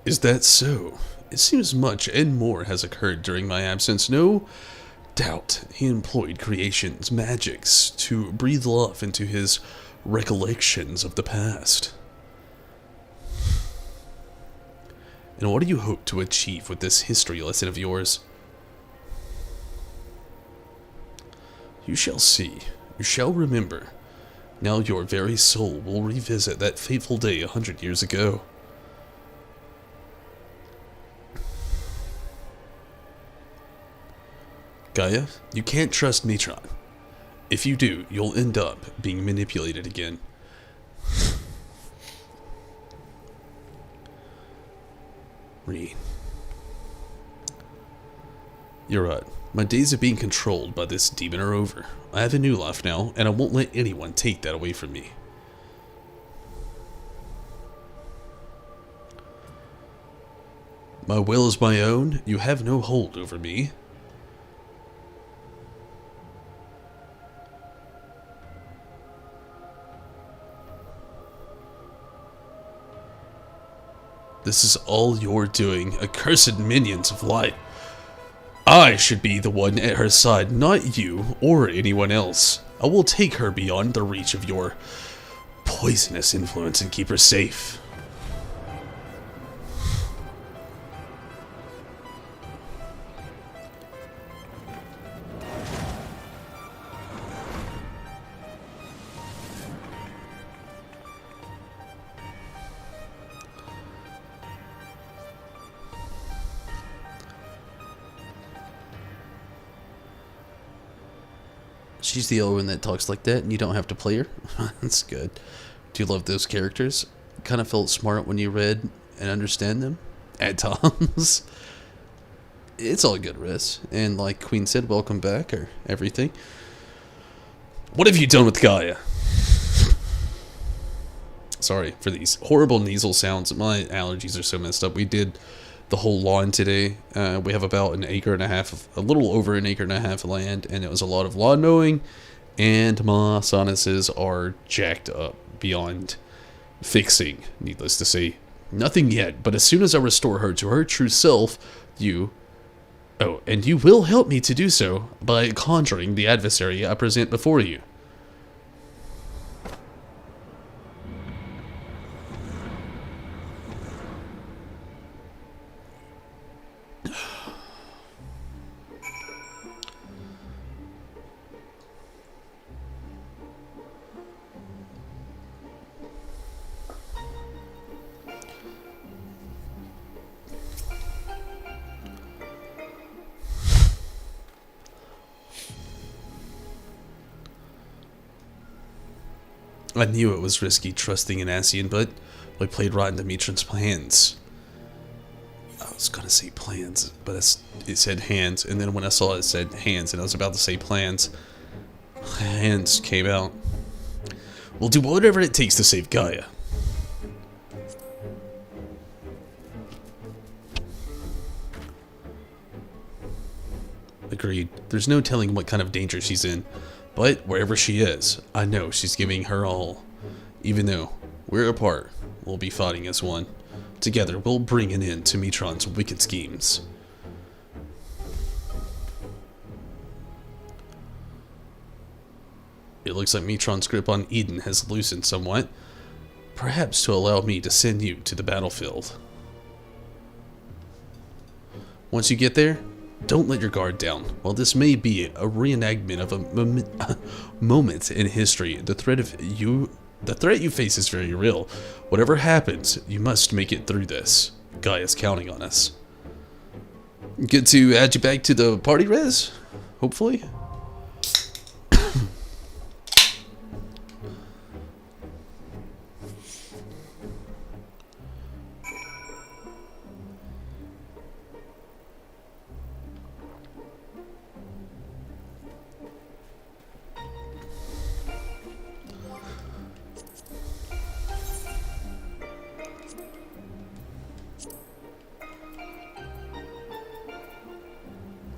Speaker 1: Is that so? It seems much and more has occurred during my absence. No doubt he employed creation's magics to breathe life into his recollections of the past. And what do you hope to achieve with this history lesson of yours? You shall see. You shall remember. Now your very soul will revisit that fateful day 100 years ago. Gaia, you can't trust Metron. If you do, you'll end up being manipulated again. Reed. You're right. My days of being controlled by this demon are over. I have a new life now, and I won't let anyone take that away from me. My will is my own. You have no hold over me. This is all you're doing, accursed minions of light. I should be the one at her side, not you or anyone else. I will take her beyond the reach of your poisonous influence and keep her safe. She's the only one that talks like that, and you don't have to play her. That's good. Do you love those characters? Kind of felt smart when you read and understand them at times. It's all good, Riz. And like Queen said, welcome back, or everything. What have you done with Gaia? Sorry for these horrible nasal sounds. My allergies are so messed up. We did the whole lawn today. We have about an acre and a half, a little over an acre and a half of land, and it was a lot of lawn mowing, and my sinuses are jacked up beyond fixing, needless to say. Nothing yet, but as soon as I restore her to her true self, you will help me to do so by conjuring the adversary I present before you. I knew it was risky trusting an Ascian, but I played right into Mitron's plans. was gonna say plans, but it said hands, and then when I saw it said hands, and I was about to say plans, hands came out. We'll do whatever it takes to save Gaia. Agreed. There's no telling what kind of danger she's in, but wherever she is, I know she's giving her all. Even though we're apart, we'll be fighting as one. Together, we'll bring an end to Metron's wicked schemes. It looks like Metron's grip on Eden has loosened somewhat, perhaps to allow me to send you to the battlefield. Once you get there, don't let your guard down. While this may be a reenactment of a moment in history, the threat you face is very real. Whatever happens, you must make it through this. Gaia's counting on us. Good to add you back to the party, Rez? Hopefully.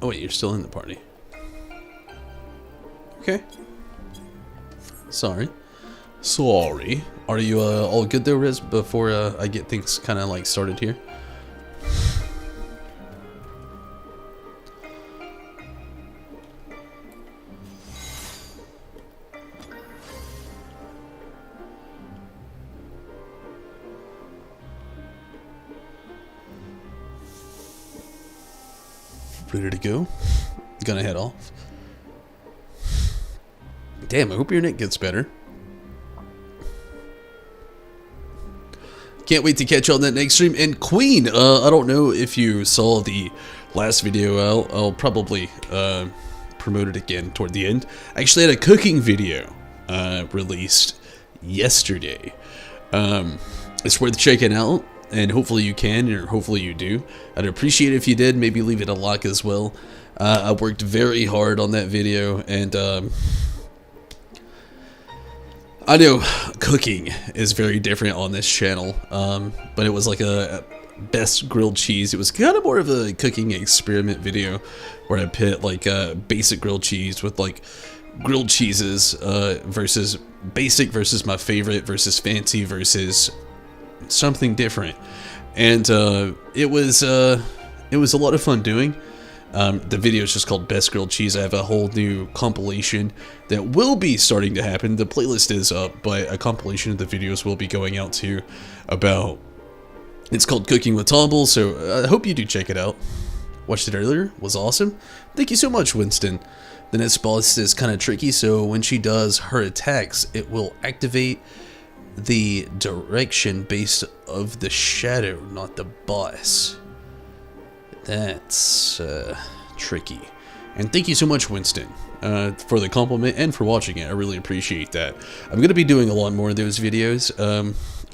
Speaker 1: Oh wait, you're still in the party. Okay. Sorry. Are you all good though, Riz, before I get things kind of like started here? Ready to go? Gonna head off. Damn, I hope your neck gets better. Can't wait to catch you on that next stream. And Queen, I don't know if you saw the last video. I'll probably promote it again toward the end. I actually had a cooking video released yesterday. It's worth checking out. And hopefully you can, or hopefully you do. I'd appreciate it if you did. Maybe leave it a like as well. I worked very hard on that video, and I know cooking is very different on this channel, but it was like a best grilled cheese. It was kind of more of a cooking experiment video where I pit like basic grilled cheese with like grilled cheeses versus basic versus my favorite versus fancy versus something different, and it was a lot of fun doing. The video is just called Best Grilled Cheese. I have a whole new compilation that will be starting to happen. The playlist is up, but a compilation of the videos will be going out too. It's called Cooking with Tomble, so I hope you do check it out. Watched it earlier, was awesome. Thank you so much, Winston. The next boss is kind of tricky, so when she does her attacks, it will activate the direction based of the shadow, not the boss. That's tricky. And thank you so much, Winston, for the compliment and for watching it. I really appreciate that. I'm going to be doing a lot more of those videos.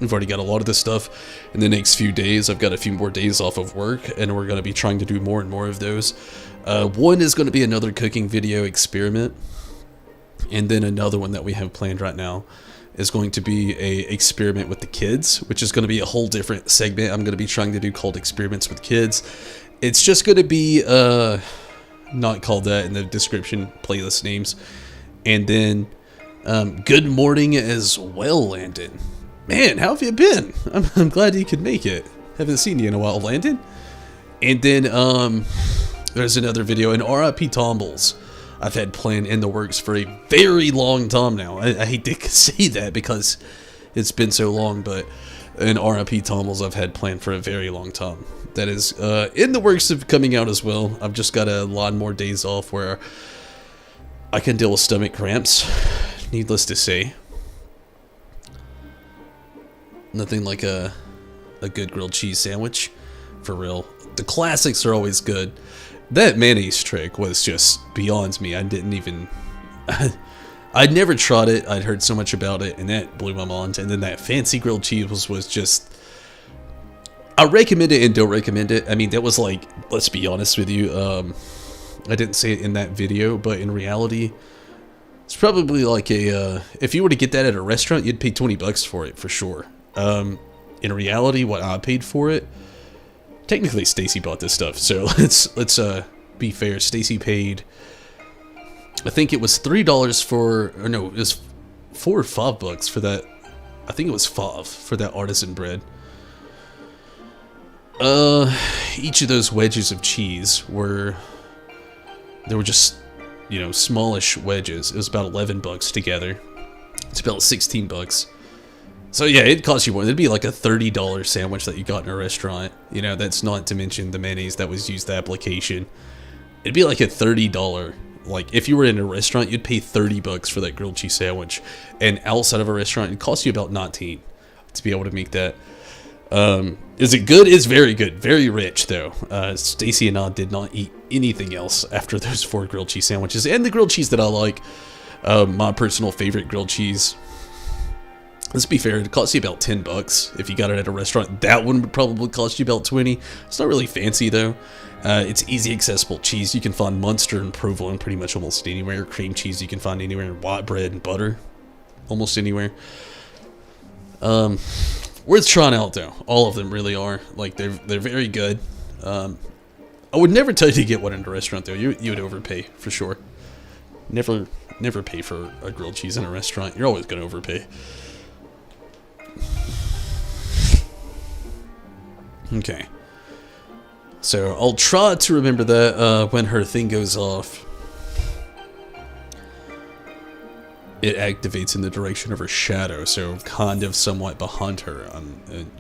Speaker 1: We've already got a lot of this stuff in the next few days. I've got a few more days off of work, and we're going to be trying to do more and more of those. One is going to be another cooking video experiment, and then another one that we have planned right now is going to be a experiment with the kids, which is going to be a whole different segment I'm going to be trying to do called Experiments with Kids. It's just going to be not called that in the description playlist names. And then good morning as well, Landon. Man, how have you been? I'm glad you could make it. Haven't seen you in a while, Landon. And then there's another video, and RIP Tombles I've had planned in the works for a very long time now. I hate to say that because it's been so long, but an RIP Tombles I've had planned for a very long time. That is in the works of coming out as well. I've just got a lot more days off where I can deal with stomach cramps, needless to say. Nothing like a good grilled cheese sandwich, for real. The classics are always good. That mayonnaise trick was just beyond me. I didn't even... I'd never tried it. I'd heard so much about it, and that blew my mind. And then that fancy grilled cheese was just... I recommend it and don't recommend it. I mean, that was like, let's be honest with you. I didn't say it in that video, but in reality, it's probably like a, if you were to get that at a restaurant, you'd pay 20 bucks for it for sure. In reality, what I paid for it, technically Stacy bought this stuff, so let's be fair. Stacy paid, I think it was $3 for, or no, it was $4 or $5 for that. I think it was $5 for that artisan bread. Each of those wedges of cheese were, they were just, you know, smallish wedges. It was about 11 bucks together. It's about 16 bucks. So yeah, it'd cost you more. It'd be like a $30 sandwich that you got in a restaurant. You know, that's not to mention the mayonnaise that was used, the application. It'd be like a $30, like if you were in a restaurant, you'd pay 30 bucks for that grilled cheese sandwich. And outside of a restaurant, it'd cost you about 19 to be able to make that. Is it good? It's very good. Very rich, though. Stacy and I did not eat anything else after those 4 grilled cheese sandwiches. And the grilled cheese that I like, my personal favorite grilled cheese. Let's be fair, it costs you about 10 bucks if you got it at a restaurant. That one would probably cost you about 20. It's not really fancy, though. It's easy, accessible cheese. You can find Munster and provolone pretty much almost anywhere. Cream cheese you can find anywhere. White bread and butter almost anywhere. Worth trying out, though. All of them really are. Like, they're very good. I would never tell you to get one in a restaurant, though. You would overpay, for sure. Never pay for a grilled cheese in a restaurant. You're always going to overpay. Okay. So, I'll try to remember that when her thing goes off. It activates in the direction of her shadow, so kind of somewhat behind her, I'm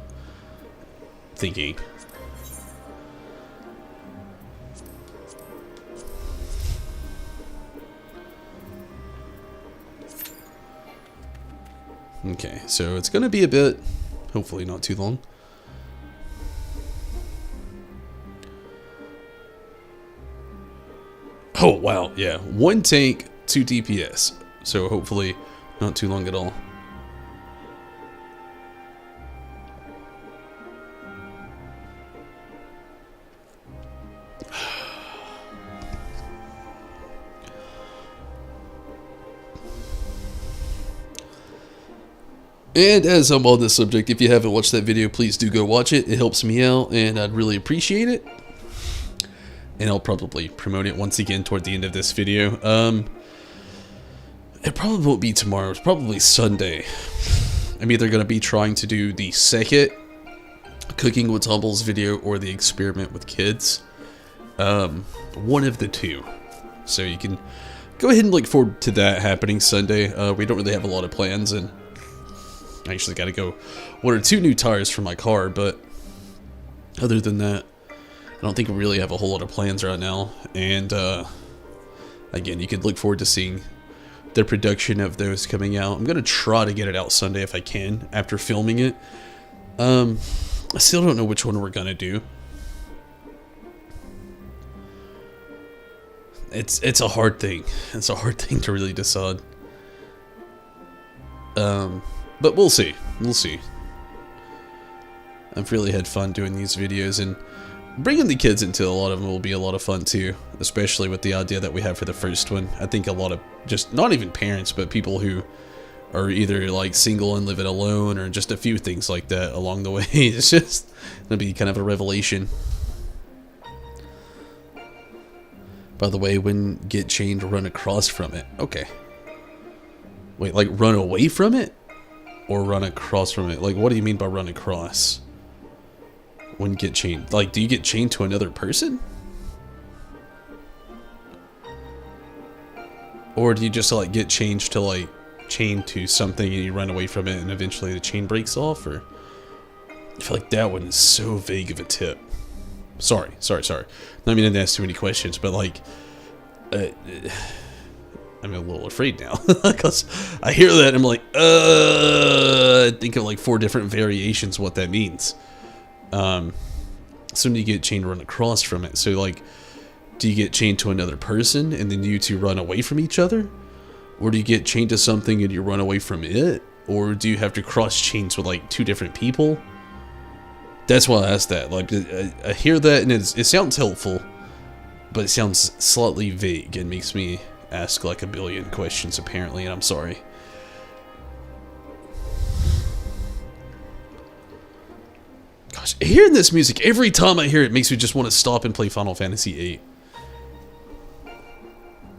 Speaker 1: thinking. Okay, so it's gonna be a bit, hopefully not too long. Oh, wow, yeah. 1 tank, 2 DPS. So hopefully not too long at all. And as I'm on this subject, if you haven't watched that video, please do go watch it. It helps me out and I'd really appreciate it. And I'll probably promote it once again toward the end of this video. It probably won't be tomorrow. It's probably Sunday. I'm either going to be trying to do the second Cooking with Tumbles video or the experiment with kids. One of the two. So you can go ahead and look forward to that happening Sunday. We don't really have a lot of plans, and I actually got to go order 2 new tires for my car, but other than that, I don't think we really have a whole lot of plans right now. And again, you could look forward to seeing the production of those coming out. I'm going to try to get it out Sunday if I can after filming it. I still don't know which one we're going to do. It's a hard thing. It's a hard thing to really decide. But we'll see. We'll see. I've really had fun doing these videos, and bringing the kids into a lot of them will be a lot of fun too, especially with the idea that we have for the first one. I think a lot of just, not even parents, but people who are either like single and living alone, or just a few things like that along the way. It's just gonna be kind of a revelation. By the way, when get chained, run across from it. Okay. Wait, like run away from it? Or run across from it? Like, what do you mean by run across? When get chained? Like, do you get chained to another person? Or do you just, like, get changed to, like, chained to something and you run away from it and eventually the chain breaks off? Or I feel like that one is so vague of a tip. Sorry. Not meaning to ask too many questions, but, like, I'm a little afraid now. Because I hear that and I'm like, I think of, like, 4 different variations what that means. So you get chained, run across from it. So, like, do you get chained to another person and then you two run away from each other? Or do you get chained to something and you run away from it? Or do you have to cross chains with, like, 2 different people? That's why I asked that. Like, I hear that and it sounds helpful, but it sounds slightly vague and makes me ask like a billion questions apparently, and I'm sorry. Gosh, hearing this music, every time I hear it, makes me just want to stop and play Final Fantasy VIII.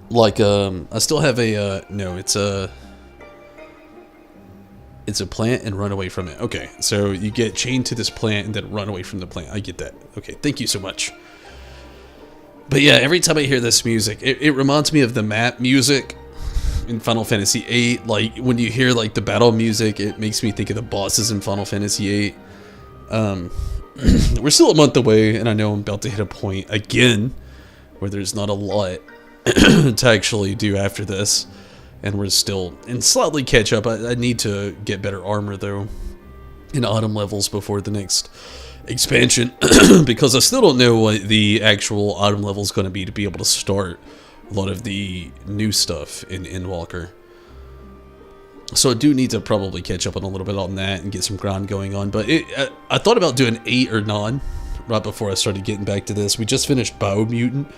Speaker 1: Like, I still have a, no, it's a plant and run away from it. Okay, so you get chained to this plant and then run away from the plant. I get that. Okay, thank you so much. But yeah, every time I hear this music, it reminds me of the map music in Final Fantasy VIII. Like, when you hear, like, the battle music, it makes me think of the bosses in Final Fantasy VIII. We're still a month away, and I know I'm about to hit a point again where there's not a lot to actually do after this, and we're still in slightly catch up. I need to get better armor though in autumn levels before the next expansion because I still don't know what the actual autumn level is going to be able to start a lot of the new stuff in Endwalker. So I do need to probably catch up on a little bit on that and get some grind going on. But I thought about doing 8 or 9 right before I started getting back to this. We just finished Biomutant,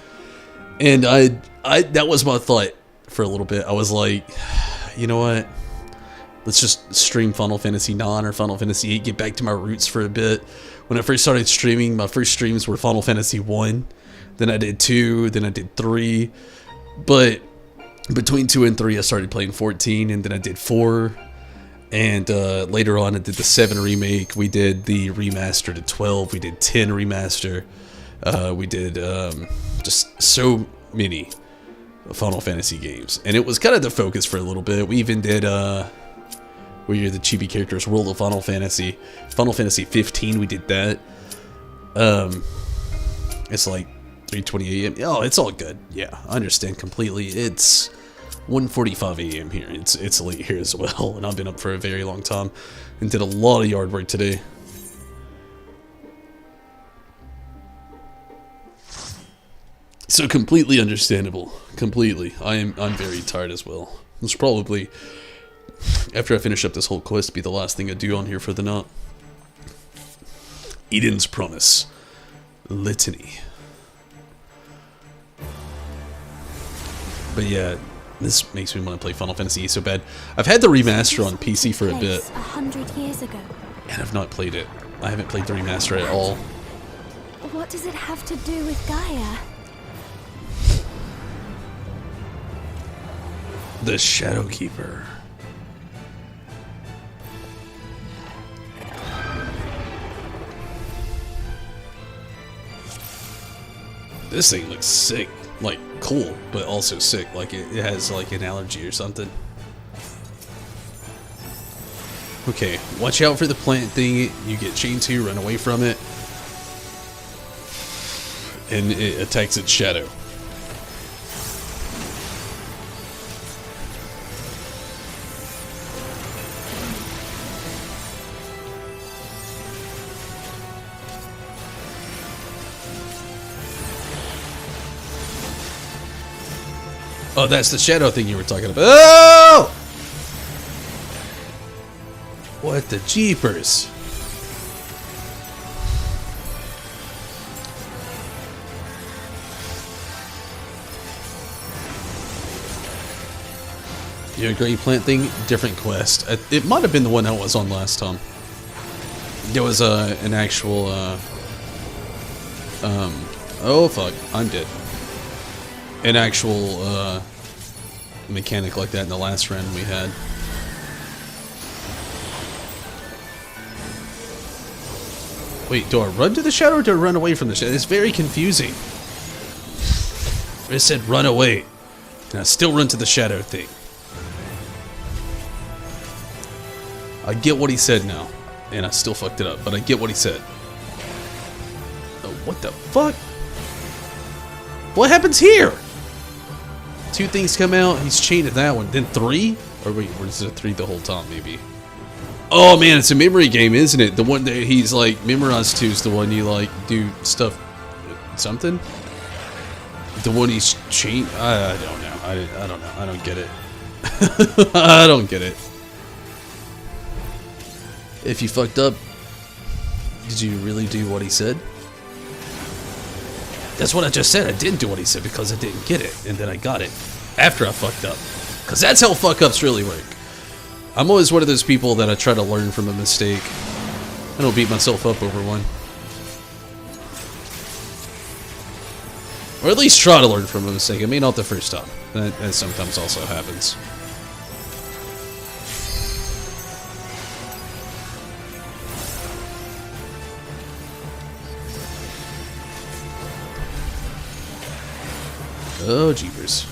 Speaker 1: and that was my thought for a little bit. I was like, you know what? Let's just stream Final Fantasy IX or Final Fantasy VIII, get back to my roots for a bit. When I first started streaming, my first streams were Final Fantasy 1, then I did 2, then I did 3, but between 2 and 3 I started playing 14, and then I did 4, and later on I did the 7 remake, we did the remaster to 12, we did 10 remaster, we did just so many Final Fantasy games, and it was kind of the focus for a little bit. We even did where you're the chibi characters, World of Final Fantasy 15, we did that. It's like 3:20 a.m. Oh, it's all good. Yeah, I understand completely. It's 1:45 a.m. here. It's late here as well, and I've been up for a very long time and did a lot of yard work today. So completely understandable. Completely. I'm very tired as well. It's probably, after I finish up this whole quest, be the last thing I do on here for the night. Eden's Promise. Litany. But yeah, this makes me want to play Final Fantasy VIII so bad. I've had the remaster on PC for a bit,
Speaker 2: 100 years ago.
Speaker 1: and I've not played it. I haven't played the remaster at all.
Speaker 2: What does it have to do with Gaia?
Speaker 1: The Shadowkeeper. This thing looks sick. Like, cool, but also sick. Like, it has, like, an allergy or something. Okay, watch out for the plant thing. You get chained to, run away from it. And it attacks its shadow. Oh, that's the shadow thing you were talking about. Oh! What the jeepers? You agree, plant thing? Different quest. It might have been the one I was on last time. There was an actual, oh fuck, I'm dead. An actual mechanic like that in the last run we had. Wait, do I run to the shadow or do I run away from the shadow? It's very confusing. It said run away, and I still run to the shadow thing. I get what he said now, and I still fucked it up, but I get what he said. Oh, what the fuck? What happens here? 2 things come out, he's chained to that one, then 3? Or wait, was it 3 the whole time, maybe? Oh man, it's a memory game, isn't it? The one that he's like, memorized to is the one you like, do stuff, something? The one he's chained, I don't know, I don't know, I don't get it. I don't get it. If you fucked up, Did you really do what he said? That's what I just said. I didn't do what he said because I didn't get it, and then I got it after I fucked up. Because that's how fuck-ups really work. I'm always one of those people that I try to learn from a mistake. I don't beat myself up over one. Or at least try to learn from a mistake. I mean, not the first time. That sometimes also happens. Oh, jeepers.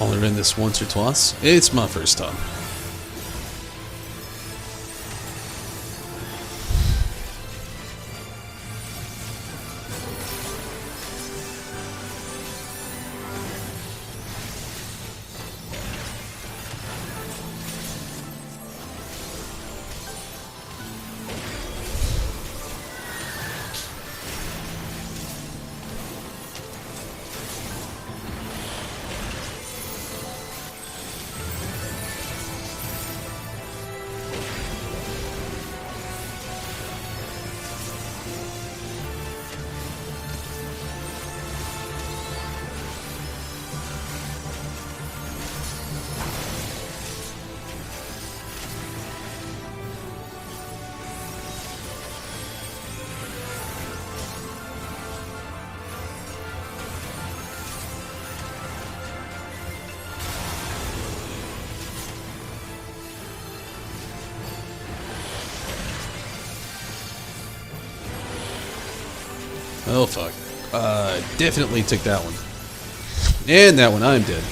Speaker 1: Only ran this once or twice. It's my first time. Oh fuck. Definitely took that one. And that one, I'm dead.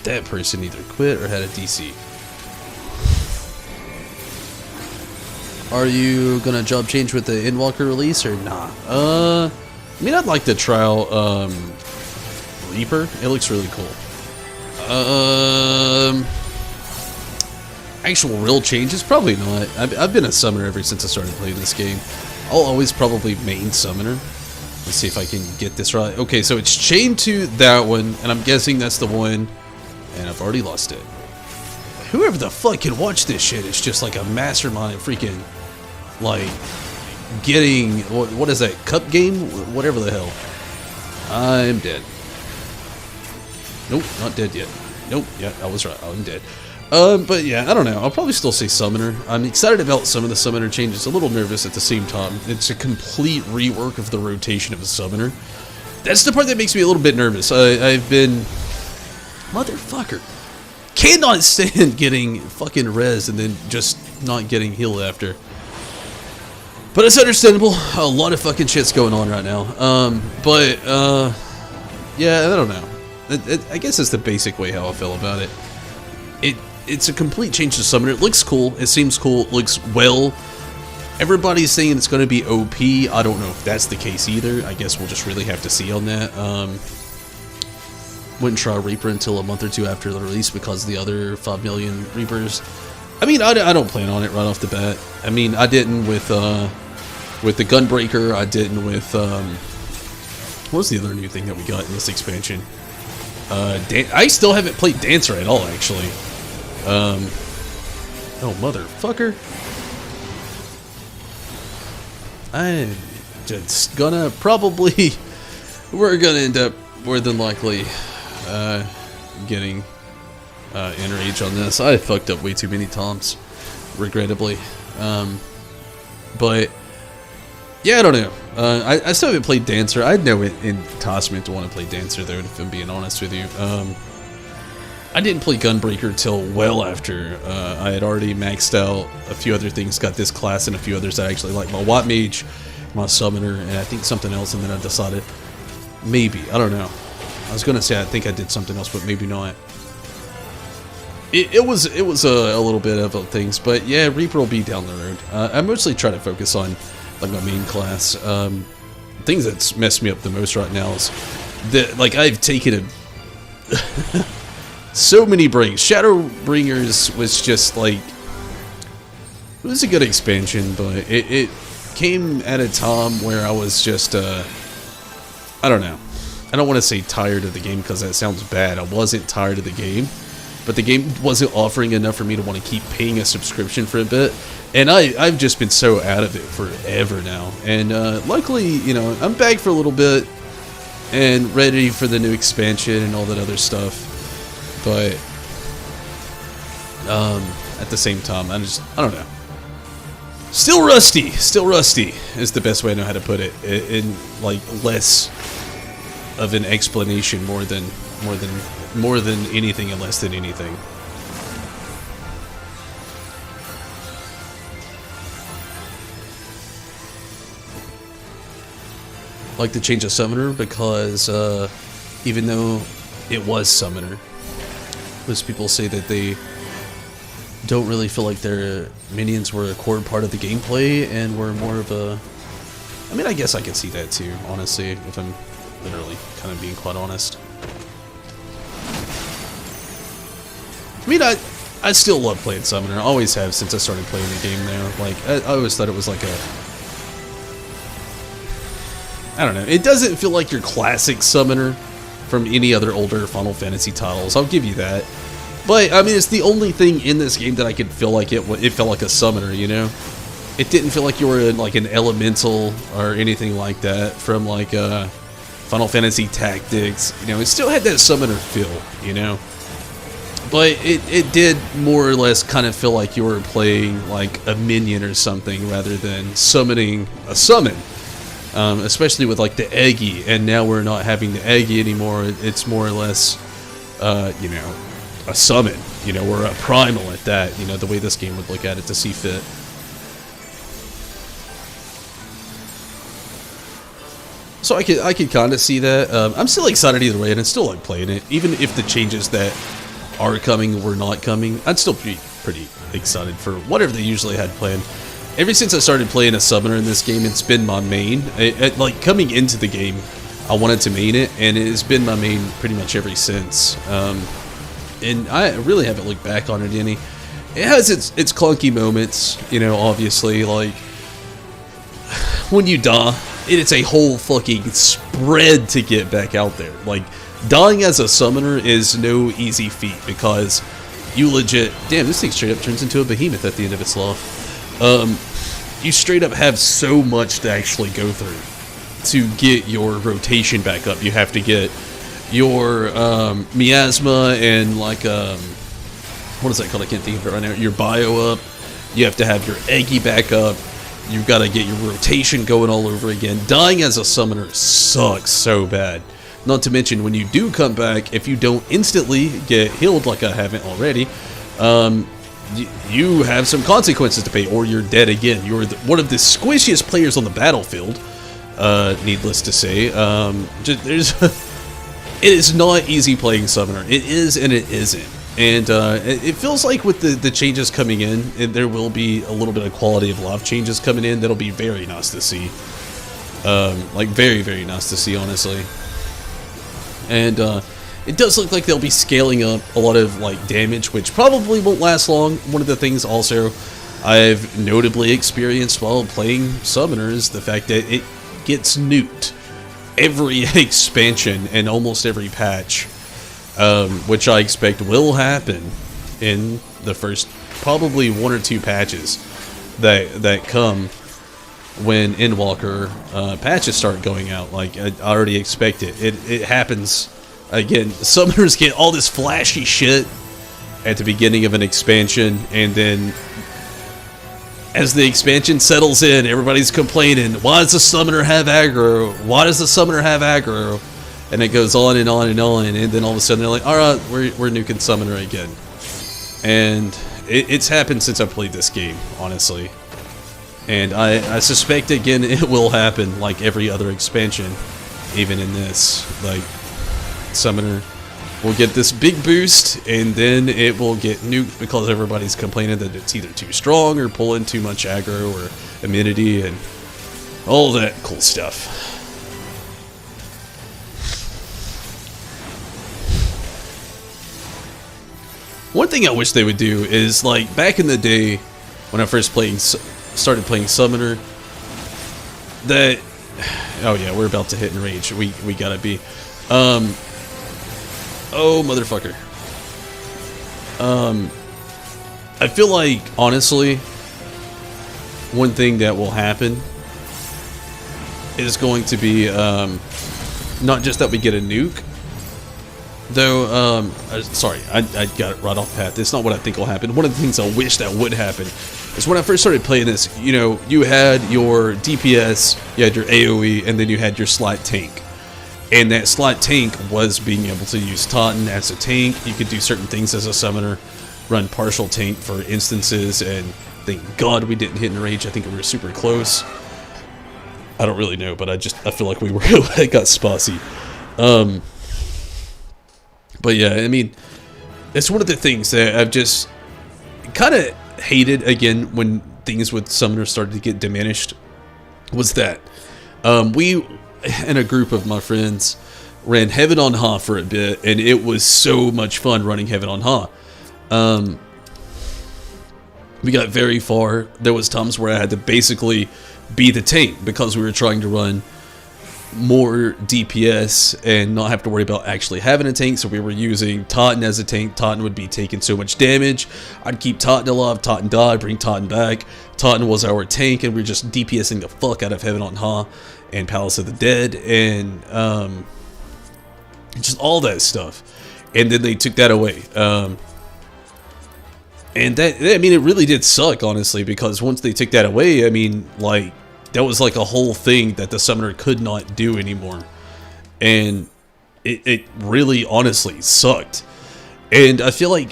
Speaker 1: That person either quit or had a DC. Are you gonna job change with the Endwalker release or nah? I mean, I'd like to trial Reaper. It looks really cool. Actual real changes? Probably not. I've been a summoner ever since I started playing this game. I'll always probably main summoner. Let's see if I can get this right. Okay, so it's chained to that one, and I'm guessing that's the one, and I've already lost it. Whoever the fuck can watch this shit is just like a mastermind at freaking, like, getting, what is that, cup game? Whatever the hell. I'm dead. Nope, not dead yet. Nope, yeah, I was right, I'm dead. But yeah, I don't know. I'll probably still say Summoner. I'm excited about some of the Summoner changes, a little nervous at the same time. It's a complete rework of the rotation of a Summoner. That's the part that makes me a little bit nervous. I've been... Motherfucker. Cannot stand getting fucking res and then just not getting healed after. But it's understandable. A lot of fucking shit's going on right now. Yeah, I don't know. I guess that's the basic way how I feel about it. It's a complete change to Summoner. It looks cool. It seems cool. It looks well. Everybody's saying it's going to be OP. I don't know if that's the case either. I guess we'll just really have to see on that. Wouldn't try Reaper until a month or two after the release because of the other 5 million Reapers. I mean, I don't plan on it right off the bat. I mean, I didn't with the Gunbreaker. I didn't with... what was the other new thing that we got in this expansion? I still haven't played Dancer at all, actually. Oh, motherfucker. I'm just gonna probably... We're gonna end up, more than likely, getting enraged on this. I fucked up way too many times, regrettably. But... Yeah, I don't know. I still haven't played Dancer. I had no enticement to want to play Dancer, though, if I'm being honest with you. I didn't play Gunbreaker till well after I had already maxed out a few other things, got this class and a few others I actually like. My White Mage, my Summoner, and I think something else, and then I decided, maybe, I don't know. I was going to say I think I did something else, but maybe not. It was a little bit of things, but yeah, Reaper will be down the road. I mostly try to focus on like my main class. Things that's messed me up the most right now is that, like, I've taken so many brings. Shadowbringers was just like, it was a good expansion, but it came at a time where I was just, I don't know. I don't want to say tired of the game because that sounds bad. I wasn't tired of the game, but the game wasn't offering enough for me to want to keep paying a subscription for a bit. And I've just been so out of it forever now. And luckily, you know, I'm back for a little bit and ready for the new expansion and all that other stuff. But at the same time, I don't know. Still rusty is the best way I know how to put it. In like less of an explanation, more than anything and less than anything. Like to change a summoner because even though it was summoner, most people say that they don't really feel like their minions were a core part of the gameplay and were more of a... I mean, I guess I can see that too, honestly, if I'm literally kind of being quite honest. I mean, I still love playing summoner. I always have since I started playing the game now. Like, I always thought it was like a... I don't know. It doesn't feel like your classic summoner from any other older Final Fantasy titles. I'll give you that. But, I mean, it's the only thing in this game that I could feel like it felt like a summoner, you know? It didn't feel like you were in, like, an elemental or anything like that from, like, Final Fantasy Tactics. You know, it still had that summoner feel, you know? But it did more or less kind of feel like you were playing, like, a minion or something rather than summoning a summon. Especially with, like, the Eggy, and now we're not having the Eggy anymore. It's more or less, you know, a summon, you know, or a primal at that, you know, the way this game would look at it to see fit. So I could kind of see that. I'm still excited either way, and I still like playing it, even if the changes that are coming were not coming. I'd still be pretty excited for whatever they usually had planned. Ever since I started playing a summoner in this game, it's been my main. Like coming into the game, I wanted to main it, and it has been my main pretty much ever since. And I really haven't looked back on it any. It has its clunky moments, you know, obviously, like, when you die, it's a whole fucking spread to get back out there. Like, dying as a summoner is no easy feat, because you legit... Damn, this thing straight up turns into a behemoth at the end of its life. You straight up have so much to actually go through to get your rotation back up. You have to get your miasma and like what is that called? I can't think of it right now. Your bio up. You have to have your Eggy back up. You've got to get your rotation going all over again. Dying as a summoner sucks so bad. Not to mention when you do come back, if you don't instantly get healed like I haven't already, you have some consequences to pay, or you're dead again. You're one of the squishiest players on the battlefield. Needless to say, it is not easy playing summoner. It is and it isn't. And it feels like with the changes coming in, there will be a little bit of quality of life changes coming in. That'll be very nice to see. Like very, very nice to see, honestly. And it does look like they'll be scaling up a lot of like damage, which probably won't last long. One of the things also I've notably experienced while playing summoner is the fact that it gets nuked every expansion and almost every patch, which I expect will happen in the first probably 1 or 2 patches that come when Endwalker patches start going out. Like, I already expect it. It happens again. Summoners get all this flashy shit at the beginning of an expansion, and then as the expansion settles in, everybody's complaining, why does the summoner have aggro? Why does the summoner have aggro? And it goes on and on and on, and then all of a sudden they're like, alright, we're nuking summoner again. And it's happened since I played this game, honestly. And I suspect, again, it will happen like every other expansion, even in this. Like, summoner will get this big boost, and then it will get nuked because everybody's complaining that it's either too strong or pulling too much aggro or immunity and all that cool stuff. One thing I wish they would do is, like, back in the day when I first started playing Summoner, that... Oh yeah, we're about to hit enrage. We gotta be... Oh, motherfucker. I feel like, honestly, one thing that will happen is going to be, not just that we get a nuke, though, sorry, I got it right off path. It's not what I think will happen. One of the things I wish that would happen is when I first started playing this, you know, you had your DPS, you had your AoE, and then you had your slot tank. And that slot tank was being able to use Totten as a tank. You could do certain things as a summoner, run partial tank for instances, and thank God we didn't hit enrage. I think we were super close. I don't really know, but I feel like we were it got spassy. But yeah, I mean, it's one of the things that I've just kind of hated again when things with summoners started to get diminished, was that we and a group of my friends ran Heaven on Ha for a bit, and it was so much fun running Heaven on Ha. We got very far. There was times where I had to basically be the tank because we were trying to run more DPS and not have to worry about actually having a tank. So we were using Totten as a tank. Totten would be taking so much damage. I'd keep Totten alive. Totten died, bring Totten back. Totten was our tank, and we were just DPSing the fuck out of Heaven on Ha and Palace of the Dead, and just all that stuff. And then they took that away. And that, I mean, it really did suck, honestly, because once they took that away, I mean, like, that was like a whole thing that the summoner could not do anymore. And it really, honestly, sucked. And I feel like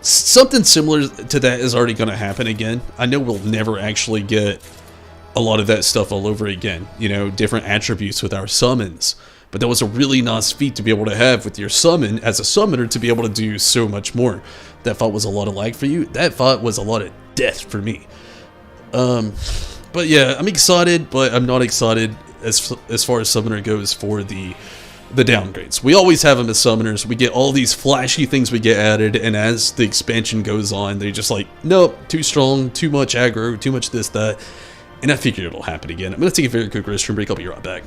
Speaker 1: something similar to that is already going to happen again. I know we'll never actually get a lot of that stuff all over again. You know, different attributes with our summons. But that was a really nice feat to be able to have with your summon as a summoner, to be able to do so much more. That fight was a lot of lag for you. That fight was a lot of death for me. But yeah, I'm excited, but I'm not excited as far as summoner goes for the downgrades. We always have them as summoners. We get all these flashy things we get added, and as the expansion goes on, they're just like, nope, too strong, too much aggro, too much this, that. And I figured it'll happen again. I'm going to take a very quick restroom break. I'll be right back.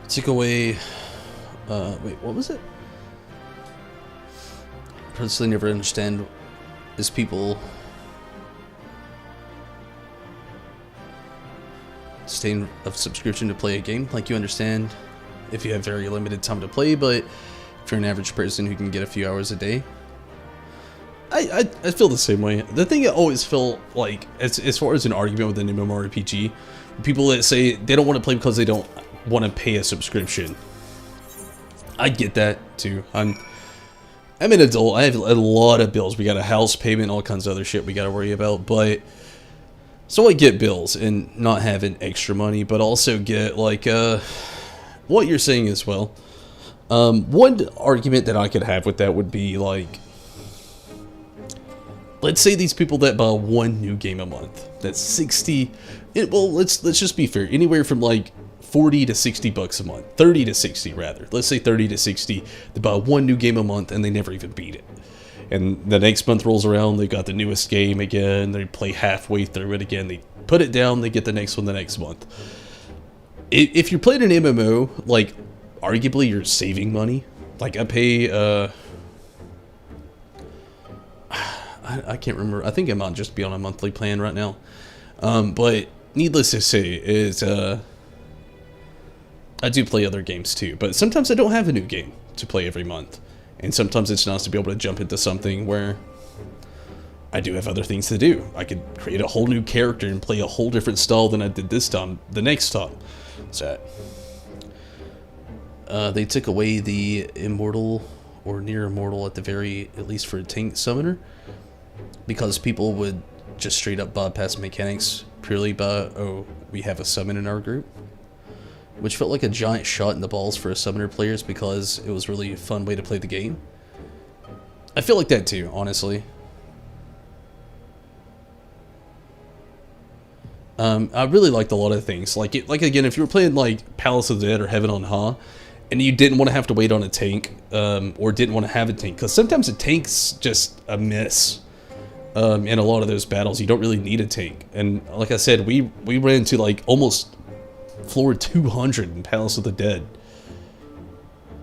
Speaker 1: Took away, wait, what was it? Personally, never understand is people staying of subscription to play a game. Like, you understand if you have very limited time to play, but if you're an average person who can get a few hours a day, I feel the same way. The thing I always feel like, as far as an argument with an MMORPG, people that say they don't want to play because they don't want to pay a subscription. I get that too. I'm an adult. I have a lot of bills. We got a house payment, all kinds of other shit we got to worry about. But so I get bills and not having extra money, but also get like what you're saying as well. One argument that I could have with that would be like, let's say these people that buy one new game a month, that's 60. Well, let's just be fair. Anywhere from like 40 to 60 bucks a month, 30 to 60 rather. Let's say 30 to 60. They buy one new game a month and they never even beat it. And the next month rolls around, they got the newest game again. They play halfway through it again. They put it down. They get the next one the next month. If you're playing an MMO, like, arguably you're saving money. Like, I pay, I can't remember. I think I might just be on a monthly plan right now. But needless to say is, I do play other games too. But sometimes I don't have a new game to play every month. And sometimes it's nice to be able to jump into something where I do have other things to do. I could create a whole new character and play a whole different style than I did this time, the next time. So, they took away the immortal or near immortal at least for a tank summoner, because people would just straight up bypass mechanics purely by, oh, we have a summon in our group. Which felt like a giant shot in the balls for summoner players because it was really a fun way to play the game. I feel like that too, honestly. I really liked a lot of things. Like again, if you were playing like Palace of the Dead or Heaven on High, and you didn't want to have to wait on a tank, or didn't want to have a tank, because sometimes a tank's just a miss. In a lot of those battles, you don't really need a tank. And like I said, we ran into like almost floor 200 in Palace of the Dead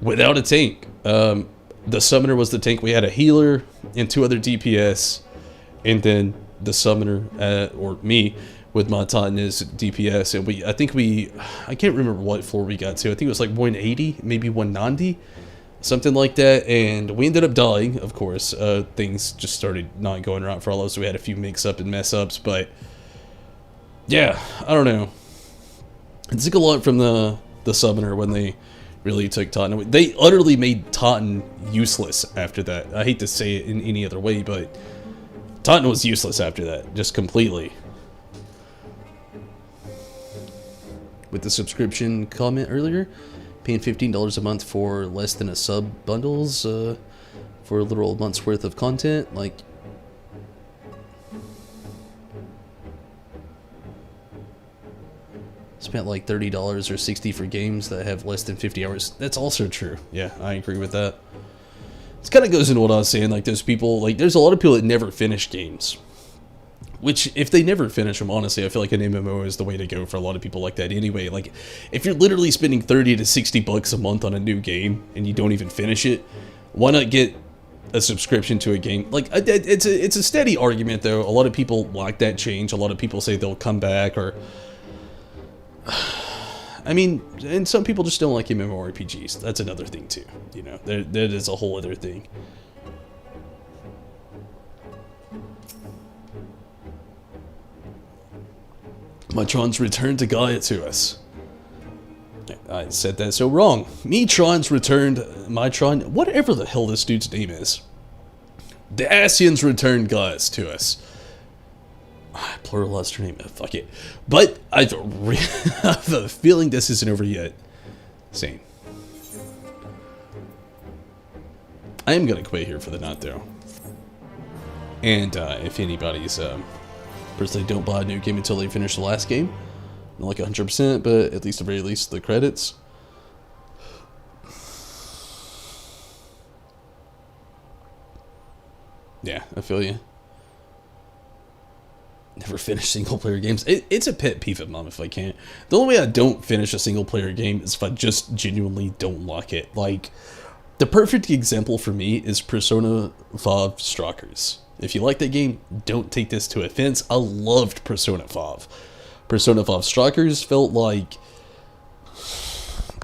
Speaker 1: without a tank. The summoner was the tank. We had a healer and 2 other DPS, and then the summoner, or me, with my Titan is DPS. And I can't remember what floor we got to. I think it was like 180, maybe 190, something like that. And we ended up dying, of course. Things just started not going right for all of us. So we had a few mix-up and mess-ups, but yeah, I don't know. It took a lot from the summoner when they really took Titan. They utterly made Titan useless after that. I hate to say it in any other way, but Titan was useless after that, just completely. With the subscription comment earlier, paying $15 a month for less than a sub bundles for a literal month's worth of content, like, spent like $30 or $60 for games that have less than 50 hours. That's also true. Yeah, I agree with that. This kind of goes into what I was saying. Like, those people, like, there's a lot of people that never finish games. Which, if they never finish them, honestly, I feel like an MMO is the way to go for a lot of people like that anyway. Like, if you're literally spending 30 to 60 bucks a month on a new game and you don't even finish it, why not get a subscription to a game? Like, it's a steady argument, though. A lot of people like that change. A lot of people say they'll come back, or I mean, and some people just don't like MMORPGs. That's another thing too. You know, that is a whole other thing. Metron's returned to Gaia to us. I said that so wrong. Metron's returned. Metron, whatever the hell this dude's name is. The Asians returned Gaia's to us. Pluralized her name. Fuck it. But I have a feeling this isn't over yet. Same. I am gonna quit here for the night, though. And if anybody's personally don't buy a new game until they finish the last game, not like 100%, but at least the very least the credits. Yeah, I feel you. Never finish single player games. It's a pet peeve of mine if I can't. The only way I don't finish a single player game is if I just genuinely don't like it. Like, the perfect example for me is Persona 5 Strikers. If you like that game, don't take this to offense. I loved Persona 5. Persona 5 Strikers felt like,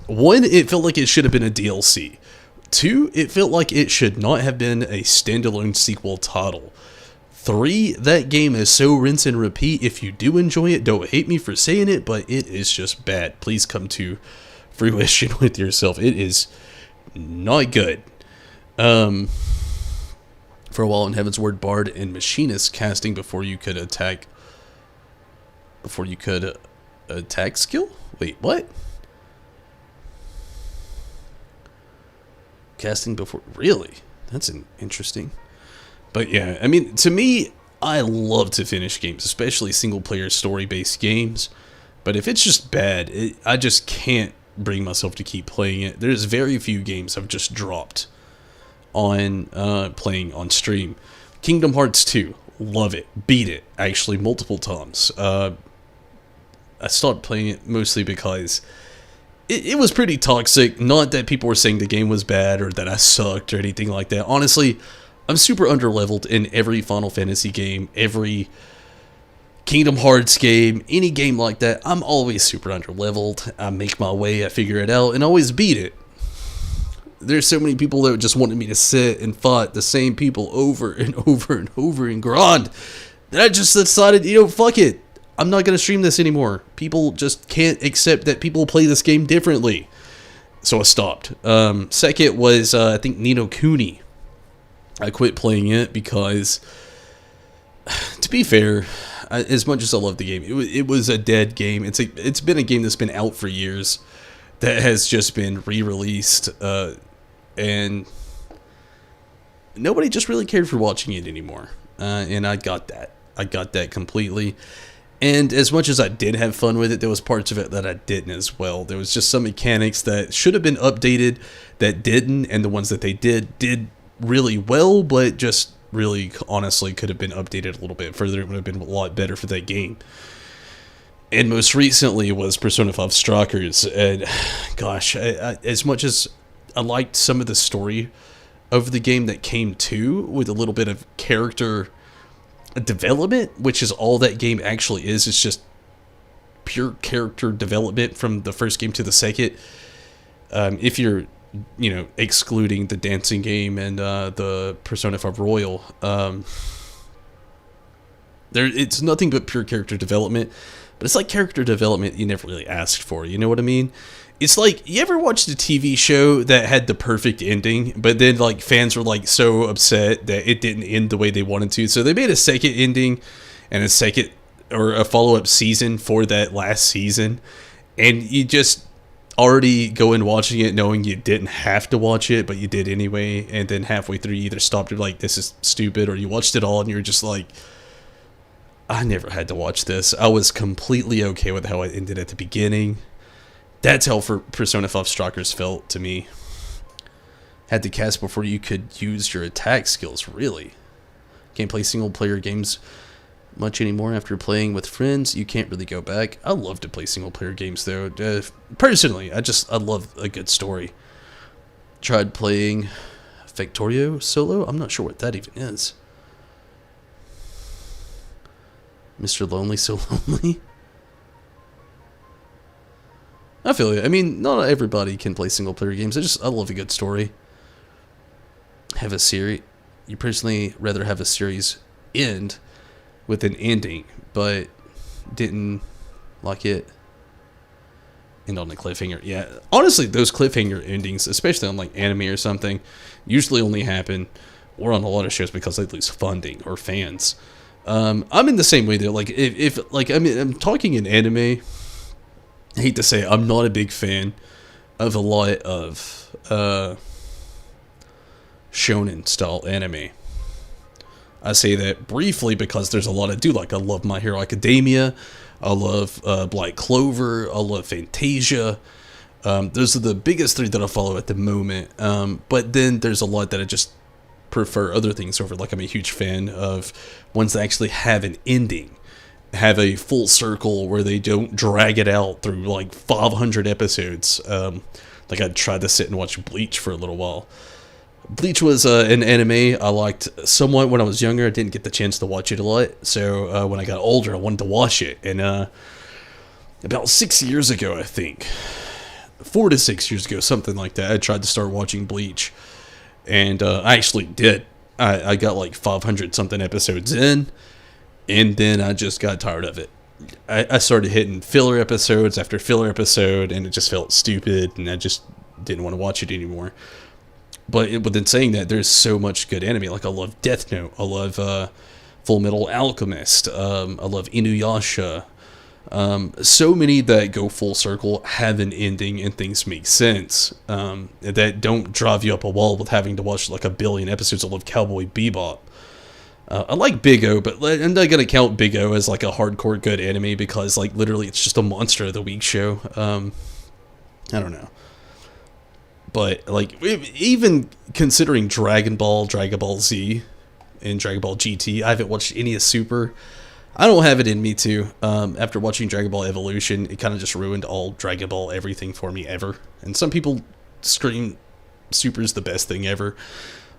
Speaker 1: one, it felt like it should have been a DLC. Two, it felt like it should not have been a standalone sequel title. 3, that game is so rinse and repeat. If you do enjoy it, don't hate me for saying it, but it is just bad. Please come to fruition with yourself. It is not good. For a while in Heaven's Word, Bard and Machinist casting before you could attack skill? Wait, what? casting before. Really? That's interesting. But yeah, I mean, to me, I love to finish games, especially single-player story-based games. But if it's just bad, I just can't bring myself to keep playing it. There's very few games I've just dropped on playing on stream. Kingdom Hearts 2, love it, beat it, actually multiple times. I stopped playing it mostly because it was pretty toxic. Not that people were saying the game was bad or that I sucked or anything like that. Honestly, I'm super underleveled in every Final Fantasy game, every Kingdom Hearts game, any game like that. I'm always super underleveled. I make my way, I figure it out, and always beat it. There's so many people that just wanted me to sit and fight the same people over and over and over and grind that I just decided, fuck it. I'm not going to stream this anymore. People just can't accept that people play this game differently. So I stopped. Second was, I think, Ni no Kuni. I quit playing it because, to be fair, as much as I love the game, it was a dead game. It's been a game that's been out for years that has just been re-released, and nobody just really cared for watching it anymore. And I got that. I got that completely. And as much as I did have fun with it, there was parts of it that I didn't as well. There was just some mechanics that should have been updated that didn't, and the ones that they did really well, but just really honestly could have been updated a little bit further. It would have been a lot better for that game. And most recently was Persona 5 Strikers, and gosh, as much as I liked some of the story of the game that came to, with a little bit of character development, which is all that game actually is. It's just pure character development from the first game to the second. If you're, excluding the dancing game and the Persona 5 Royal, it's nothing but pure character development. But it's like character development you never really asked for. You know what I mean? It's like, you ever watched a TV show that had the perfect ending, but then fans were so upset that it didn't end the way they wanted to, so they made a second ending and a follow-up season for that last season, and you just already go in watching it knowing you didn't have to watch it, but you did anyway, and then halfway through you either stopped it this is stupid, or you watched it all and you're just I never had to watch this. I was completely okay with how it ended at the beginning. That's how Persona 5 Strikers felt to me. Had to cast before you could use your attack skills, really. Can't play single player games much anymore after playing with friends. You can't really go back. I love to play single player games though. Personally, I love a good story. Tried playing Factorio solo. I'm not sure what that even is. Mr. Lonely So Lonely. I feel you. I mean, not everybody can play single player games. I love a good story. Have a series. You personally rather have a series end with an ending, but didn't like it end on a cliffhanger. Yeah, honestly, those cliffhanger endings, especially on anime or something, usually only happen, or on a lot of shows, because they lose funding or fans. I'm in the same way though. I'm talking in anime. I hate to say it, I'm not a big fan of a lot of shonen style anime. I say that briefly because there's a lot I do like. I love My Hero Academia. I love Black Clover. I love Fantasia. Those are the biggest three that I follow at the moment. But then there's a lot that I just prefer other things over. I'm a huge fan of ones that actually have an ending. Have a full circle where they don't drag it out through 500 episodes. I tried to sit and watch Bleach for a little while. Bleach was an anime I liked somewhat when I was younger. I didn't get the chance to watch it a lot, so when I got older I wanted to watch it. And about 6 years ago, I think 4 to 6 years ago, something like that, I tried to start watching Bleach, and I actually did. I got 500 something episodes in, and then I just got tired of it. I started hitting filler episodes after filler episode, and it just felt stupid, and I just didn't want to watch it anymore. But within saying that, there's so much good anime. I love Death Note. I love Full Metal Alchemist. I love Inuyasha. So many that go full circle have an ending and things make sense, that don't drive you up a wall with having to watch like a billion episodes of Cowboy Bebop. I like Big O, but I'm not gonna count Big O as like a hardcore good anime because like literally it's just a Monster of the Week show. I don't know, but like even considering Dragon Ball, Dragon Ball Z, and Dragon Ball GT, I haven't watched any of Super. I don't have it in me to. After watching Dragon Ball Evolution, it kind of just ruined all Dragon Ball everything for me ever. And some people scream Super's the best thing ever.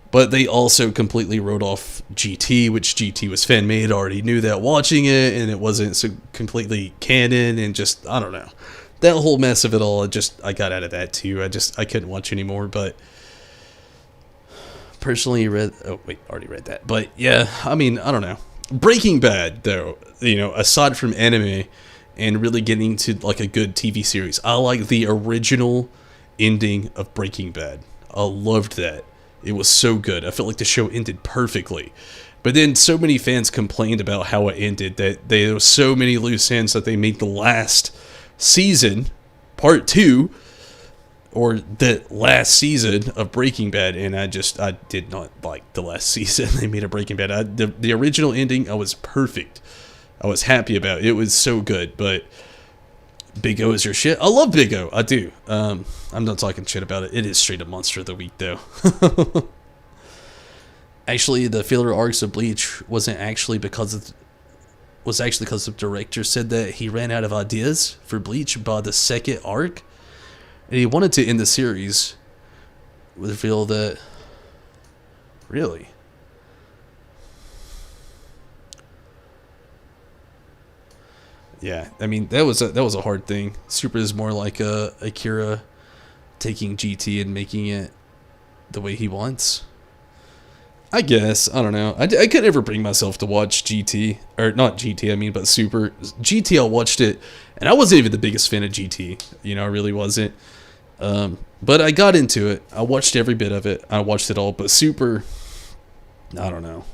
Speaker 1: But they also completely wrote off GT, which GT was fan-made. Already knew that watching it, and it wasn't so completely canon, and just, I don't know. That whole mess of it all, I got out of that too. I couldn't watch anymore, but personally already read that. But yeah, I mean, I don't know. Breaking Bad, though, aside from anime and really getting to like a good TV series, I like the original ending of Breaking Bad. I loved that. It was so good. I felt like the show ended perfectly. But then so many fans complained about how it ended that there were so many loose ends that they made the last season, part 2, or the last season of Breaking Bad, and I did not like the last season they made of Breaking Bad. The original ending, I was perfect. I was happy about it. It was so good, but Big O is your shit. I love Big O. I do. I'm not talking shit about it. It is straight up Monster of the Week, though. Actually, the filler arcs of Bleach was actually because the director said that he ran out of ideas for Bleach by the second arc, and he wanted to end the series with a feel that really. Yeah, I mean that was a hard thing. Super is more like Akira taking GT and making it the way he wants. I guess, I don't know. I could never bring myself to watch GT, or not GT, I mean, but Super. GT, I watched it, and I wasn't even the biggest fan of GT. I really wasn't. But I got into it. I watched every bit of it. I watched it all. But Super, I don't know.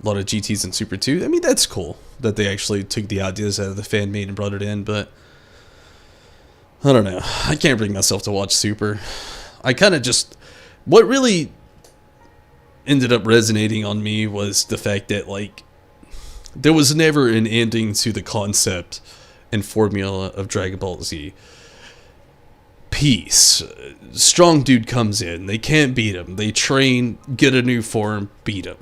Speaker 1: A lot of GTs in Super 2. I mean, that's cool that they actually took the ideas out of the fan made and brought it in, but I don't know. I can't bring myself to watch Super. I kind of just... What really ended up resonating on me was the fact that, like, there was never an ending to the concept and formula of Dragon Ball Z. Peace. Strong dude comes in. They can't beat him. They train, get a new form, beat him.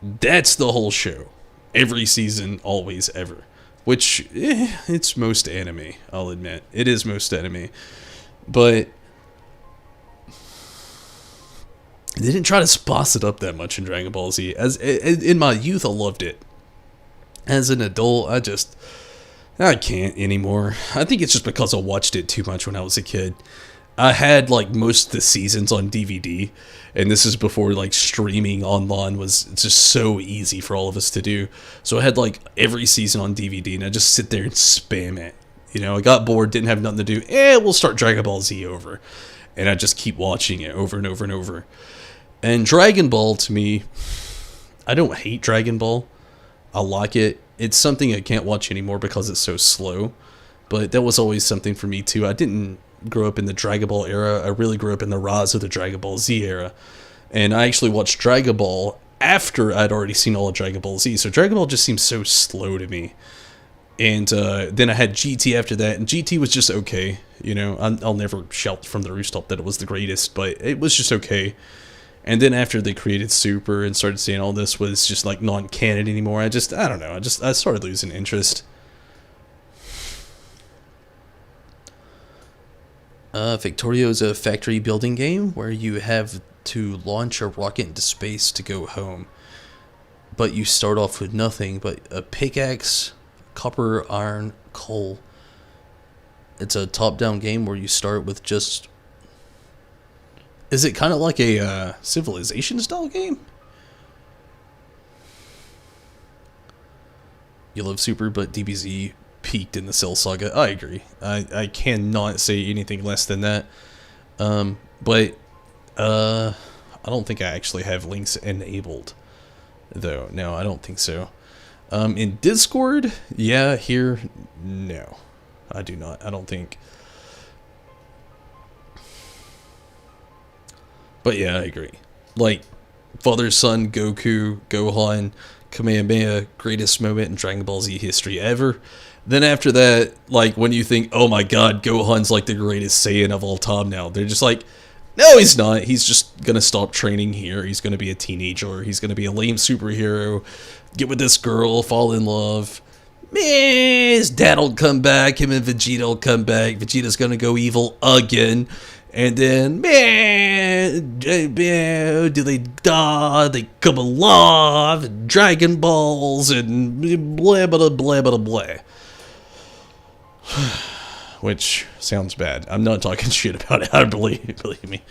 Speaker 1: That's the whole show. Every season, always, ever. Which, it's most anime, I'll admit. It is most anime. But they didn't try to spice it up that much in Dragon Ball Z. In my youth, I loved it. As an adult, I can't anymore. I think it's just because I watched it too much when I was a kid. I had like most of the seasons on DVD, and this is before like streaming online was just so easy for all of us to do. So I had like every season on DVD, and I just sit there and spam it. I got bored, didn't have nothing to do. We'll start Dragon Ball Z over, and I just keep watching it over and over and over. And Dragon Ball, to me, I don't hate Dragon Ball. I like it. It's something I can't watch anymore because it's so slow. But that was always something for me too. I didn't grow up in the Dragon Ball era. I really grew up in the rise of the Dragon Ball Z era. And I actually watched Dragon Ball after I'd already seen all of Dragon Ball Z. So Dragon Ball just seems so slow to me. And then I had GT after that, and GT was just okay. I'll never shout from the rooftop that it was the greatest, but it was just okay. And then after they created Super and started saying all this was just like non-canon anymore, I don't know. I started losing interest. Victorio is a factory building game where you have to launch a rocket into space to go home. But you start off with nothing but a pickaxe, copper, iron, coal. It's a top-down game where you start with just... Is it kind of like a Civilization-style game? You love Super, but DBZ peaked in the Cell Saga. I agree. I cannot say anything less than that. But I don't think I actually have links enabled, though. No, I don't think so. In Discord, yeah. Here, no, I do not. I don't think. But yeah, I agree. Like, father, son, Goku, Gohan, Kamehameha, greatest moment in Dragon Ball Z history ever. Then after that, like, when you think, oh my god, Gohan's like the greatest Saiyan of all time now, they're just like, no, he's not. He's just gonna stop training here. He's gonna be a teenager. He's gonna be a lame superhero. Get with this girl, fall in love. Man, his dad'll come back. Him and Vegeta will come back. Vegeta's gonna go evil again. And then, man, do they die? They come alive, and Dragon Balls, and blah, blah, blah, blah, blah. Which sounds bad. I'm not talking shit about it, I believe me.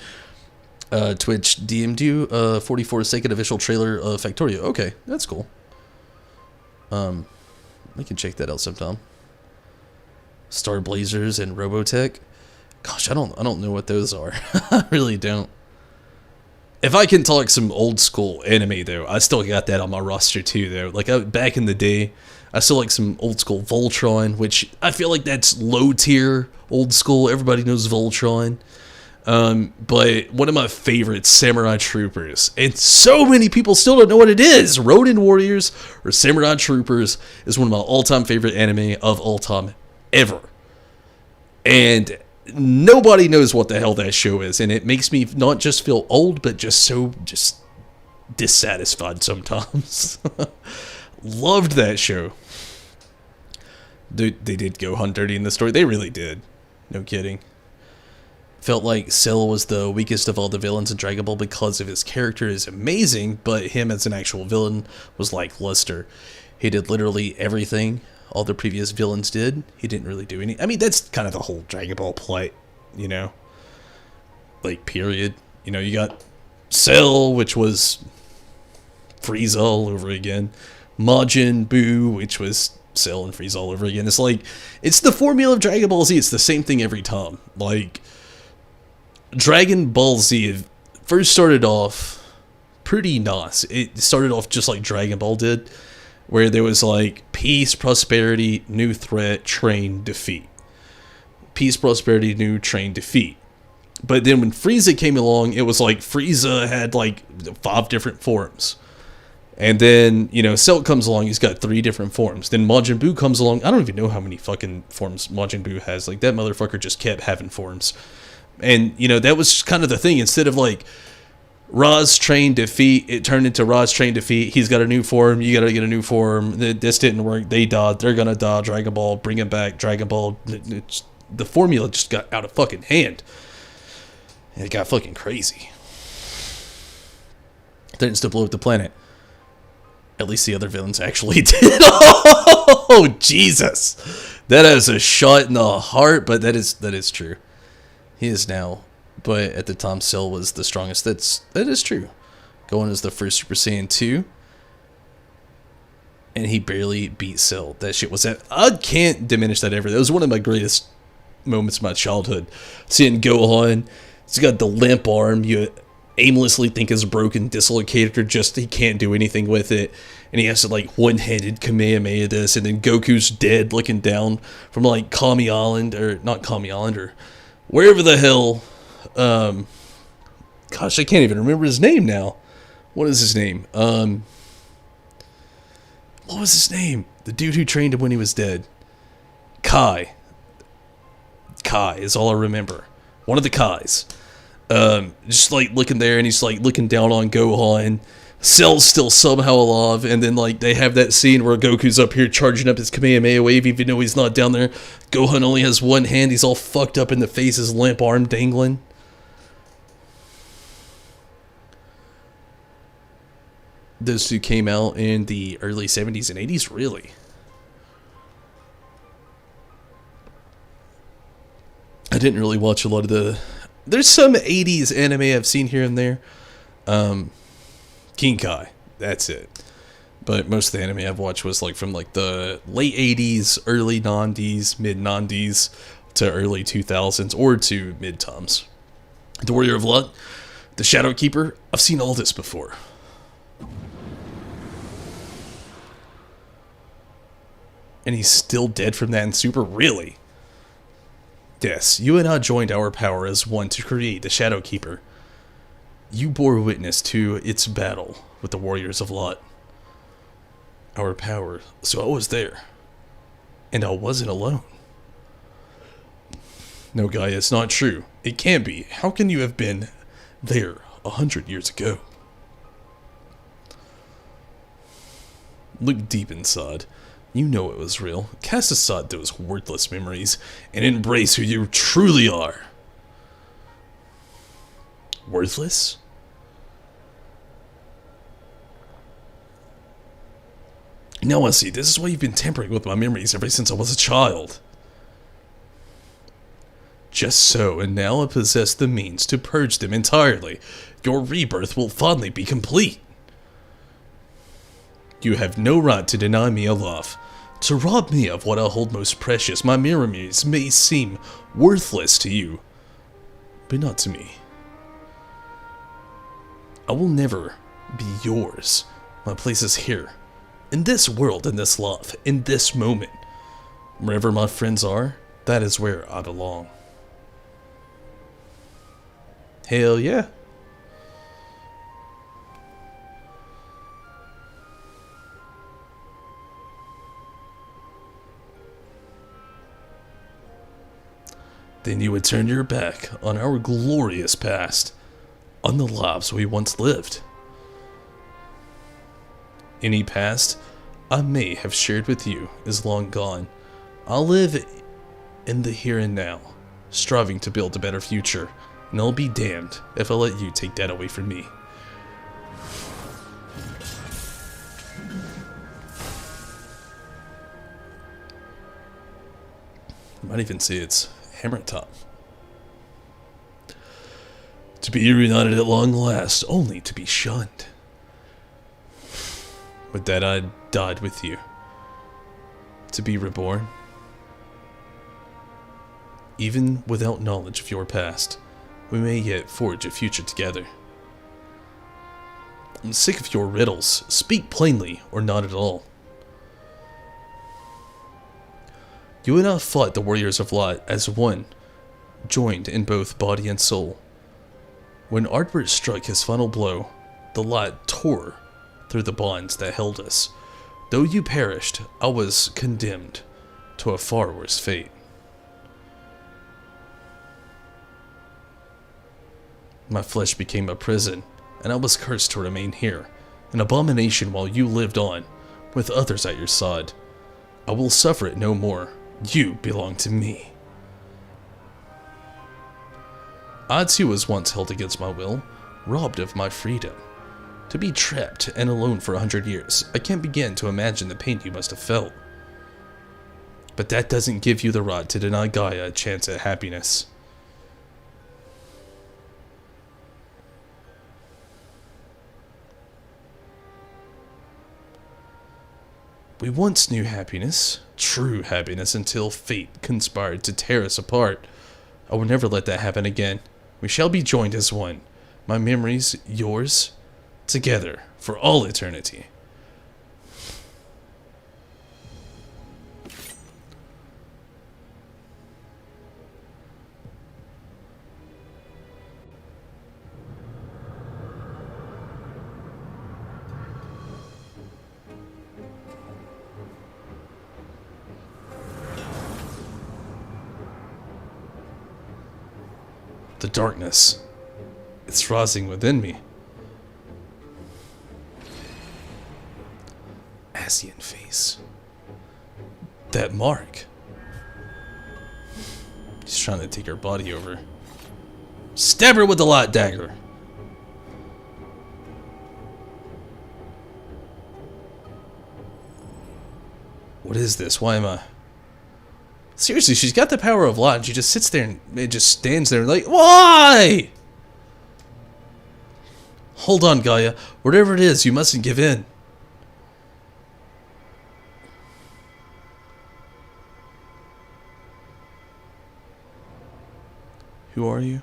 Speaker 1: Twitch DM'd you 44-second official trailer of Factorio. Okay, that's cool. We can check that out sometime. Star Blazers and Robotech. Gosh, I don't know what those are. I really don't. If I can talk some old school anime though, I still got that on my roster too though. Like back in the day, I still like some old school Voltron, which I feel like that's low tier old school. Everybody knows Voltron. But one of my favorites, Samurai Troopers, and so many people still don't know what it is. Ronin Warriors or Samurai Troopers is one of my all-time favorite anime of all time ever. And nobody knows what the hell that show is, and it makes me not just feel old, but just dissatisfied sometimes. Loved that show. They did Gohan dirty in the story. They really did. No kidding. Felt like Cell was the weakest of all the villains in Dragon Ball because of his character is amazing, but him as an actual villain was lackluster. He did literally everything all the previous villains did. He didn't really do any. I mean, that's kind of the whole Dragon Ball plight, you know? Like, period. You know, you got Cell, which was Frieza all over again. Majin Buu, which was Cell and Frieza all over again. It's like, it's the formula of Dragon Ball Z. It's the same thing every time. Like, Dragon Ball Z first started off pretty nice. It started off just like Dragon Ball did, where there was like peace, prosperity, new threat, train, defeat. Peace, prosperity, new, train, defeat. But then when Frieza came along, it was like Frieza had like 5 different forms. And then, you know, Cell comes along, he's got 3 different forms. Then Majin Buu comes along, I don't even know how many fucking forms Majin Buu has. Like, that motherfucker just kept having forms. And, you know, that was kind of the thing. Instead of like Ra's train defeat, it turned into Ra's train defeat. He's got a new form, you gotta get a new form. This didn't work, they died, they're gonna die. Dragon Ball, bring him back. Dragon Ball. The formula just got out of fucking hand. And it got fucking crazy. Threatens to blow up the planet. At least the other villains actually did. Oh, Jesus. That is a shot in the heart, but that is true. He is now. But at the time, Cell was the strongest. That is true. Gohan is the first Super Saiyan 2. And he barely beat Cell. That shit was that. I can't diminish that ever. That was one of my greatest moments of my childhood. Seeing Gohan. He's got the limp arm. You aimlessly think is broken, dislocated, or just he can't do anything with it. And he has to like one-handed Kamehameha this. And then Goku's dead looking down from like Kami Island. Or not Kami Island. Or wherever the hell. Gosh, I can't even remember his name now. What is his name? What was his name? The dude who trained him when he was dead. Kai. Kai is all I remember. One of the Kais. Just like looking there, and he's like looking down on Gohan. Cell's still somehow alive, and then like they have that scene where Goku's up here charging up his Kamehameha wave, even though he's not down there. Gohan only has one hand, he's all fucked up in the face, his limp arm dangling. Those two came out in the early 70s and 80s, really? I didn't really watch a lot of the... There's some 80s anime I've seen here and there. King Kai, that's it. But most of the anime I've watched was like from like the late 80s, early 90s, mid 90s to early 2000s or to mid times. The Warrior of Light, The Shadow Keeper, I've seen all this before. And he's still dead from that in Super? Really? Yes, you and I joined our power as one to create the Shadow Keeper. You bore witness to its battle with the Warriors of Lot. Our power, so I was there. And I wasn't alone. No, Gaia, it's not true. It can't be. How can you have been there 100 years ago? Look deep inside. You know it was real. Cast aside those worthless memories and embrace who you truly are. Worthless? Now I see. This is why you've been tampering with my memories ever since I was a child. Just so, and now I possess the means to purge them entirely. Your rebirth will finally be complete. You have no right to deny me a love. To rob me of what I hold most precious. My memories may seem worthless to you, but not to me. I will never be yours. My place is here. In this world, in this love, in this moment. Wherever my friends are, that is where I belong. Hell yeah. Then you would turn your back on our glorious past, on the lives we once lived. Any past I may have shared with you is long gone. I'll live in the here and now, striving to build a better future, and I'll be damned if I let you take that away from me. I might even say it's hammer top. To be reunited at long last, only to be shunned. But that I died with you. To be reborn. Even without knowledge of your past, we may yet forge a future together. I'm sick of your riddles. Speak plainly, or not at all. You and I fought the Warriors of Light as one, joined in both body and soul. When Ardbert struck his final blow, the light tore through the bonds that held us. Though you perished, I was condemned to a far worse fate. My flesh became a prison, and I was cursed to remain here, an abomination while you lived on, with others at your side. I will suffer it no more. You belong to me. I too was once held against my will, robbed of my freedom. To be trapped and alone for 100 years, I can't begin to imagine the pain you must have felt. But that doesn't give you the right to deny Gaia a chance at happiness. We once knew happiness, true happiness, until fate conspired to tear us apart. I will never let that happen again. We shall be joined as one. My memories, yours, together for all eternity. The darkness, it's rising within me. Asian face. That mark. He's trying to take her body over. Stab her with the light dagger. What is this? Why am I... Seriously, she's got the power of light and she just sits there and it just stands there like, why? Hold on, Gaia. Whatever it is, you mustn't give in. Who are you?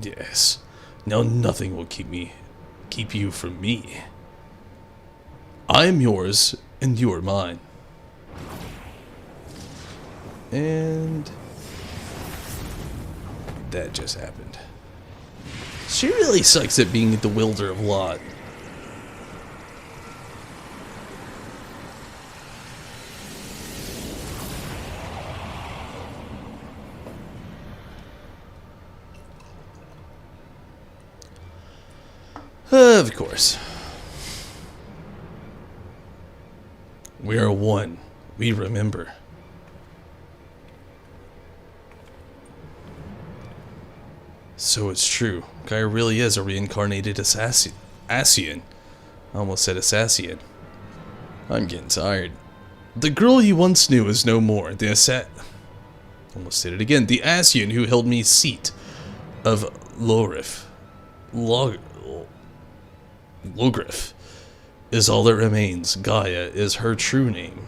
Speaker 1: Yes. Now nothing will keep me keep you from me. I am yours, and you are mine. And that just happened. She really sucks at being the wielder of Lot. Of course. We are one. We remember. So it's true. Gaia really is a reincarnated Assassian. I almost said Assassian. I'm getting tired. The girl you once knew is no more. Almost said it again. The Asian who held me seat of Logrif. Logrif is all that remains. Gaia is her true name.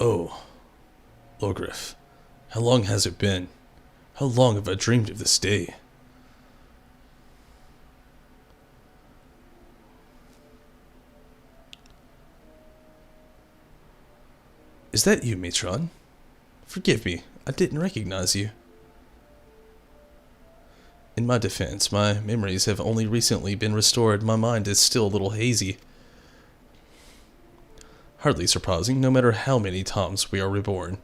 Speaker 1: Oh, Logrif, how long has it been? How long have I dreamed of this day? Is that you, Matron? Forgive me, I didn't recognize you. In my defense, my memories have only recently been restored. My mind is still a little hazy. Hardly surprising, no matter how many times we are reborn.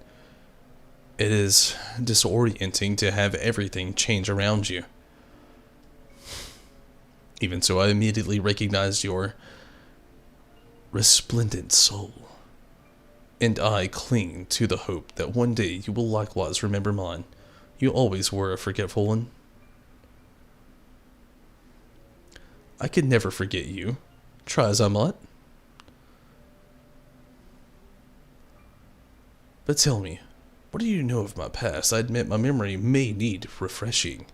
Speaker 1: It is disorienting to have everything change around you. Even so, I immediately recognized your resplendent soul. And I cling to the hope that one day you will likewise remember mine. You always were a forgetful one. I could never forget you, try as I might. But tell me, what do you know of my past? I admit my memory may need refreshing.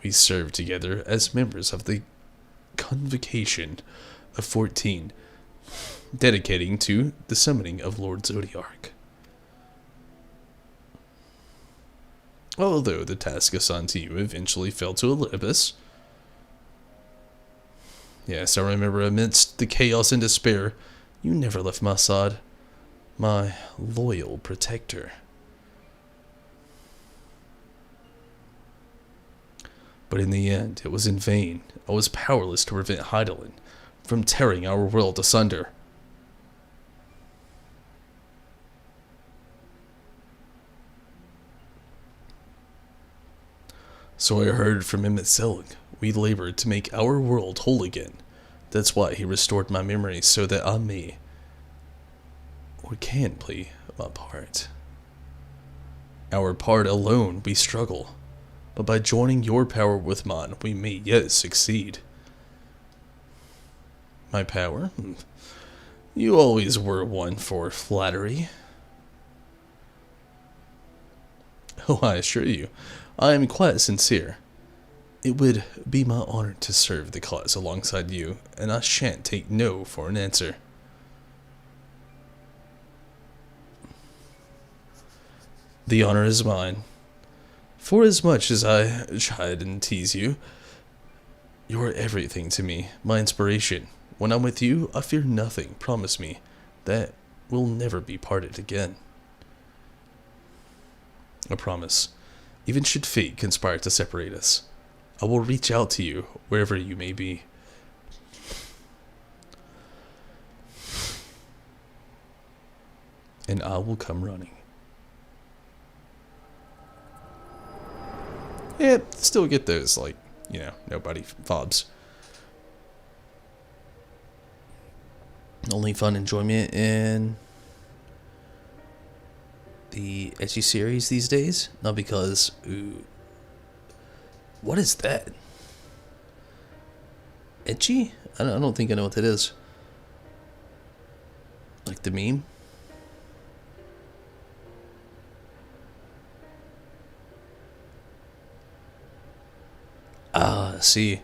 Speaker 1: We served together as members of the Convocation of 14, dedicating to the summoning of Lord Zodiark. Although the task assigned to you eventually fell to Olympus. Yes, I remember amidst the chaos and despair, you never left my side, my loyal protector. But in the end, it was in vain. I was powerless to prevent Hydaelyn from tearing our world asunder. So I heard from Emmett Selig. We labored to make our world whole again. That's why he restored my memory, so that I may, or can, play my part. Our part alone we struggle, but by joining your power with mine, we may yet succeed. My power? You always were one for flattery. Oh, I assure you, I am quite sincere. It would be my honor to serve the cause alongside you, and I shan't take no for an answer. The honor is mine. For as much as I chide and tease you, you're everything to me, my inspiration. When I'm with you, I fear nothing. Promise me that we'll never be parted again. I promise. Even should fate conspire to separate us, I will reach out to you wherever you may be. And I will come running. Yeah, still get those, like, nobody fobs. Only fun enjoyment in the ecchi series these days. Not because, ooh, what is that? Etchy? I don't think I know what that is. Like the meme? See.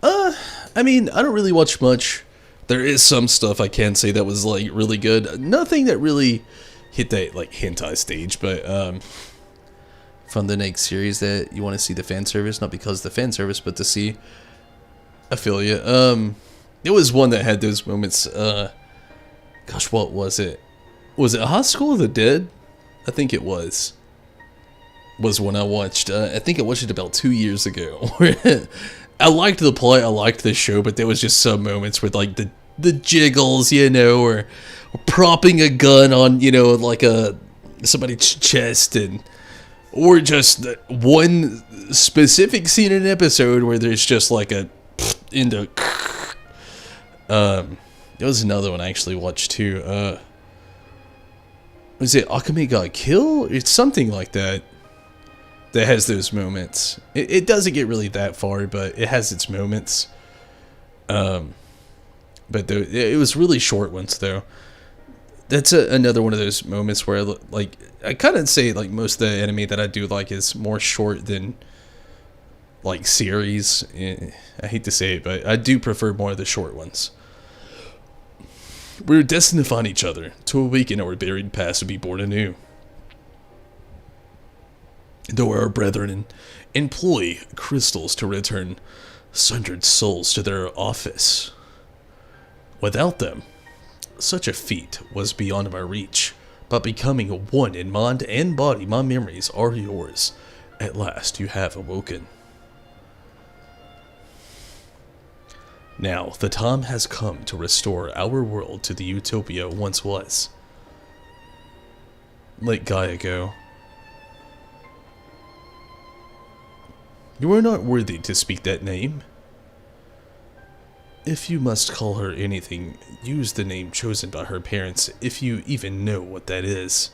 Speaker 1: I mean, I don't really watch much. There is some stuff I can say that was, like, really good. Nothing that really hit that, like, hentai stage, but, from the next series that you want to see the fan service, not because the fan service, but to see. I feel you. It was one that had those moments, gosh, what was it? Was it High School of the Dead? I think it was when I watched. I think I watched it about 2 years ago. I liked the plot, I liked the show, but there was just some moments with like the jiggles, you know, or propping a gun on, you know, like somebody's chest, or just one specific scene in an episode where there's just like a into. There was another one I actually watched too. Was it Akame Got Killed? It's something like that. That has those moments. It doesn't get really that far, but it has its moments. But it was really short ones though. That's another one of those moments where I kind of say like most of the anime that I do like is more short than like series. I hate to say it, but I do prefer more of the short ones. We're destined to find each other, to awaken our buried past and be born anew. Though our brethren employ crystals to return sundered souls to their office. Without them, such a feat was beyond my reach, but becoming one in mind and body, my memories are yours. At last you have awoken. Now, the time has come to restore our world to the utopia it once was. Let Gaia go. You are not worthy to speak that name. If you must call her anything, use the name chosen by her parents, if you even know what that is.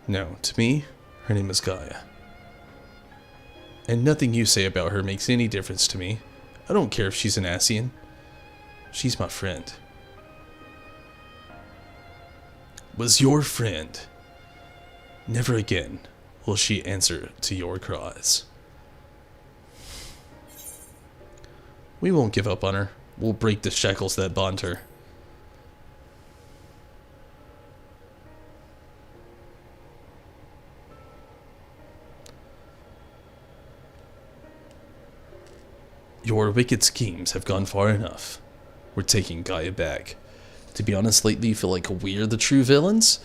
Speaker 1: No, to me, her name is Gaia. And nothing you say about her makes any difference to me. I don't care if she's an Asian. She's my friend. Was your friend. Never again will she answer to your cries. We won't give up on her. We'll break the shackles that bond her. Your wicked schemes have gone far enough. We're taking Gaia back. To be honest, lately you feel like we're the true villains?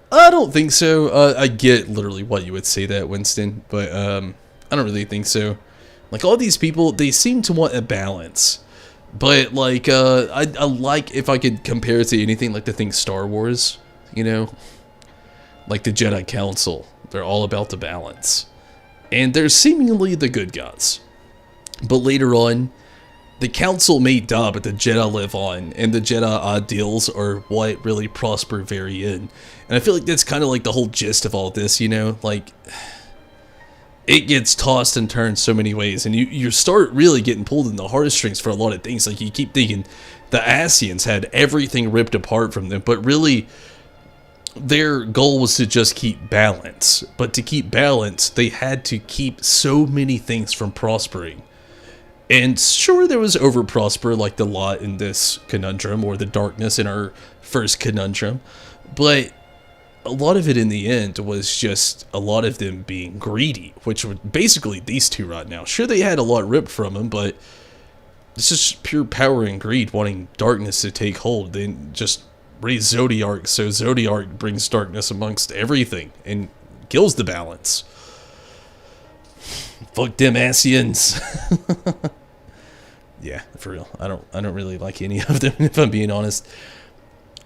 Speaker 1: I don't think so. I get literally what you would say that, Winston, but I don't really think so. Like, all these people, they seem to want a balance. But, like, I like if I could compare it to anything like the thing Star Wars, you know? Like the Jedi Council. They're all about the balance. And they're seemingly the good guys. But later on, the Council may die, but the Jedi live on, and the Jedi ideals are what really prosper very in. And I feel like that's kind of like the whole gist of all this, you know? Like, it gets tossed and turned so many ways, and you start really getting pulled in the heartstrings for a lot of things. Like, you keep thinking the Asians had everything ripped apart from them, but really, their goal was to just keep balance. But to keep balance, they had to keep so many things from prospering. And sure, there was over-prosper, like the lot in this conundrum, or the darkness in our first conundrum, but a lot of it in the end was just a lot of them being greedy, which were basically these two right now. Sure, they had a lot ripped from them, but it's just pure power and greed, wanting darkness to take hold. They just raise Zodiac, so Zodiac brings darkness amongst everything, and kills the balance. Fuck them Asians. Yeah, for real. I don't really like any of them, if I'm being honest.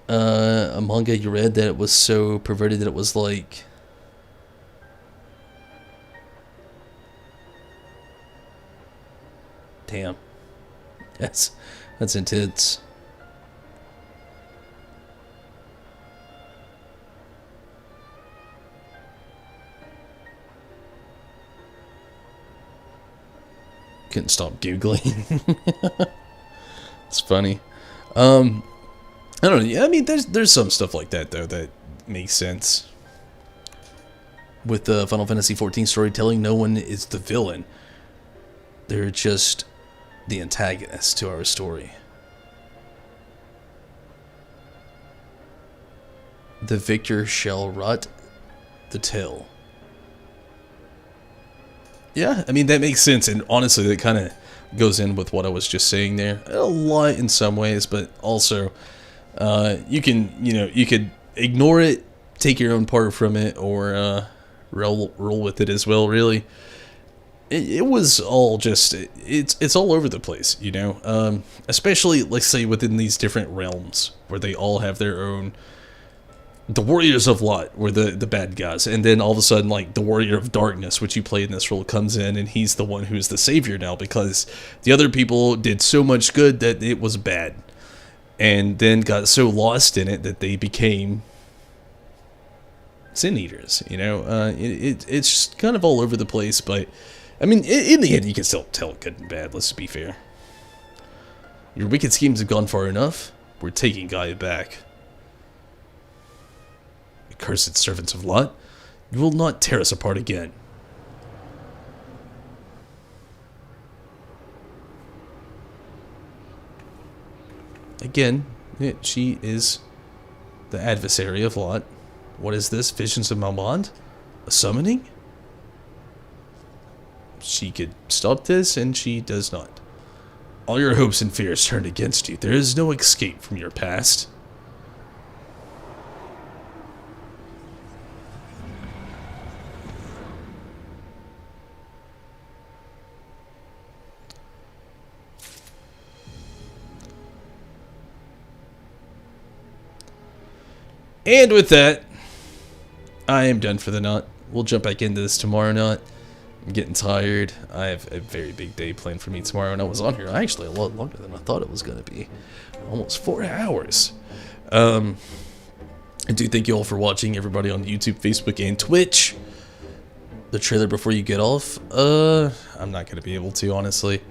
Speaker 1: A manga you read that it was so perverted that it was like, damn. That's intense. couldn't stop googling. It's funny. I don't know. Yeah, I mean, there's some stuff like that though that makes sense. With the Final Fantasy XIV storytelling, no one is the villain. They're just the antagonist to our story. The victor shall rot the tale. Yeah, I mean, that makes sense, and honestly, that kind of goes in with what I was just saying there. A lot in some ways, but also, you could ignore it, take your own part from it, or roll with it as well, really. It was all just, it's all over the place, you know? Especially, let's say, within these different realms, where they all have their own. The Warriors of Light were the bad guys, and then all of a sudden, like, the Warrior of Darkness, which you play in this role, comes in, and he's the one who's the savior now, because the other people did so much good that it was bad, and then got so lost in it that they became Sin Eaters, you know? It's just kind of all over the place, but, I mean, in the end, you can still tell good and bad, let's be fair. Your wicked schemes have gone far enough. We're taking Gaia back. Cursed servants of Lot, you will not tear us apart again. Again, she is the adversary of Lot. What is this? Visions of Malmond? A summoning? She could stop this, and she does not. All your hopes and fears turned against you. There is no escape from your past. And with that, I am done for the night. We'll jump back into this tomorrow night. I'm getting tired. I have a very big day planned for me tomorrow, and I was on here actually a lot longer than I thought it was going to be. Almost 4 hours. I do thank you all for watching, everybody on YouTube, Facebook, and Twitch. The trailer before you get off, I'm not going to be able to, honestly.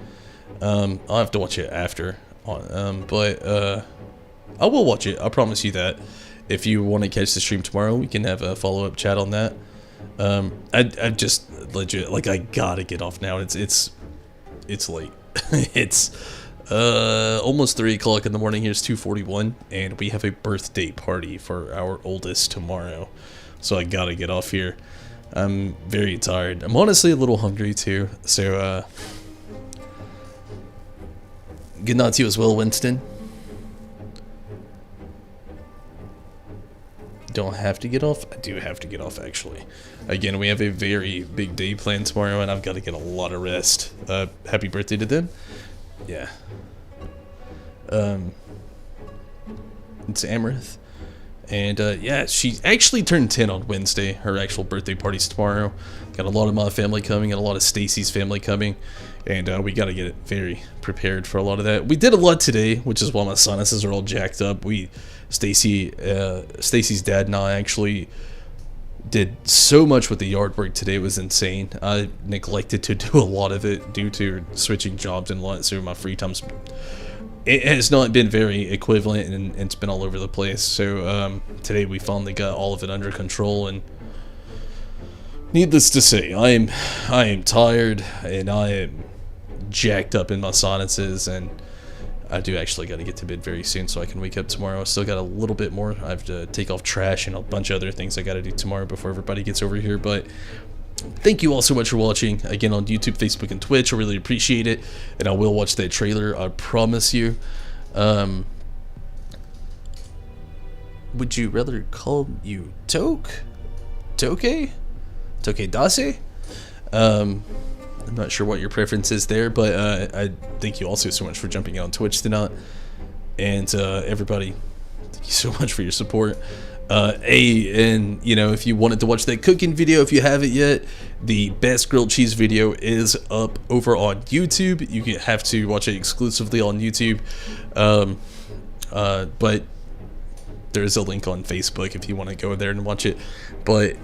Speaker 1: I'll have to watch it after. But I will watch it, I promise you that. If you want to catch the stream tomorrow, we can have a follow-up chat on that. I just legit, like, I gotta get off now. It's late. It's almost 3 o'clock in the morning. Here's 2:41, and we have a birthday party for our oldest tomorrow. So I gotta get off here. I'm very tired. I'm honestly a little hungry too. So good night to you as well, Winston. Don't have to get off. I do have to get off, actually. Again, we have a very big day planned tomorrow, and I've got to get a lot of rest. Happy birthday to them. Yeah. It's Amaranth. And, yeah, she actually turned 10 on Wednesday. Her actual birthday party's tomorrow. Got a lot of my family coming, and a lot of Stacy's family coming. And, we got to get it very prepared for a lot of that. We did a lot today, which is why my sinuses are all jacked up. Stacy's dad and I actually did so much with the yard work today. It was insane. I neglected to do a lot of it due to switching jobs and lots of my free times. It has not been very equivalent, and it's been all over the place. So today we finally got all of it under control, and needless to say, I am tired, and I am jacked up in my sinuses, and I do actually got to get to bed very soon so I can wake up tomorrow. I still got a little bit more. I have to take off trash and a bunch of other things I got to do tomorrow before everybody gets over here. But thank you all so much for watching. Again, on YouTube, Facebook, and Twitch. I really appreciate it. And I will watch that trailer, I promise you. Would you rather call you Toke? Toke Dase? I'm not sure what your preference is there, but I thank you also so much for jumping on Twitch tonight. And everybody, thank you so much for your support. And you know, if you wanted to watch that cooking video, if you haven't yet, the best grilled cheese video is up over on YouTube. You have to watch it exclusively on YouTube. But there is a link on Facebook if you want to go there and watch it. But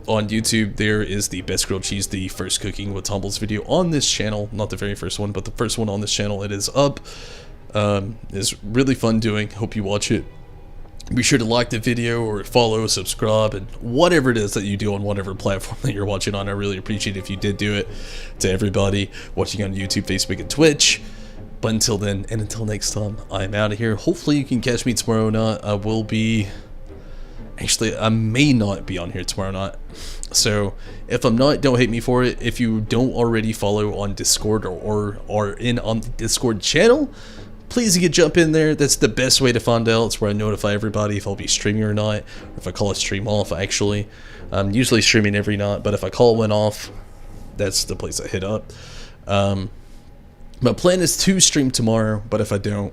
Speaker 1: on YouTube, there is the Best Grilled Cheese, the first cooking with Tumbles video on this channel. Not the very first one, but the first one on this channel. It is up. It's really fun doing. Hope you watch it. Be sure to like the video or follow, subscribe, and whatever it is that you do on whatever platform that you're watching on. I really appreciate it if you did do it. To everybody watching on YouTube, Facebook, and Twitch. But until then, and until next time, I'm out of here. Hopefully you can catch me tomorrow night. I will be... Actually, I may not be on here tomorrow night. So, if I'm not, don't hate me for it. If you don't already follow on Discord or are in on the Discord channel, please you can jump in there. That's the best way to find out. It's where I notify everybody if I'll be streaming or not. Or if I call a stream off, actually. I'm usually streaming every night, but if I call one off, that's the place I hit up. My plan is to stream tomorrow, but if I don't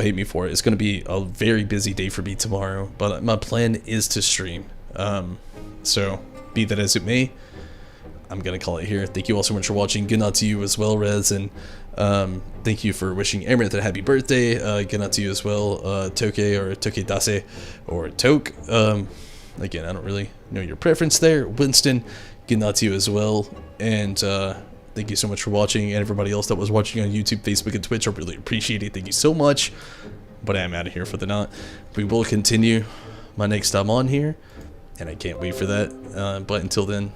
Speaker 1: hate me for it. It's going to be a very busy day for me tomorrow, but my plan is to stream. So, be that as it may, I'm going to call it here. Thank you all so much for watching. Good night to you as well, Rez, and thank you for wishing Amaranth a happy birthday. Good night to you as well, Toke or Toke Dase or Toke. Again, I don't really know your preference there. Winston, good night to you as well, and thank you so much for watching, and everybody else that was watching on YouTube, Facebook, and Twitch. I really appreciate it. Thank you so much. But I am out of here for the night. We will continue my next time on here, and I can't wait for that. But until then,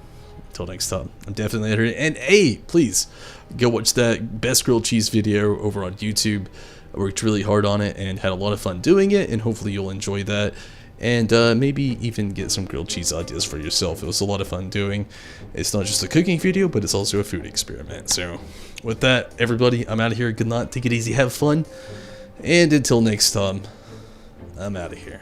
Speaker 1: until next time, I'm definitely out here. And hey, please go watch that Best Grilled Cheese video over on YouTube. I worked really hard on it and had a lot of fun doing it, and hopefully you'll enjoy that. And maybe even get some grilled cheese ideas for yourself. It was a lot of fun doing. It's not just a cooking video, but it's also a food experiment. So with that, everybody, I'm out of here. Good night. Take it easy. Have fun. And until next time, I'm out of here.